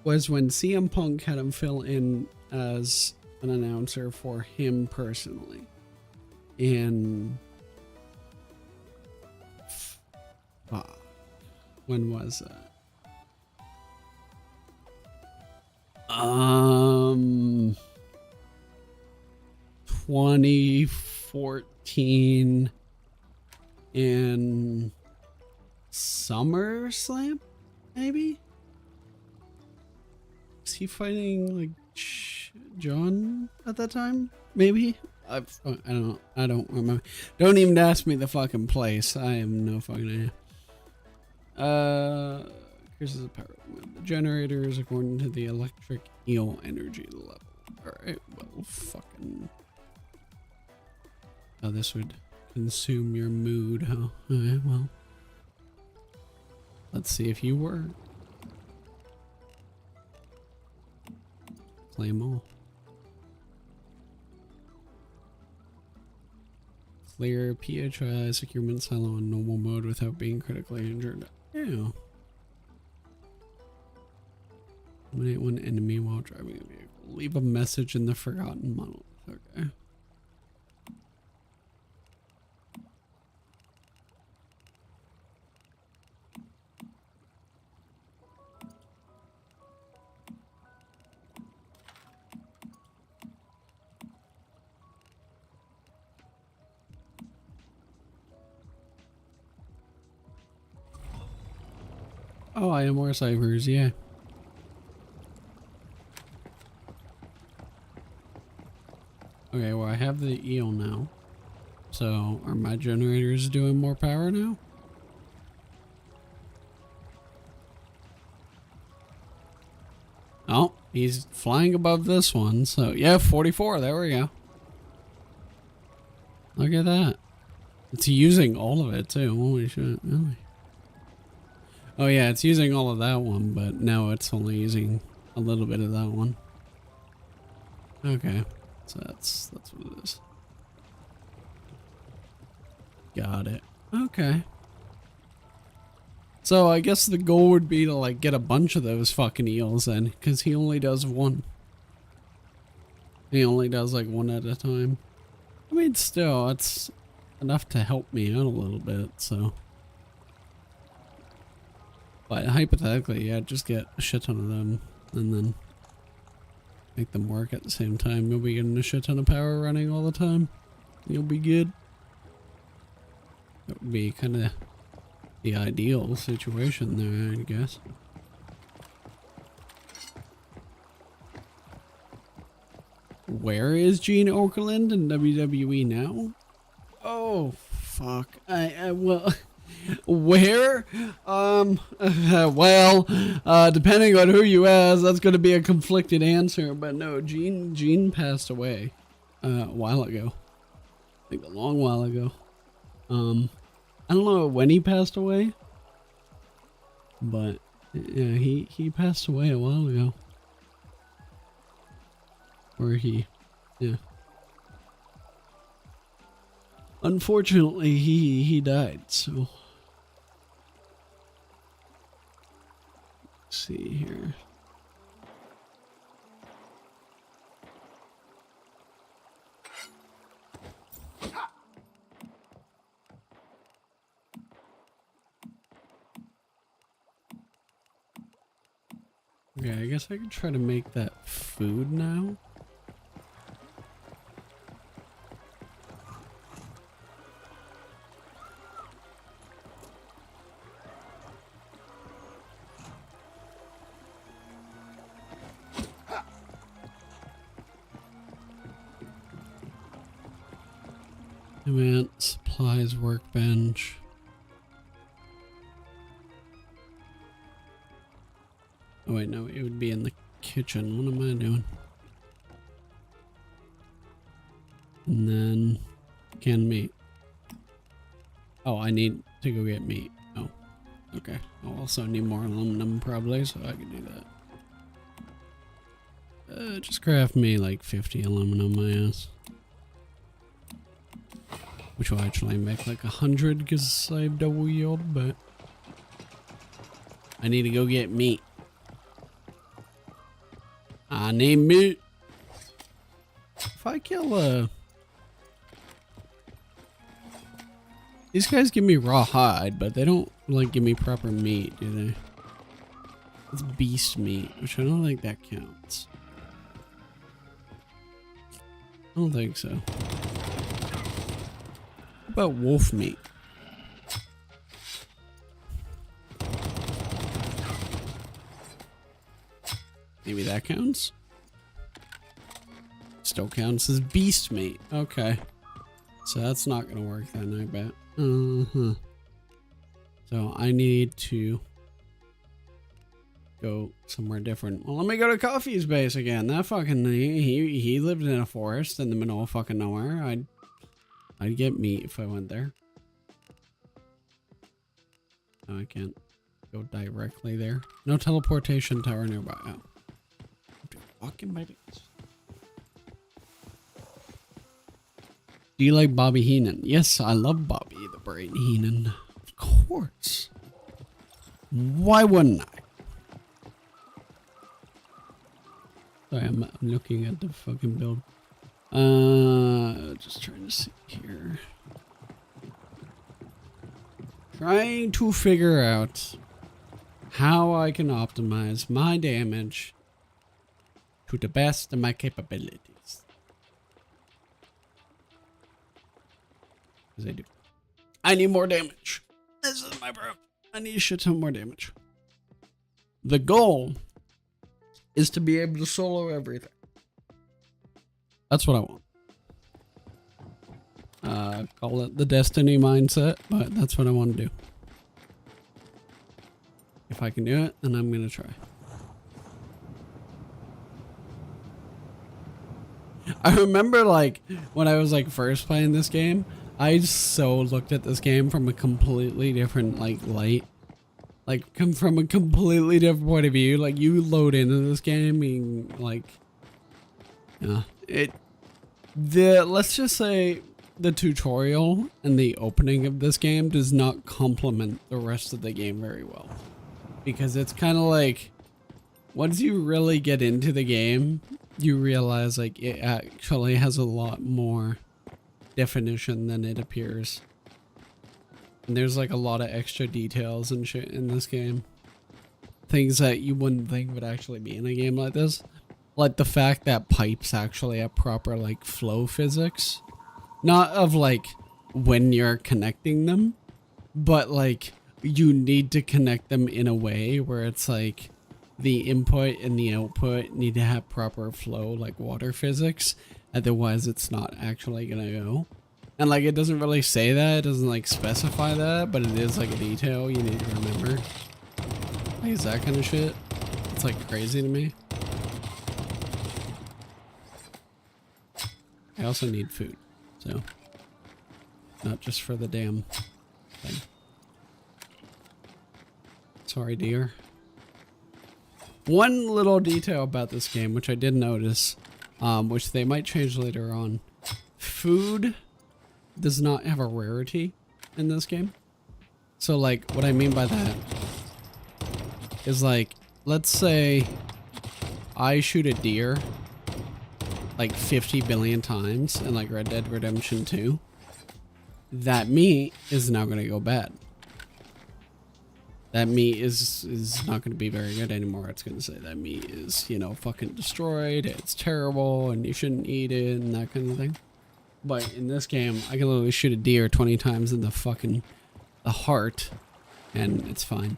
was when CM Punk had him fill in as an announcer for him personally. In when was that? 2014 in SummerSlam, maybe? Was he fighting like John at that time? Maybe? I don't remember. Don't even ask me the fucking place. I have no fucking idea. Here's the power. The generators according to the electric eel energy level. Alright, well, fucking. Oh, this would consume your mood, huh? Alright, well. Let's see if you were. Claim all. Clear PHI, securement silo in normal mode without being critically injured. Yeah. Eliminate one enemy while driving a vehicle. Leave a message in the forgotten monolith. Okay. Oh, I am more ciphers, yeah. Okay, well I have the eel now. So, are my generators doing more power now? Oh, he's flying above this one, so yeah, 44, there we go. Look at that. It's using all of it too, holy shit, really? Oh yeah, it's using all of that one, but now it's only using a little bit of that one. Okay, so that's what it is. Got it. Okay. So I guess the goal would be to like get a bunch of those fucking eels then, because he only does one. He only does like one at a time. I mean, still, it's enough to help me out a little bit, so. But hypothetically, yeah, just get a shit ton of them and then make them work at the same time. You'll be getting a shit ton of power running all the time. You'll be good. That would be kind of the ideal situation there, I guess. Where is Gene Okerlund in WWE now? Oh, fuck. Well... Where? Well, depending on who you ask, that's going to be a conflicted answer. But no, Gene passed away a while ago. I think a long while ago. I don't know when he passed away, but yeah, he passed away a while ago. Or yeah. Unfortunately, he died, so. Let's see here. Okay, I guess I could try to make that food now. Event, supplies, workbench. Oh wait, no, it would be in the kitchen. What am I doing? And then canned meat. Oh, I need to go get meat. Oh, okay. I'll also need more aluminum probably, so I can do that. Just craft me like 50 aluminum, I guess. which will actually make like 100 because I have double yield, but I need to go get meat. I need meat. If I kill these guys give me raw hide, but they don't like give me proper meat, do they? It's beast meat, which I don't think that counts. I don't think so. What about wolf meat? Maybe that counts? Still counts as beast meat. Okay. So that's not gonna work then, I bet. So I need to go somewhere different. Well, let me go to Coffee's base again. That fucking he lived in a forest in the middle of fucking nowhere. I'd get meat if I went there. No, I can't go directly there. No teleportation tower nearby. Oh. Fucking babies. Do you like Bobby Heenan? Yes, I love Bobby the Brain Heenan. Of course. Why wouldn't I? Sorry, I'm looking at the fucking build. Just trying to see here. Trying to figure out how I can optimize my damage to the best of my capabilities. Because I do. I need more damage. This is my problem. I need a shit ton more damage. The goal is to be able to solo everything. That's what I want. Call it the Destiny mindset, but that's what I want to do. If I can do it, then I'm going to try. I remember like when I was like first playing this game, I so looked at this game from a completely different like light. Like come from a completely different point of view. Like you load into this game and like let's just say the tutorial and the opening of this game does not complement the rest of the game very well. Because it's kind of like once you really get into the game, you realize like it actually has a lot more definition than it appears. And there's like a lot of extra details and shit in this game. Things that you wouldn't think would actually be in a game like this. Like the fact that pipes actually have proper like flow physics. Not of like when you're connecting them, but like you need to connect them in a way where it's like the input and the output need to have proper flow like water physics. Otherwise it's not actually gonna go. And like it doesn't really say that, it doesn't like specify that, but it is like a detail you need to remember. Like it's that kind of shit. It's like crazy to me. I also need food, so not just for the damn thing. Sorry, dear. One little detail about this game, which I did notice, which they might change later on. Food does not have a rarity in this game. So like what I mean by that is like, let's say I shoot a deer like 50 billion times in like Red Dead Redemption 2. That meat is now going to go bad. That meat is not going to be very good anymore. It's going to say that meat is, you know, fucking destroyed. It's terrible and you shouldn't eat it and that kind of thing. But in this game, I can literally shoot a deer 20 times in the heart and it's fine.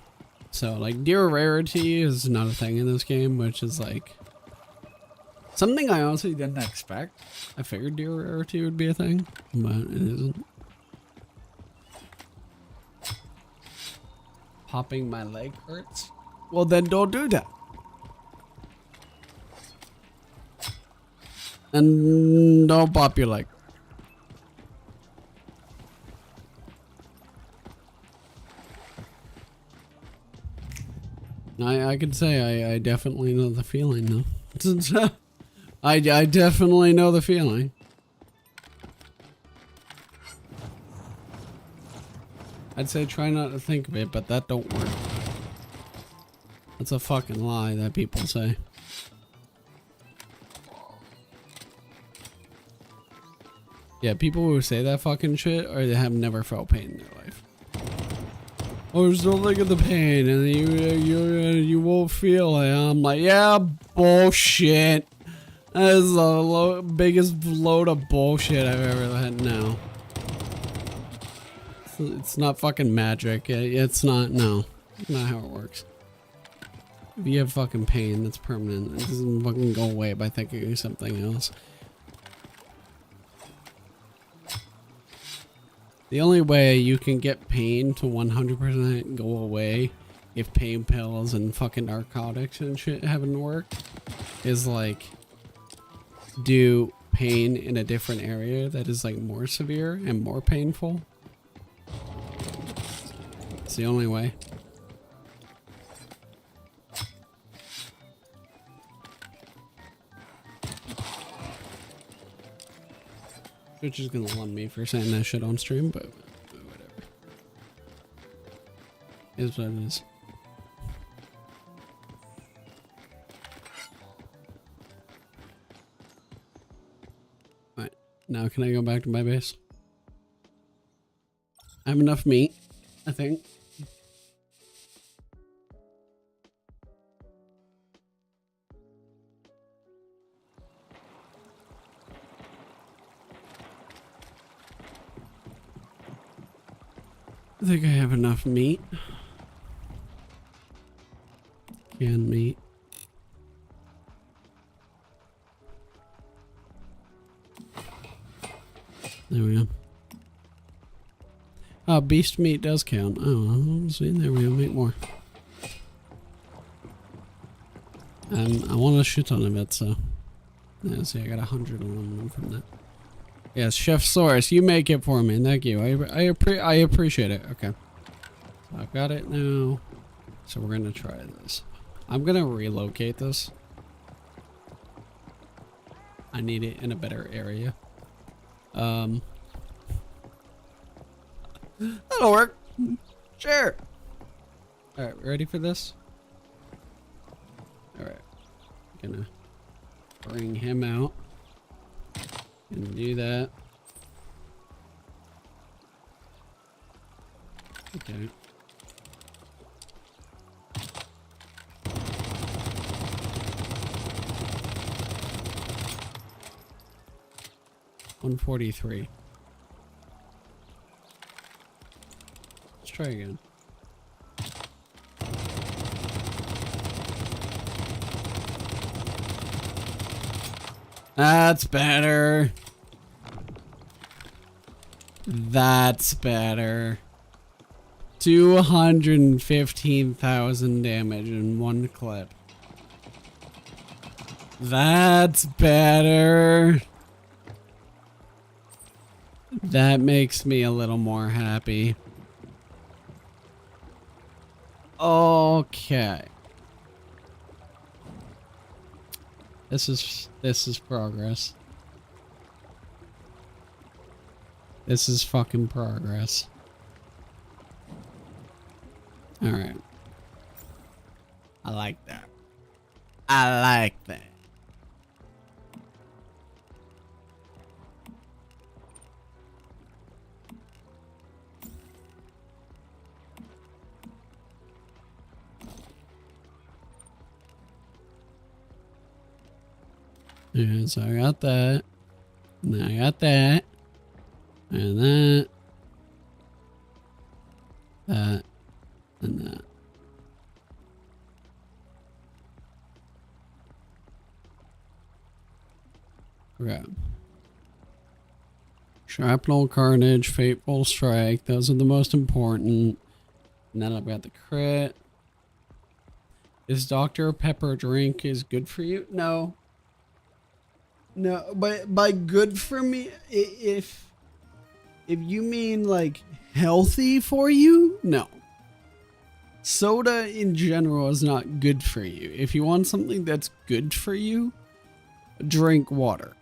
So like deer rarity is not a thing in this game, which is like something I honestly didn't expect. I figured deer rarity would be a thing, but it isn't. Popping my leg hurts? Well then don't do that. And don't pop your leg. I can say I definitely know the feeling though. I definitely know the feeling. I'd say try not to think of it, but that don't work. That's a fucking lie that people say. Yeah, people who say that fucking shit or they have never felt pain in their life. Oh, just don't think of the pain and you won't feel it. I'm like, yeah, bullshit. That is the biggest load of bullshit I've ever had now. It's not fucking magic. It's not, no. Not how it works. If you have fucking pain, that's permanent. It doesn't fucking go away by thinking of something else. The only way you can get pain to 100% go away if pain pills and fucking narcotics and shit haven't worked is like do pain in a different area that is like more severe and more painful. It's the only way. Which is gonna lump me for saying that shit on stream, but whatever. Is what it is. Alright, now can I go back to my base? I have enough meat, I think. I think I have enough meat. Canned meat. There we go. Oh, beast meat does count. Oh, see, there we go. Make more. And I want a shit ton of it, so. Yeah, see, I got 100 aluminum from that. Yes, Chef Source, you make it for me. Thank you. I appreciate it. Okay. So I've got it now. So we're gonna try this. I'm gonna relocate this. I need it in a better area. That'll work. Sure. Alright, ready for this? Alright. Gonna bring him out. And do that. Okay. $143. Let's try again. That's better. That's better. 215,000 damage in one clip. That's better. That makes me a little more happy. Okay. This is progress. This is fucking progress. Alright. I like that. I like that. Yeah, so I got that. And I got that. And that. That. And that. Okay. Shrapnel, Carnage, Fateful Strike. Those are the most important. And then I've got the crit. Is Dr. Pepper drink is good for you? No. No, but by good for me, if you mean like healthy for you, no. Soda in general is not good for you. If you want something that's good for you, drink water.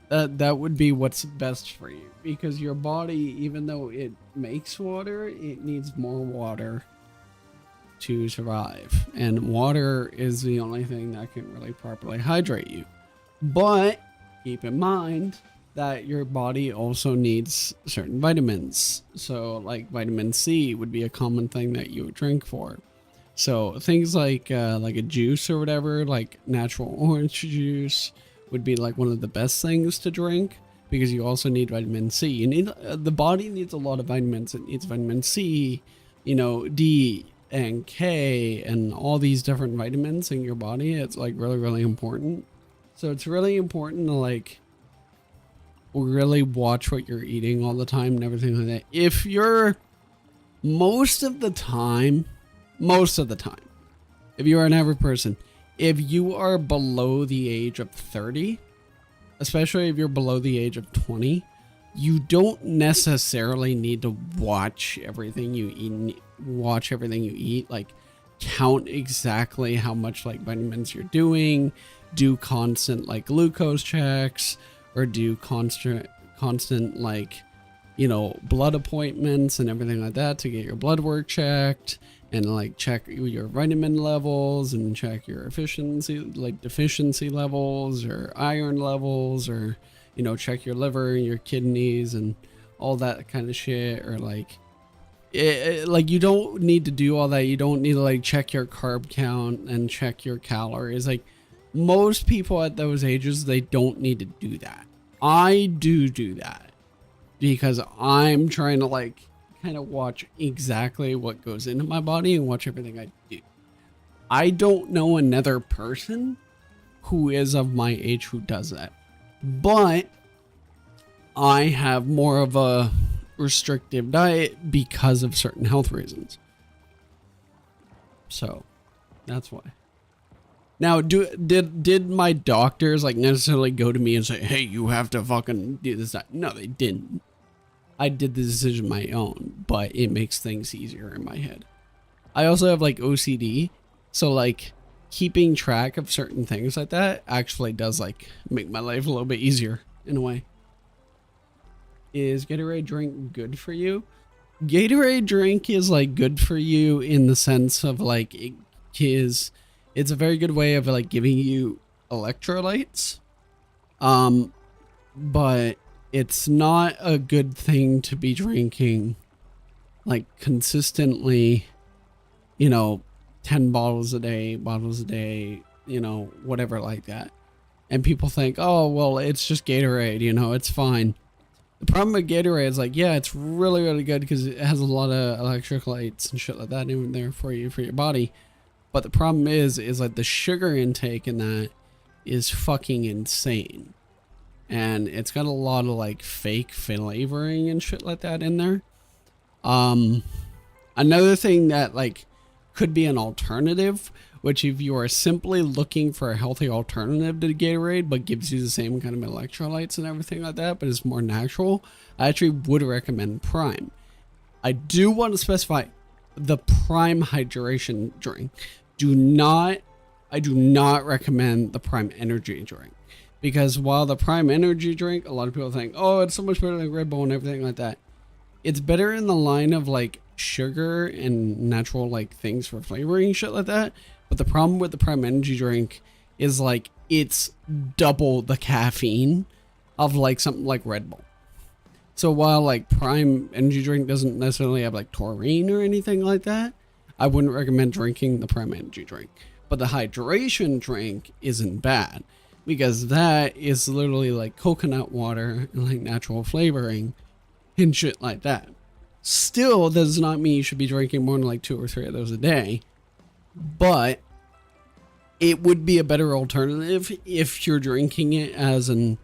That would be what's best for you, because your body, even though it makes water, it needs more water to survive, and water is the only thing that can really properly hydrate you. But keep in mind that your body also needs certain vitamins. So like vitamin C would be a common thing that you would drink for. So things like a juice or whatever, like natural orange juice, would be like one of the best things to drink, because you also need vitamin C. You need the body needs a lot of vitamins. It needs vitamin C, D and K, and all these different vitamins in your body. It's like really, really important. So it's really important to like really watch what you're eating all the time and everything like that. If you're most of the time, if you are an average person, if you are below the age of 30, especially if you're below the age of 20, you don't necessarily need to watch everything you eat, like count exactly how much like vitamins you're doing, do constant like glucose checks, or do constant like, blood appointments and everything like that to get your blood work checked, and like check your vitamin levels and check your deficiency levels or iron levels, or check your liver and your kidneys and all that kind of shit. Or like like you don't need to do all that. You don't need to like check your carb count and check your calories. Like most people at those ages, they don't need to do that. I do that because I'm trying to like kind of watch exactly what goes into my body and watch everything I do. I don't know another person who is of my age who does that, but I have more of a restrictive diet because of certain health reasons. So that's why. Now, did my doctors like necessarily go to me and say, hey, you have to fucking do this? No, they didn't. I did the decision my own, but it makes things easier in my head. I also have like OCD, so like keeping track of certain things like that actually does like make my life a little bit easier in a way. Is Gatorade drink good for you? Gatorade drink is like good for you in the sense of like it's a very good way of like giving you electrolytes. But it's not a good thing to be drinking like consistently, 10 bottles a day, whatever like that. And people think, oh, well, it's just Gatorade, it's fine. The problem with Gatorade is like, yeah, it's really, really good because it has a lot of electrolytes and shit like that in there for your body. But the problem is like the sugar intake in that is fucking insane. And it's got a lot of like fake flavoring and shit like that in there. Another thing that like could be an alternative, which if you are simply looking for a healthy alternative to Gatorade, but gives you the same kind of electrolytes and everything like that, but is more natural, I actually would recommend Prime. I do want to specify the Prime hydration drink. I do not recommend the Prime energy drink, because while the Prime energy drink, a lot of people think, oh, it's so much better than Red Bull and everything like that. It's better in the line of like sugar and natural like things for flavoring shit like that. But the problem with the Prime energy drink is like it's double the caffeine of like something like Red Bull. So while like Prime energy drink doesn't necessarily have like taurine or anything like that, I wouldn't recommend drinking the Prime energy drink. But the hydration drink isn't bad, because that is literally like coconut water and like natural flavoring and shit like that. Still does not mean you should be drinking more than like 2 or 3 of those a day, but it would be a better alternative if you're drinking it as an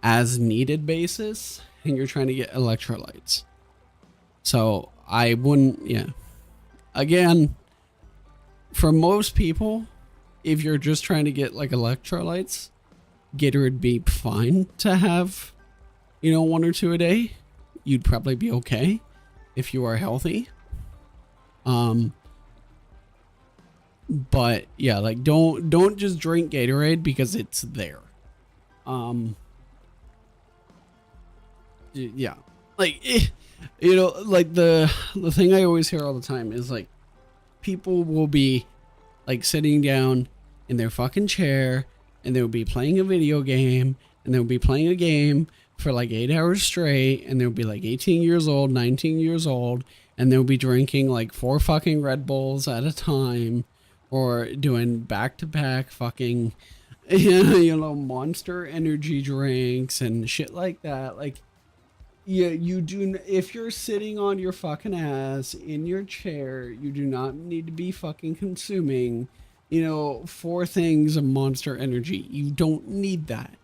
as needed basis and you're trying to get electrolytes. So I wouldn't, yeah. Again, for most people, if you're just trying to get like electrolytes, Gatorade would be fine to have, 1 or 2 a day. You'd probably be okay if you are healthy. But yeah, like don't just drink Gatorade because it's there. Yeah, like you know, like the thing I always hear all the time is like people will be like sitting down in their fucking chair and they'll be playing a video game and they'll be playing a game for like 8 hours straight and they'll be like 18 years old, 19 years old, and they'll be drinking like 4 fucking Red Bulls at a time or doing back-to-back fucking you know, Monster energy drinks and shit like that. Like, yeah, you do. If you're sitting on your fucking ass in your chair, you do not need to be fucking consuming, you know, 4 things of Monster energy. You don't need that.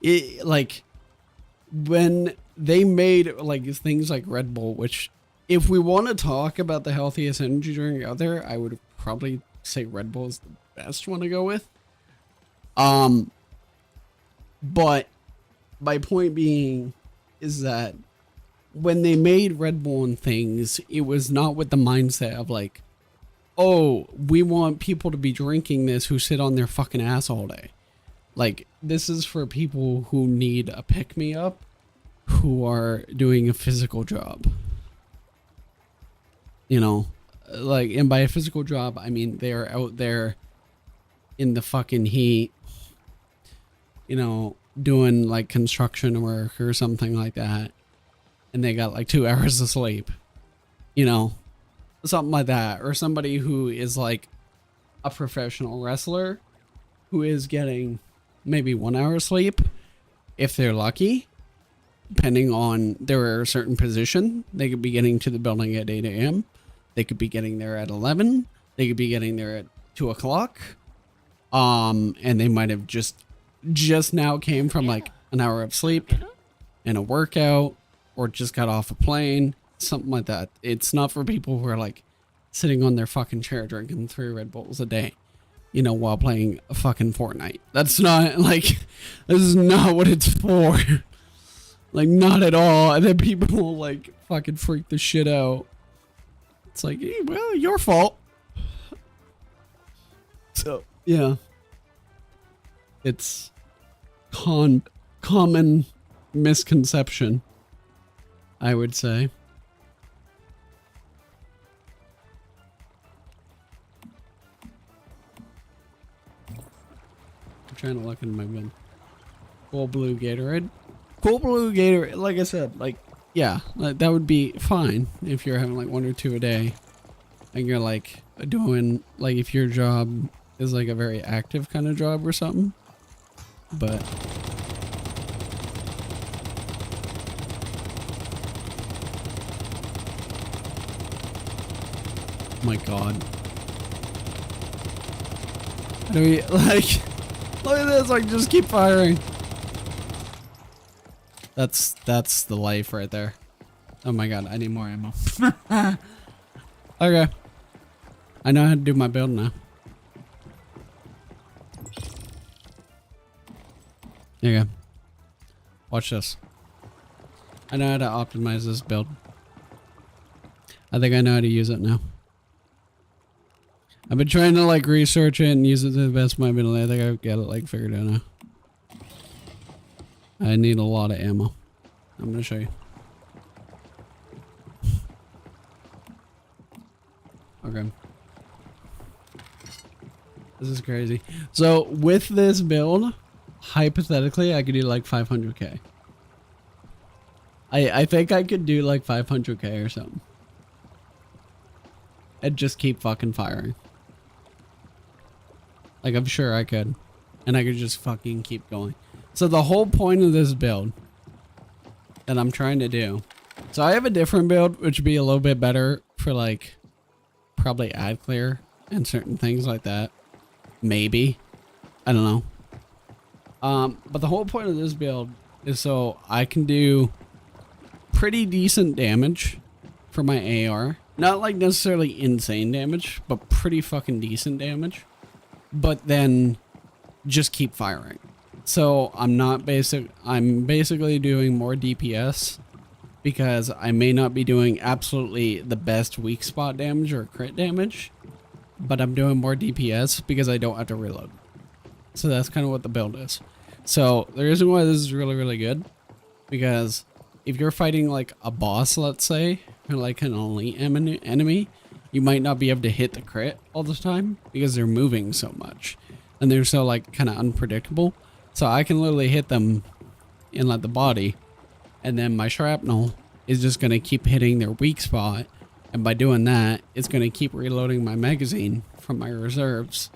It, like, when they made like things like Red Bull, which if we want to talk about the healthiest energy drink out there, I would probably say Red Bull is the best one to go with. But my point being is that when they made Red Bull and things, it was not with the mindset of like, oh, we want people to be drinking this who sit on their fucking ass all day. Like, this is for people who need a pick-me-up, who are doing a physical job. You know, like, and by a physical job, I mean they're out there in the fucking heat, you know, doing like construction work or something like that. And they got like 2 hours of sleep, you know, something like that. Or somebody who is like a professional wrestler who is getting maybe 1 hour sleep if they're lucky, depending on their certain position. They could be getting to the building at 8 a.m. They could be getting there at 11. They could be getting there at 2 o'clock. And they might have just now came from like an hour of sleep and a workout, or just got off a plane, something like that. It's not for people who are like sitting on their fucking chair drinking 3 Red Bulls a day, you know, while playing a fucking Fortnite. That's not like, this is not what it's for. Like, not at all. And then people will like fucking freak the shit out. It's like, hey, well, your fault. So, yeah. It's common misconception, I would say. I'm trying to look in my bin. Cool blue Gatorade. Cool blue Gatorade, like I said, like, yeah, that would be fine if you're having like 1 or 2 a day. And you're like doing, like, if your job is like a very active kind of job or something. But my god. How do we, like, look at this, like, just keep firing. That's the life right there. Oh my god, I need more ammo. Okay. I know how to do my build now. There you go. Watch this. I know how to optimize this build. I think I know how to use it now. I've been trying to like research it and use it to the best of my ability. I think I've got it like figured out now. I need a lot of ammo. I'm gonna show you. Okay. This is crazy. So with this build, hypothetically, I could do like 500k. I think I could do like 500k or something. And just keep fucking firing. Like, I'm sure I could. And I could just fucking keep going. So the whole point of this build that I'm trying to do. So I have a different build, which would be a little bit better for like probably ad clear and certain things like that. Maybe. I don't know. But the whole point of this build is so I can do pretty decent damage for my AR. Not like necessarily insane damage, but pretty fucking decent damage. But then just keep firing. So I'm basically doing more DPS because I may not be doing absolutely the best weak spot damage or crit damage, but I'm doing more DPS because I don't have to reload. So that's kind of what the build is. So the reason why this is really, really good, because if you're fighting like a boss, let's say, or like an elite enemy, you might not be able to hit the crit all the time because they're moving so much and they're so like kind of unpredictable. So I can literally hit them in like the body, and then my shrapnel is just going to keep hitting their weak spot. And by doing that, it's going to keep reloading my magazine from my reserves.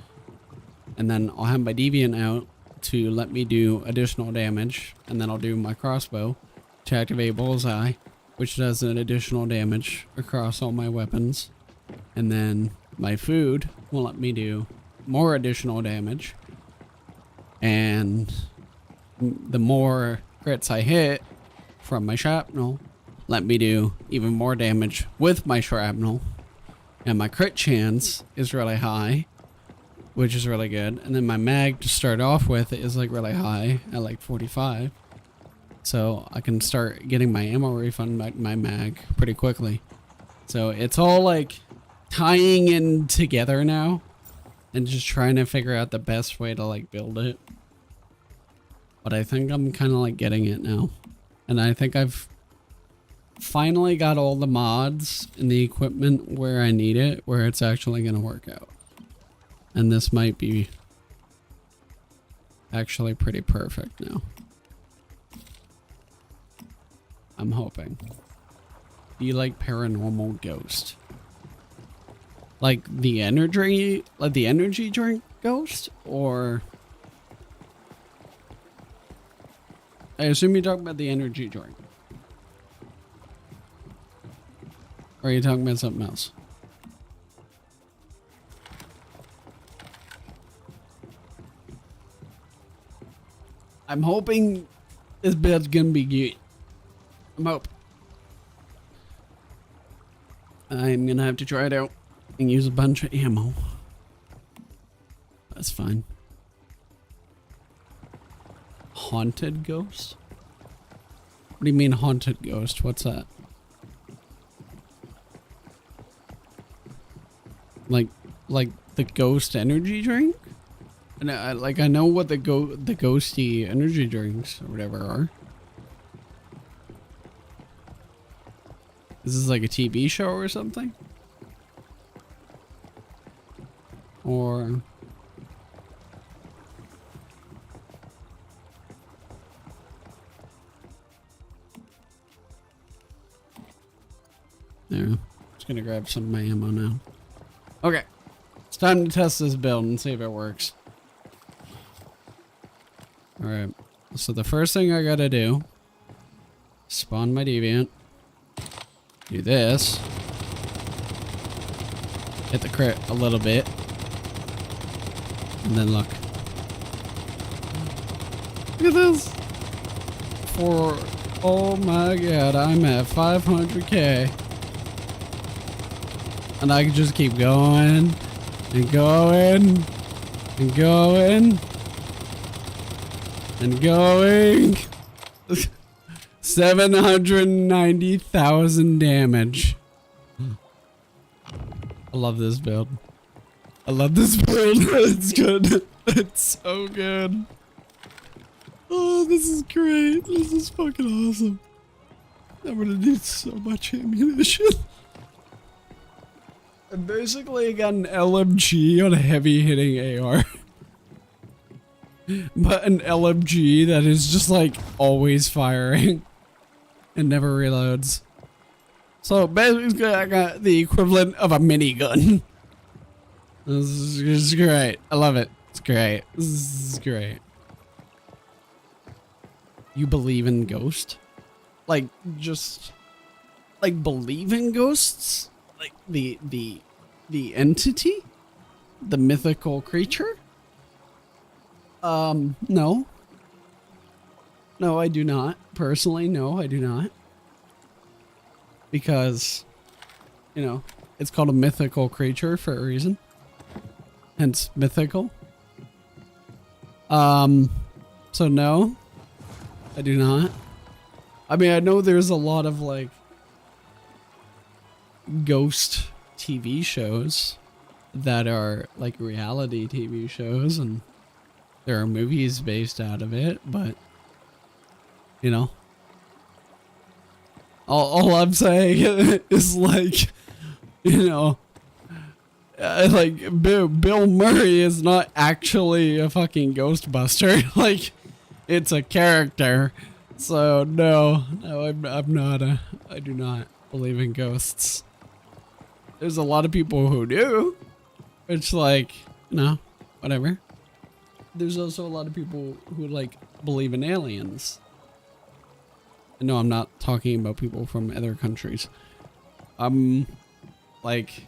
And then I'll have my deviant out to let me do additional damage. And then I'll do my crossbow to activate bullseye, which does an additional damage across all my weapons. And then my food will let me do more additional damage. And the more crits I hit from my shrapnel, let me do even more damage with my shrapnel. And my crit chance is really high, which is really good. And then my mag to start off with is like really high at like 45. So I can start getting my ammo refund, my mag, pretty quickly. So it's all like tying in together now and just trying to figure out the best way to like build it. But I think I'm kind of like getting it now. And I think I've finally got all the mods and the equipment where I need it, where it's actually going to work out. And this might be actually pretty perfect now. I'm hoping. Do you like paranormal ghost? Like the energy drink ghost? Or I assume you're talking about the energy drink. Or are you talking about something else? I'm hoping this build's gonna be good. I'm hoping. I'm gonna have to try it out and use a bunch of ammo. That's fine. Haunted ghost? What do you mean haunted ghost? What's that? Like the ghost energy drink? And I know what the ghosty energy drinks or whatever are. Is this like a TV show or something? Or there. Just gonna grab some of my ammo now. Okay. It's time to test this build and see if it works. Alright. So the first thing I gotta do, spawn my deviant. Do this. Hit the crit a little bit. And then look. Look at this. Oh my god, I'm at 500k. And I can just keep going and going and going and going. 790,000 damage. I love this build. I love this build. It's good. It's so good. Oh, this is great. This is fucking awesome. I'm gonna need so much ammunition. I basically got an LMG on a heavy hitting AR. But an LMG that is just like always firing and never reloads. So basically I got the equivalent of a minigun. This is great. I love it. It's great. This is great. You believe in ghosts? Like just like believe in ghosts? Like the entity? The mythical creature? No. No, I do not. Personally, no, I do not. Because, you know, it's called a mythical creature for a reason. Hence, mythical. So no, I do not. I mean, I know there's a lot of, like, ghost TV shows that are, like, reality TV shows, and there are movies based out of it, but, you know, All I'm saying is like, you know, like Bill Murray is not actually a fucking Ghostbuster. Like, it's a character. So no, I'm not I do not believe in ghosts. There's a lot of people who do. It's like, you know, whatever. There's also a lot of people who like believe in aliens. No, I'm not talking about people from other countries. Like,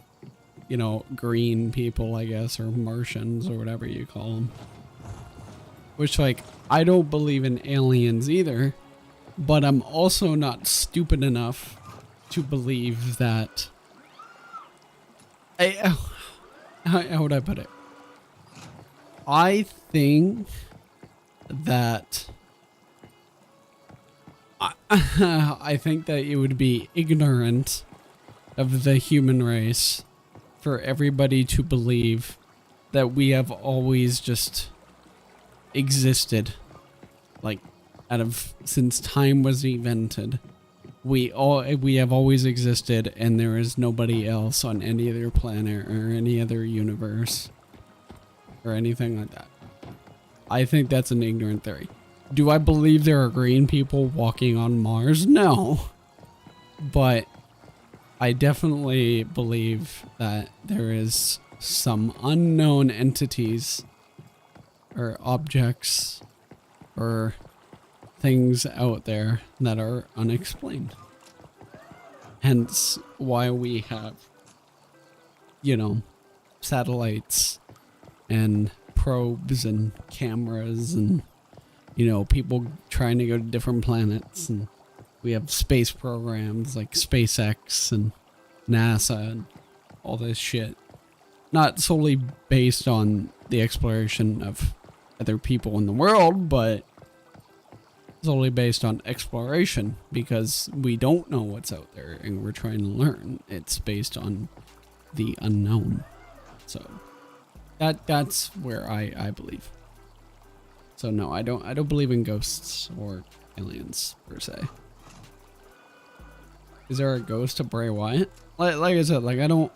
you know, green people, I guess, or Martians or whatever you call them. Which, like, I don't believe in aliens either, but I'm also not stupid enough to believe that. How would I put it? I think that I think that it would be ignorant of the human race for everybody to believe that we have always just existed, like since time was invented. We have always existed, and there is nobody else on any other planet or any other universe or anything like that. I think that's an ignorant theory. Do I believe there are green people walking on Mars? No. But I definitely believe that there is some unknown entities or objects or things out there that are unexplained. Hence why we have, you know, satellites and probes and cameras and, you know, people trying to go to different planets, and we have space programs like SpaceX and NASA and all this shit. Not solely based on the exploration of other people in the world, but solely based on exploration, because we don't know what's out there and we're trying to learn. It's based on the unknown. So that's where I believe. So no, I don't believe in ghosts or aliens per se. Is there a ghost of Bray Wyatt? Like I said, like I don't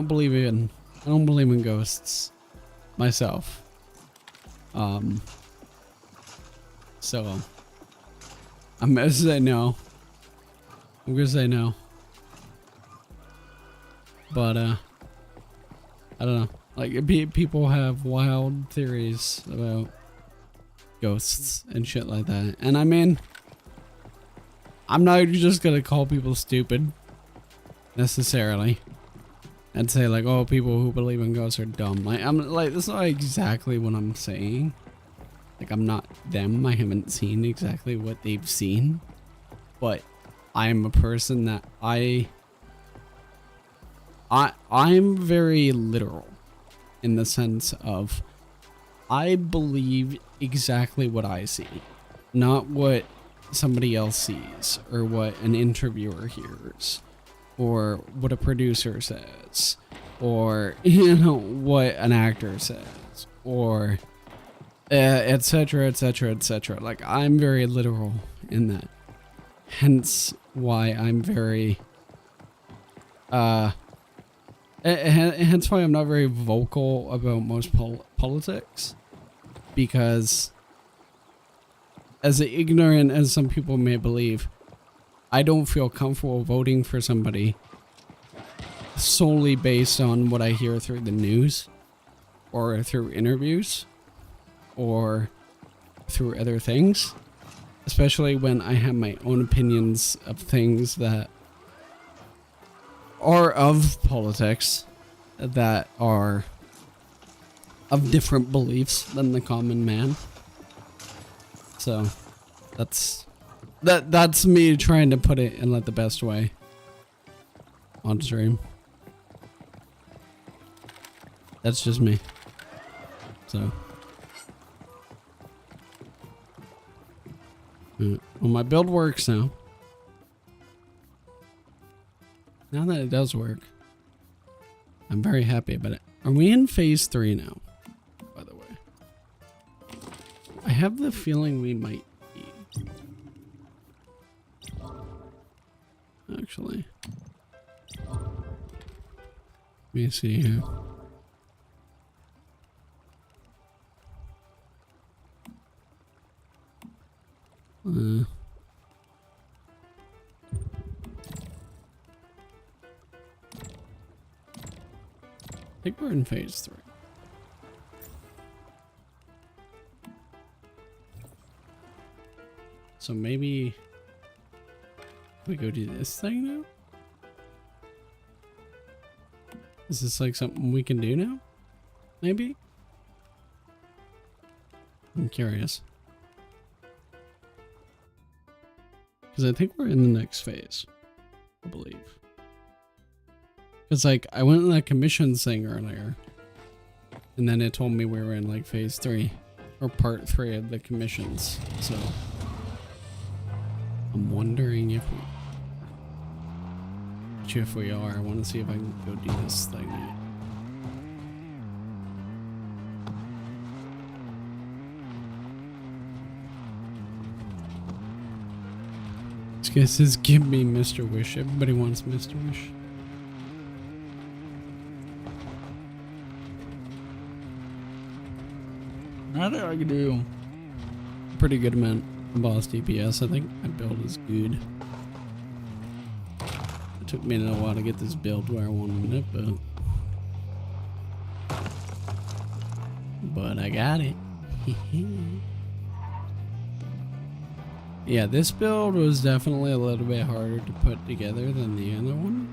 believe in ghosts myself. So I'm gonna say no. But I don't know. Like people have wild theories about ghosts and shit like that. And I mean, I'm not just gonna call people stupid necessarily and say like, oh, people who believe in ghosts are dumb. Like I'm like, that's not exactly what I'm saying. Like I'm not them. I haven't seen exactly what they've seen, but I'm a person that I'm very literal in the sense of I believe exactly what I see, not what somebody else sees or what an interviewer hears or what a producer says or, you know, what an actor says or etc, etc, etc. Like I'm very literal in that, hence why I'm very hence why I'm not very vocal about most politics, because as ignorant as some people may believe, I don't feel comfortable voting for somebody solely based on what I hear through the news or through interviews or through other things, especially when I have my own opinions of things that are of politics that are of different beliefs than the common man. So that's me trying to put it in like the best way on stream. That's just me. So well, my build works now. Now that it does work, I'm very happy about it. Are we in phase 3 now, by the way? I have the feeling we might be. actually. Let me see here. I think we're in phase 3. So maybe we go do this thing now? Is this like something we can do now? Maybe? I'm curious. Because I think we're in the next phase, I believe. Because like I went in that commissions thing earlier, and then it told me we were in like phase 3 or part 3 of the commissions. So I'm wondering if we are. I want to see if I can go do this thing. This guy says, "Give me Mr. Wish." Everybody wants Mr. Wish. I think I can do a pretty good amount of boss DPS. I think my build is good. It took me a little while to get this build where I wanted it, but I got it. Yeah, this build was definitely a little bit harder to put together than the other one.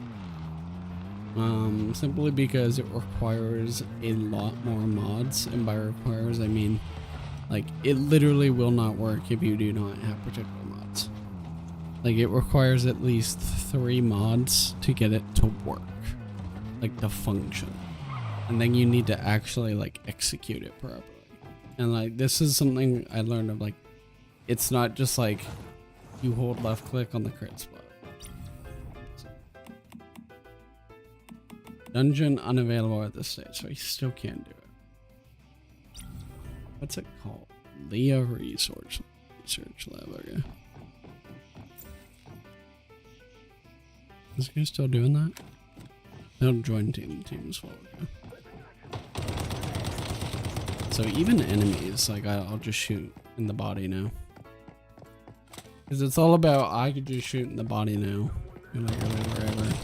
Simply because it requires a lot more mods, and by requires I mean like it literally will not work if you do not have particular mods. Like it requires at least 3 mods to get it to work, like to function, and then you need to actually like execute it properly. And like this is something I learned of, like it's not just like you hold left click on the crit spot. Dungeon unavailable at this stage, so you still can't do it. What's it called? Leah Research Lab, okay. Is this guy still doing that? They'll join team as well, okay. So even enemies, like I'll just shoot in the body now. Because it's all about, I could just shoot in the body now. And like really wherever.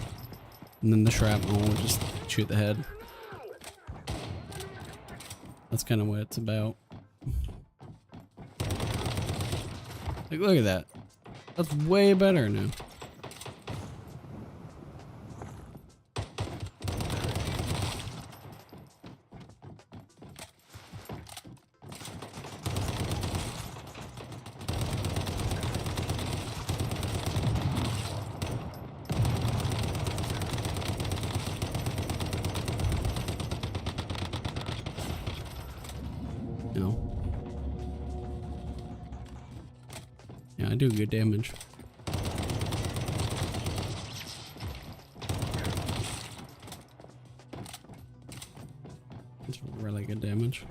And then the shrapnel will just shoot the head. That's kind of what it's about. Like, look at that. That's way better now. Yeah, I do good damage. It's really good damage.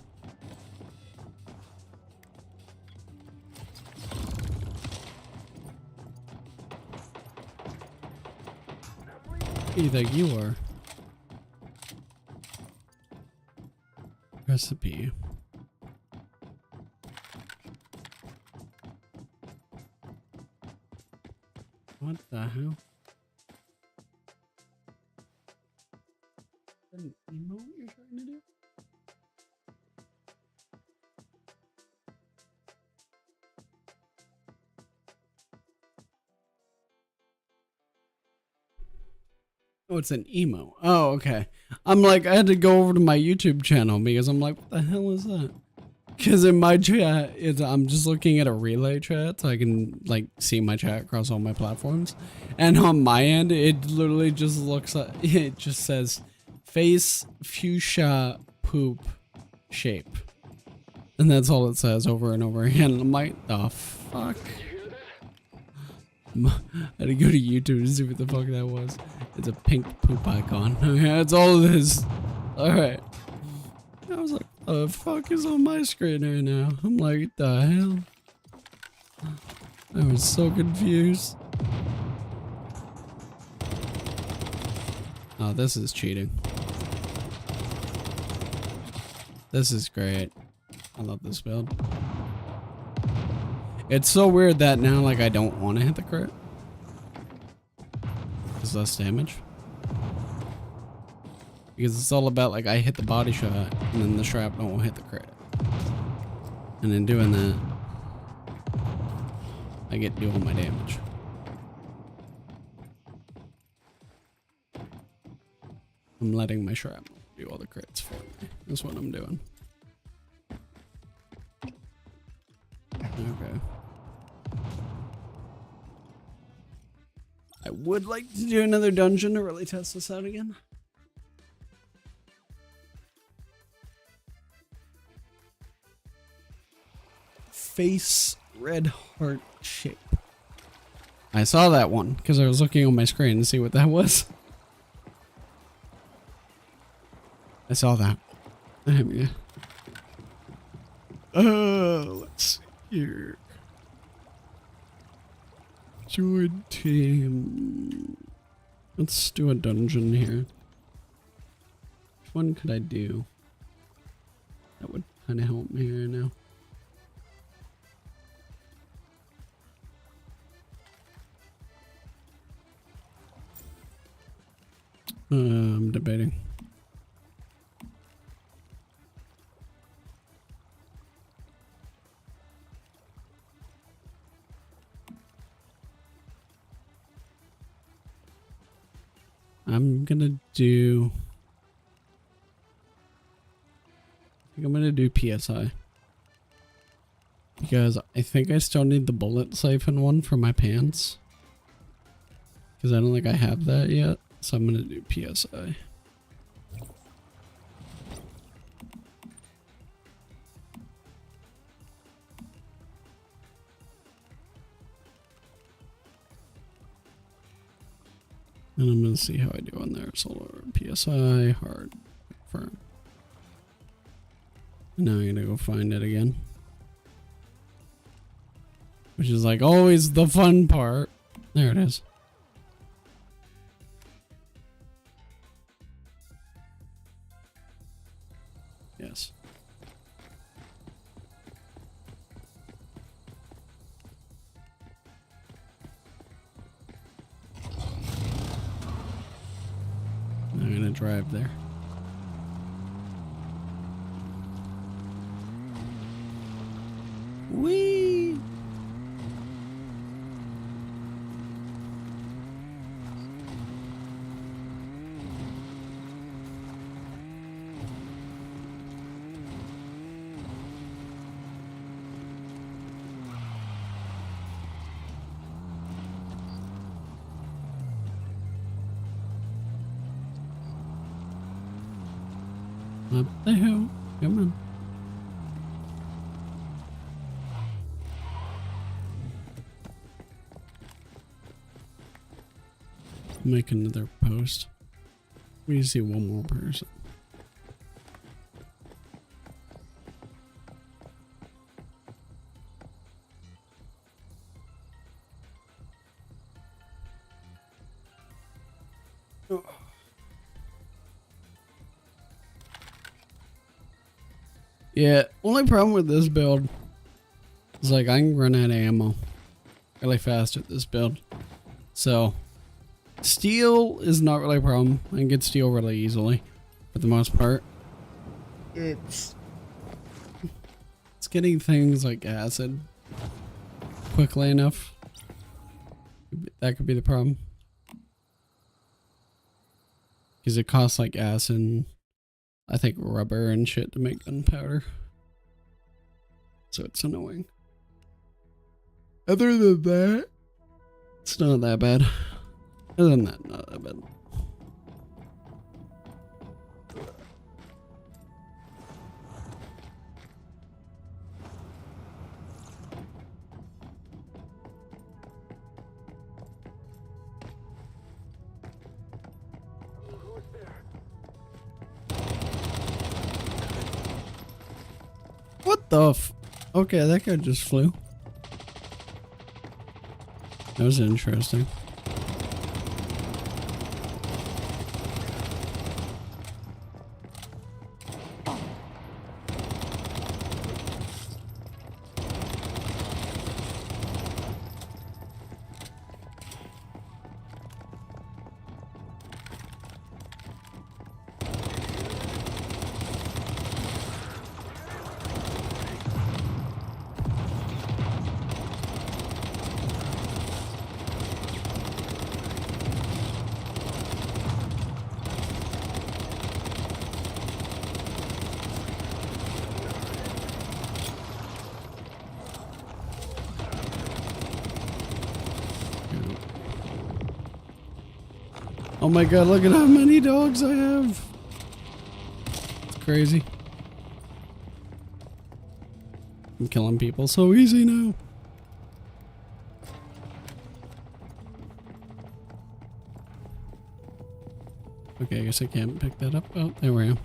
Who do you think you are? Recipe. What the hell? An emote you're trying to do? Oh, it's an emo. Oh, okay. I'm like, I had to go over to my YouTube channel because I'm like, what the hell is that? Because in my chat, I'm just looking at a relay chat so I can like see my chat across all my platforms. And on my end, it literally just looks like, it just says face fuchsia poop shape. And that's all it says over and over again. I'm like, the fuck? I had to go to YouTube to see what the fuck that was. It's a pink poop icon. Okay, that's all it is. Alright. I was like, the fuck is on my screen right now? I'm like, what the hell? I was so confused. Oh, this is cheating. This is great. I love this build. It's so weird that now, like, I don't want to hit the crit. It's less damage. Because it's all about, like, I hit the body shot, and then the shrapnel will hit the crit. And in doing that, I get to do all my damage. I'm letting my shrapnel do all the crits for me. That's what I'm doing. Okay. I would like to do another dungeon to really test this out again. Face red heart shape. I saw that one because I was looking on my screen to see what that was. I saw that. Yeah. Let's see here. Join team. Let's do a dungeon here. Which one could I do? That would kind of help me here now. I'm debating. I'm gonna do. I think I'm gonna do PSI. Because I think I still need the bullet siphon one for my pants. Because I don't think I have that yet. So I'm gonna do PSI. And I'm gonna see how I do on there. Solar PSI hard firm. Now I'm gonna go find it again. Which is like always the fun part. There it is. Yes. I'm gonna drive there. Whee! Up the hill. Come on. Make another post. We see one more person. Oh. Yeah, only problem with this build is like I can run out of ammo really fast with this build. So steel is not really a problem. I can get steel really easily for the most part. It's getting things like acid quickly enough. That could be the problem. Because it costs like acid and I think rubber and shit to make gunpowder. So it's annoying. Other than that, it's not that bad. Other than that, not that bad. What the f- Okay, that guy just flew. That was interesting. Oh my god, look at how many dogs I have. It's crazy. I'm killing people so easy now. Okay, I guess I can't pick that up. Oh, there we are.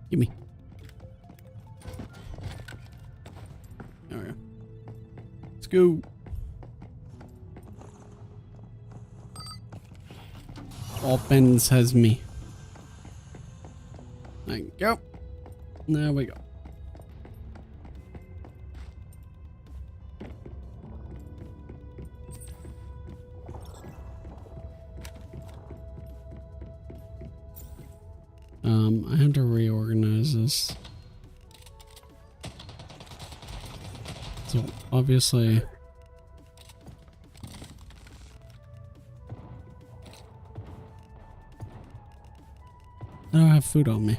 Gimme. There we go. Let's go. Opens has me. There you go. There we go. I have to reorganize this. So obviously I don't have food on me.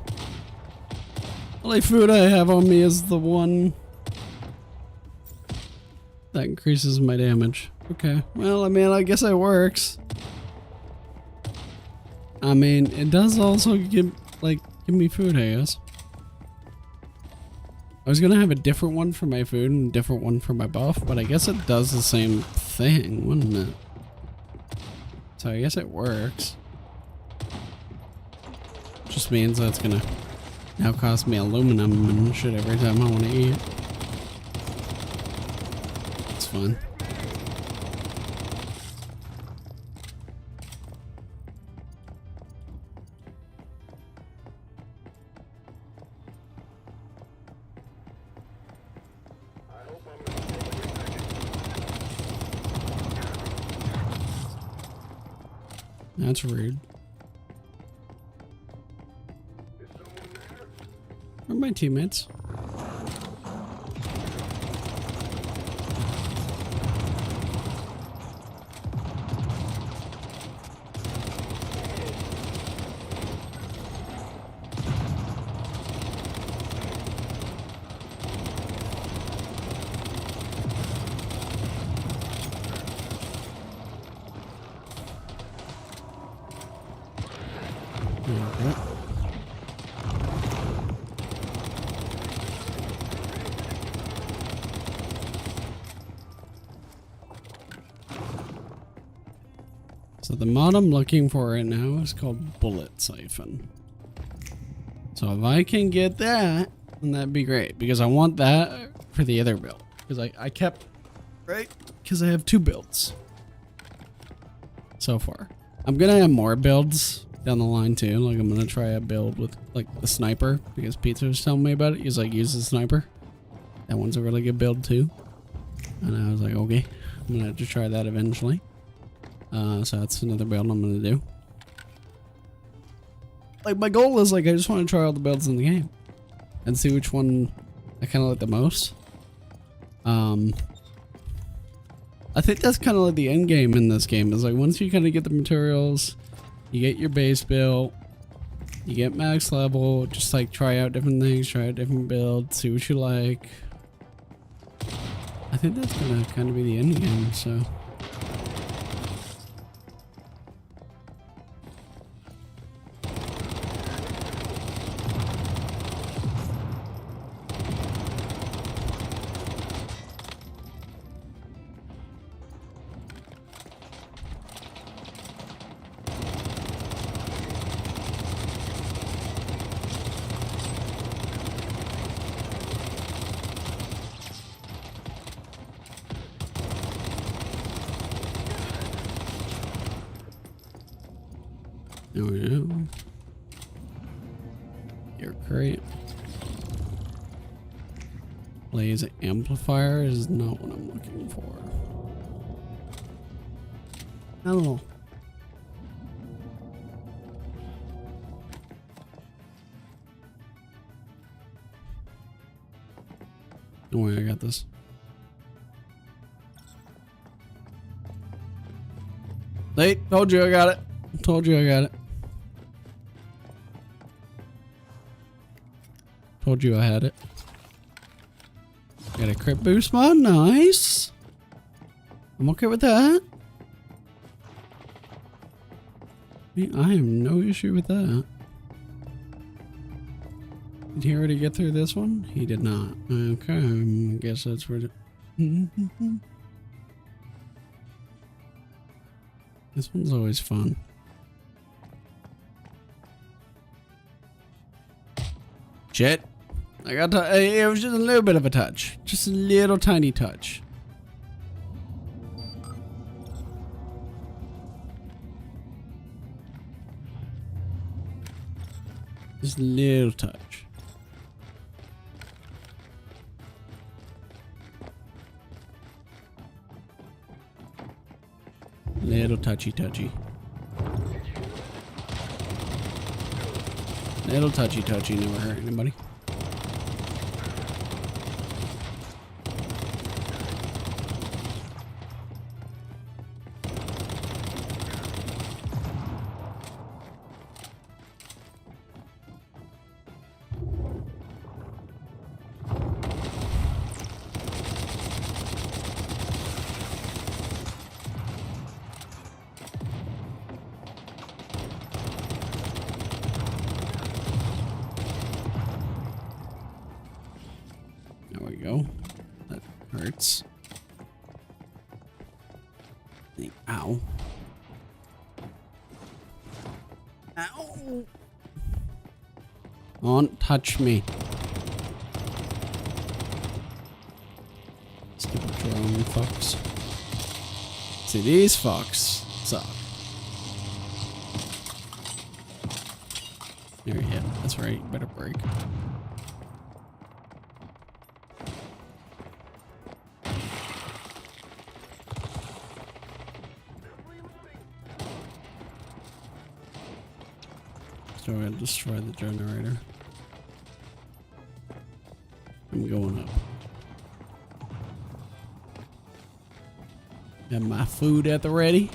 Only food I have on me is the one that increases my damage. Okay, well, I mean, I guess it works. I mean, it does also give me food, I guess. I was gonna have a different one for my food and a different one for my buff, but I guess it does the same thing, wouldn't it? So I guess it works. Just means that it's gonna now cost me aluminum and shit every time I want to eat. It's fun. That's rude. Where are my teammates? Okay. So the mod I'm looking for right now is called Bullet Siphon. So if I can get that, then that'd be great, because I want that for the other build. Because I kept, right? Because I have 2 builds so far. I'm gonna have more builds down the line too. Like, I'm gonna try a build with like the sniper, because Pizza was telling me about it. He's like, use the sniper. That one's a really good build too. And I was like, okay, I'm gonna have to try that eventually. So that's another build I'm gonna do. Like, my goal is, like, I just want to try all the builds in the game and see which one I kind of like the most. I think that's kind of like the end game in this game, is like, once you kind of get the materials, you get your base built, you get max level, just like try out different things, try out different builds, see what you like. I think that's gonna kind of be the end game, so. There we go. You're great. Blaze amplifier is not what I'm looking for. I don't know. Don't worry, I got this. Hey, told you I got it. Told you I got it. Told you I had it. Got a crit boost mod. Nice. I'm okay with that. I have no issue with that. Did he already get through this one? He did not. Okay, I guess that's where this one's always fun. Shit. I got to, it was just a little bit of a touch. Just a little tiny touch. Just a little touch. Little touchy. Little touchy, never hurt anybody. There we go. That hurts. Ow. Ow! Don't touch me. Stupid drone fucks. See, these fucks suck. There you go. That's right. You better break. So I'm gonna destroy the generator. I'm going up. Got my food at the ready.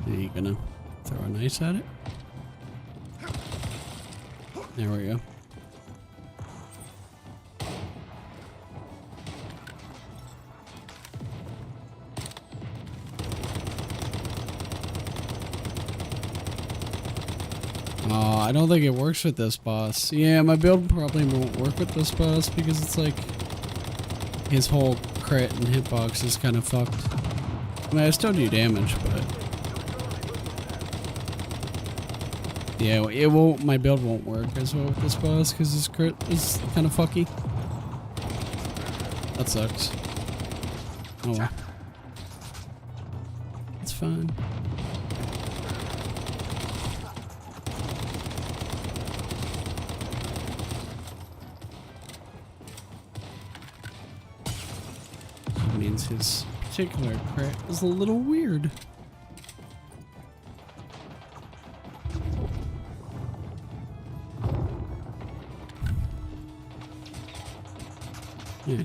Are you gonna throw an ice at it? There we go. Oh, I don't think it works with this boss. Yeah, my build probably won't work with this boss because it's like his whole crit and hitbox is kind of fucked. I mean, I still do damage, but yeah, it won't. My build won't work as well with this boss because his crit is kind of fucky. That sucks. Oh well. It's fine. That means his particular crit is a little weird. Yeah.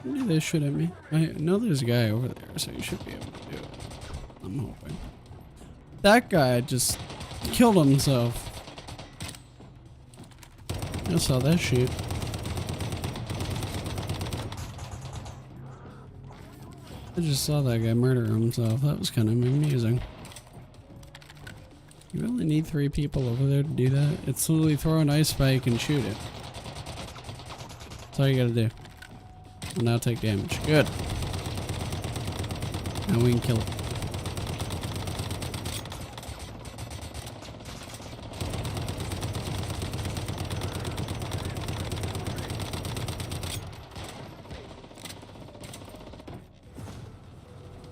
Do this shit at me. I know there's a guy over there, so you should be able to do it. I'm hoping. That guy just killed himself. I saw that shit. I just saw that guy murder himself. That was kind of amusing. You really need 3 people over there to do that? It's literally throw an ice spike and shoot it. That's all you gotta do. And now take damage. Good. Now we can kill it.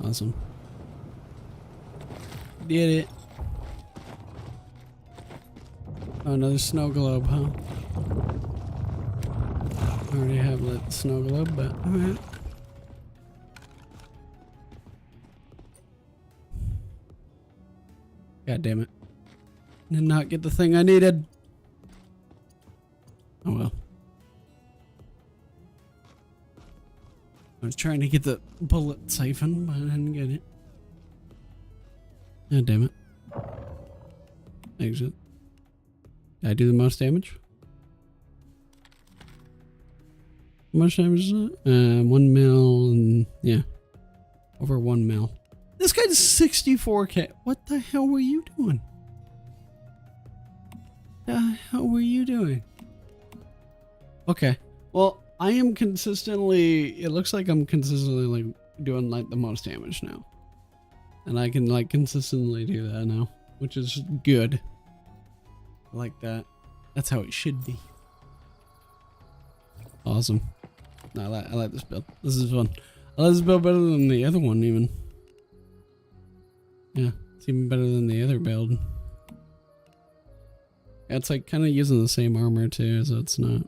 Awesome. Did it. Oh, another snow globe, huh? already have let the snow globe, but alright. God damn it. Did not get the thing I needed. Oh well. I was trying to get the bullet siphon, but I didn't get it. God damn it. Exit. Did I do the most damage? How much damage is it? 1 mil and yeah. Over 1 mil. This guy's 64k. What the hell were you doing? The hell were you doing? Okay. Well, I am consistently, it looks like I'm consistently like doing like the most damage now. And I can like consistently do that now, which is good. I like that. That's how it should be. Awesome. No, I like this build. This is fun. I like this build better than the other one even. Yeah, it's even better than the other build. Yeah, it's like kind of using the same armor too, so it's not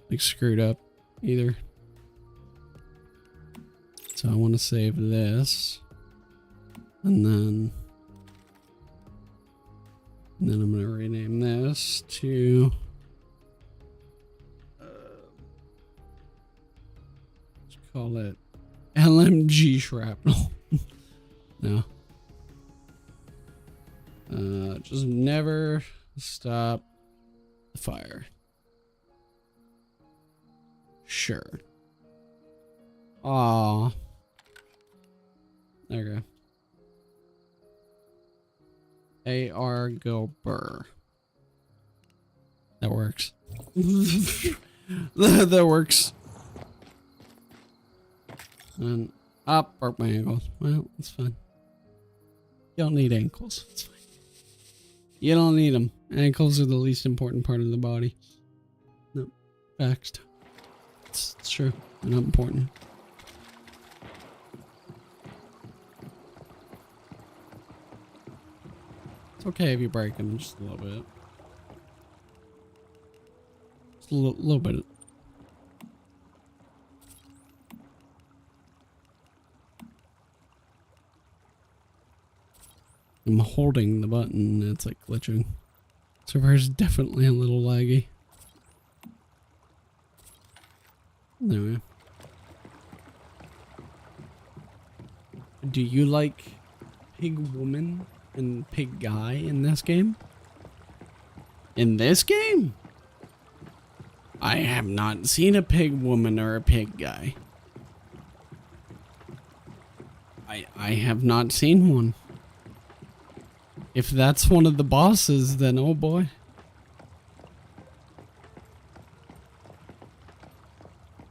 like screwed up either. So I want to save this, and then I'm gonna rename this to let's call it LMG Shrapnel. No. Just never stop the fire. Sure. Aw. There we go. A.R. Gilbert. That works. That works. And up, broke my ankles. Well, it's fine. You don't need ankles. It's fine. You don't need them. Ankles are the least important part of the body. No, facts. It's true. They're not important. It's okay if you break them just a little bit. Just a little bit. I'm holding the button and it's like glitching. Server's definitely a little laggy. Anyway. Do you like pig woman and pig guy in this game? In this game? I have not seen a pig woman or a pig guy. I have not seen one. If that's one of the bosses, then oh boy.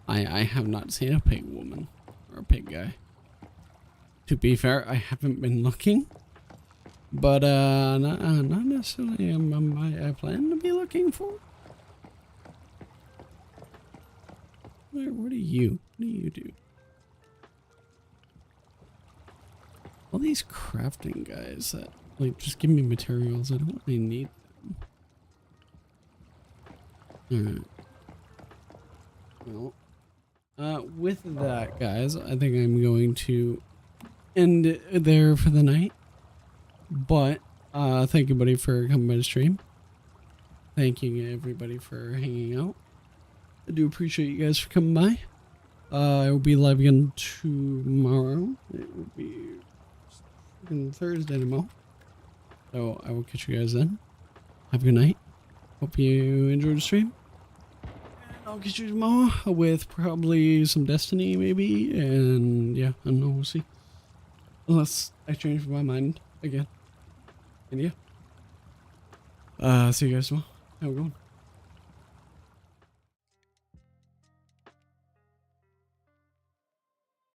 I have not seen a pig woman or a pig guy. To be fair, I haven't been looking. But not necessarily I plan to be looking for. What do you do? All these crafting guys that like just give me materials. I don't really need them. Alright. Well, with that, guys, I think I'm going to end it there for the night. But thank you, buddy, for coming by the stream. Thank you, everybody, for hanging out. I do appreciate you guys for coming by. I will be live again tomorrow. It will be Thursday tomorrow. So I will catch you guys then. Have a good night. Hope you enjoyed the stream. And I'll catch you tomorrow with probably some Destiny, maybe. And yeah, I don't know. We'll see. Unless I change my mind again. And yeah. See you guys tomorrow. Have a good one.